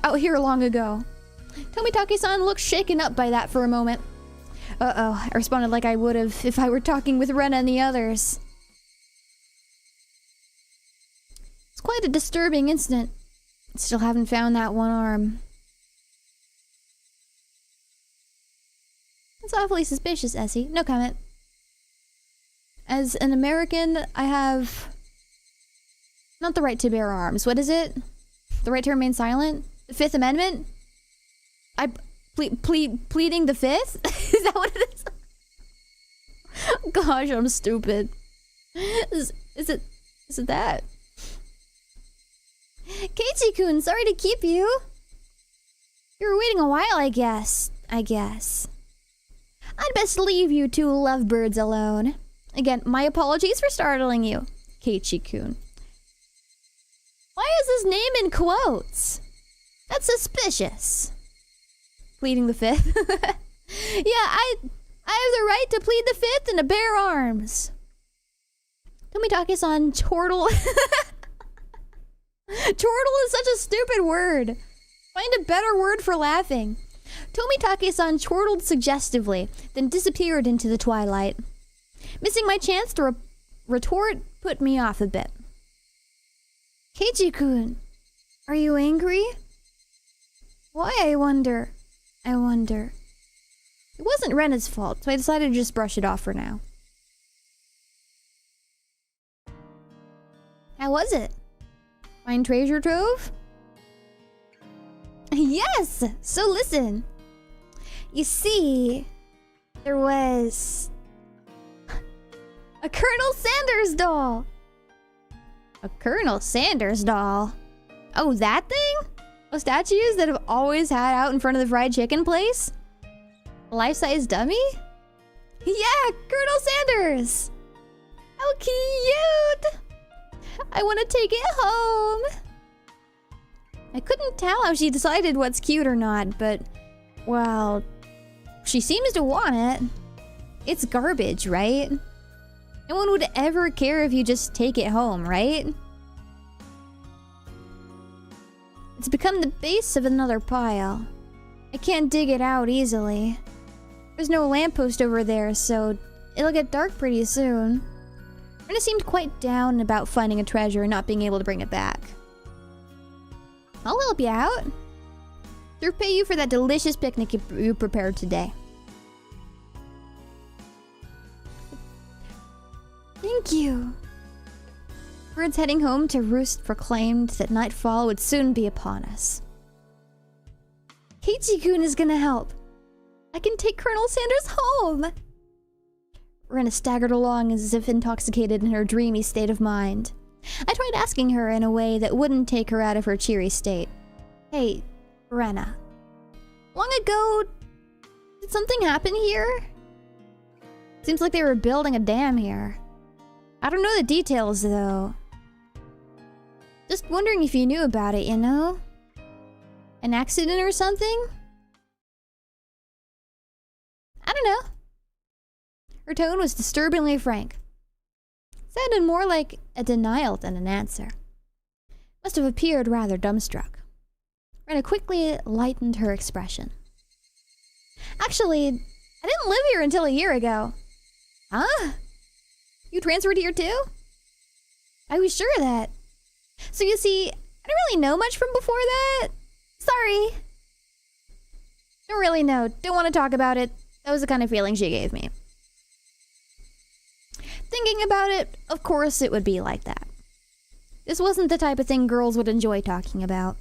out here long ago. Tomitake-san looked shaken up by that for a moment. Uh-oh, I responded like I would have if I were talking with Rena and the others. It's quite a disturbing incident. Still haven't found that one arm. That's awfully suspicious, Essie. No comment. As an American, I have... not the right to bear arms. What is it? The right to remain silent? The Fifth Amendment? Pleading the Fifth? Is that what it is? Gosh, I'm stupid. Is it that? Keiichi-kun, sorry to keep you. You were waiting a while, I guess. I guess. I'd best leave you two lovebirds alone. Again, my apologies for startling you, Keiichi-kun. Why is his name in quotes? That's suspicious. Pleading the fifth. Yeah, I have the right to plead the fifth and to bear arms. Tomitake-san, chortle. Chortle is such a stupid word. Find a better word for laughing. Tomitake-san chortled suggestively, then disappeared into the twilight. Missing my chance to retort put me off a bit. Keiichi-kun, are you angry? Why, I wonder. It wasn't Rena's fault, so I decided to just brush it off for now. How was it? Find treasure trove? Yes! So listen. You see, there was a Colonel Sanders doll. A Colonel Sanders doll? Oh, that thing? Those statues that have always had out in front of the fried chicken place? A life-size dummy? Yeah, Colonel Sanders! How cute! I want to take it home. I couldn't tell how she decided what's cute or not, but, well, she seems to want it. It's garbage, right? No one would ever care if you just take it home, right? It's become the base of another pile. I can't dig it out easily. There's no lamppost over there, so it'll get dark pretty soon. Rena seemed quite down about finding a treasure and not being able to bring it back. I'll help you out. To repay you for that delicious picnic you prepared today. Thank you. Birds heading home to roost proclaimed that nightfall would soon be upon us. Keiichi-kun is gonna help. I can take Colonel Sanders home. Rena staggered along as if intoxicated in her dreamy state of mind. I tried asking her in a way that wouldn't take her out of her cheery state. Hey, Rena. Long ago, did something happen here? Seems like they were building a dam here. I don't know the details, though. Just wondering if you knew about it, you know? An accident or something? I don't know. Her tone was disturbingly frank. Sounded more like a denial than an answer. Must have appeared rather dumbstruck. Rena quickly lightened her expression. Actually, I didn't live here until a year ago. Huh? You transferred here too? I was sure of that. So you see, I didn't really know much from before that. Sorry. Don't really know. Don't want to talk about it. That was the kind of feeling she gave me. Thinking about it, of course it would be like that. This wasn't the type of thing girls would enjoy talking about.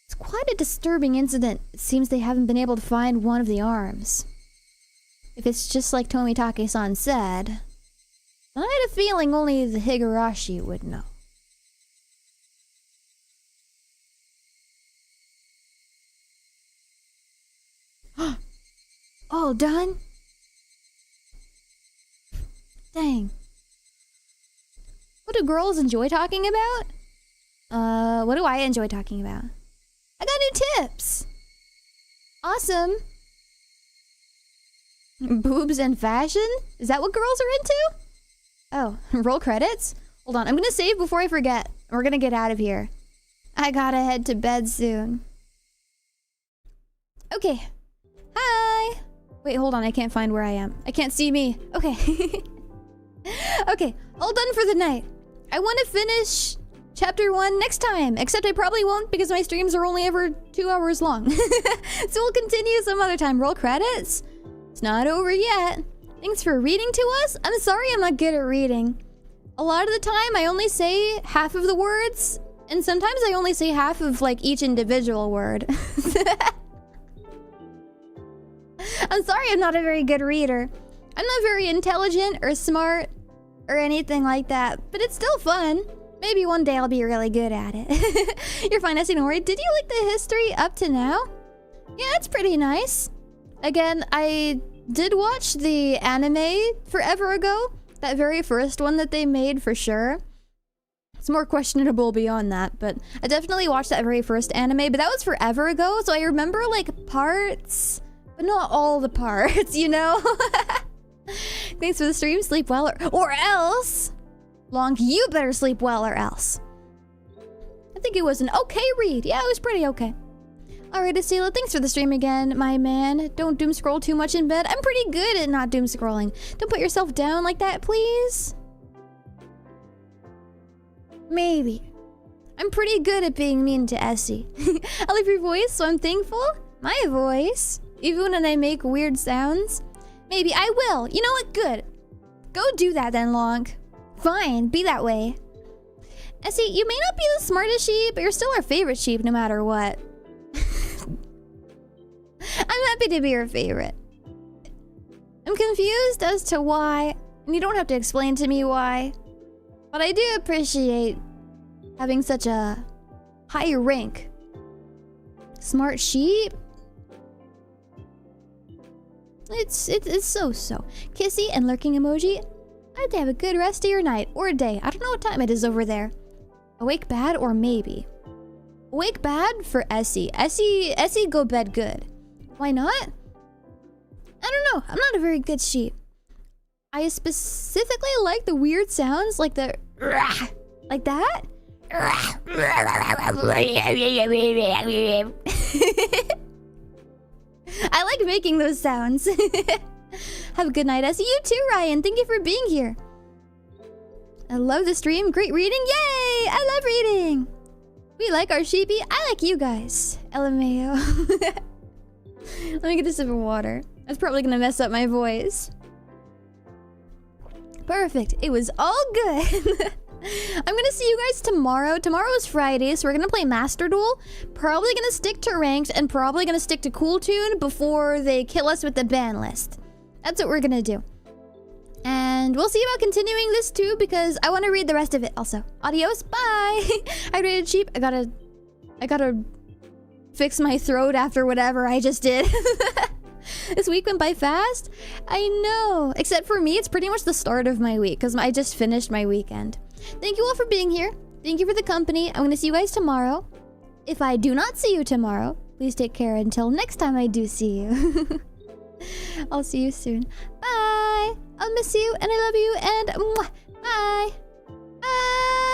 It's quite a disturbing incident. It seems they haven't been able to find one of the arms. If it's just like Tomitake-san said, I had a feeling only the Higurashi would know. All done? Dang. What do girls enjoy talking about? What do I enjoy talking about? I got new tips! Awesome! Boobs and fashion? Is that what girls are into? Oh, roll credits? Hold on, I'm gonna save before I forget. We're gonna get out of here. I gotta head to bed soon. Okay. Hi! Wait, hold on, I can't find where I am. I can't see me. Okay. Okay, all done for the night. I want to finish chapter 1 next time, except I probably won't because my streams are only ever 2 hours long. So we'll continue some other time. Roll credits. It's not over yet. Thanks for reading to us. I'm sorry I'm not good at reading. A lot of the time I only say half of the words, and sometimes I only say half of like each individual word. I'm sorry I'm not a very good reader. I'm not very intelligent or smart or anything like that, but it's still fun. Maybe one day I'll be really good at it. You're fine, Asinori. Did you like the history up to now? Yeah, it's pretty nice. Again, I did watch the anime forever ago. That very first one that they made, for sure. It's more questionable beyond that, but I definitely watched that very first anime, but that was forever ago, so I remember, like, parts, but not all the parts, you know? Thanks for the stream. Sleep well, or else. Long, you better sleep well, or else. I think it was an okay read. Yeah, it was pretty okay. Alright, Asila, thanks for the stream again, my man. Don't doom scroll too much in bed. I'm pretty good at not doom scrolling. Don't put yourself down like that, please. Maybe. I'm pretty good at being mean to Essie. I love your voice, so I'm thankful. My voice? Even when I make weird sounds? Maybe I will. You know what? Good. Go do that then, Long. Fine, be that way. Essie, you may not be the smartest sheep, but you're still our favorite sheep no matter what. I'm happy to be your favorite. I'm confused as to why, and you don't have to explain to me why, but I do appreciate having such a high rank. Smart sheep? It's so. Kissy and lurking emoji. I'd have a good rest of your night or day. I don't know what time it is over there. Awake bad or maybe. Awake bad for Essie. Essie go bed good. Why not? I don't know. I'm not a very good sheep. I specifically like the weird sounds, like the like that. I like making those sounds. Have a good night, Essie. You too, Ryan. Thank you for being here. I love the stream. Great reading. Yay! I love reading. We like our sheepy. I like you guys. LMAO. Let me get a sip of water. That's probably gonna mess up my voice. Perfect. It was all good. I'm gonna see you guys tomorrow. Tomorrow is Friday, so we're gonna play Master Duel. Probably gonna stick to ranked and probably gonna stick to Cool Tune before they kill us with the ban list. That's what we're gonna do. And we'll see about continuing this too, because I want to read the rest of it also. Adios, bye! I rated sheep. I gotta fix my throat after whatever I just did. This week went by fast. I know. Except for me, it's pretty much the start of my week, because I just finished my weekend. Thank you all for being here. Thank you for the company. I'm gonna see you guys tomorrow. If I do not see you tomorrow, please take care until next time I do see you. I'll see you soon. Bye! I'll miss you, and I love you, and mwah, bye! Bye!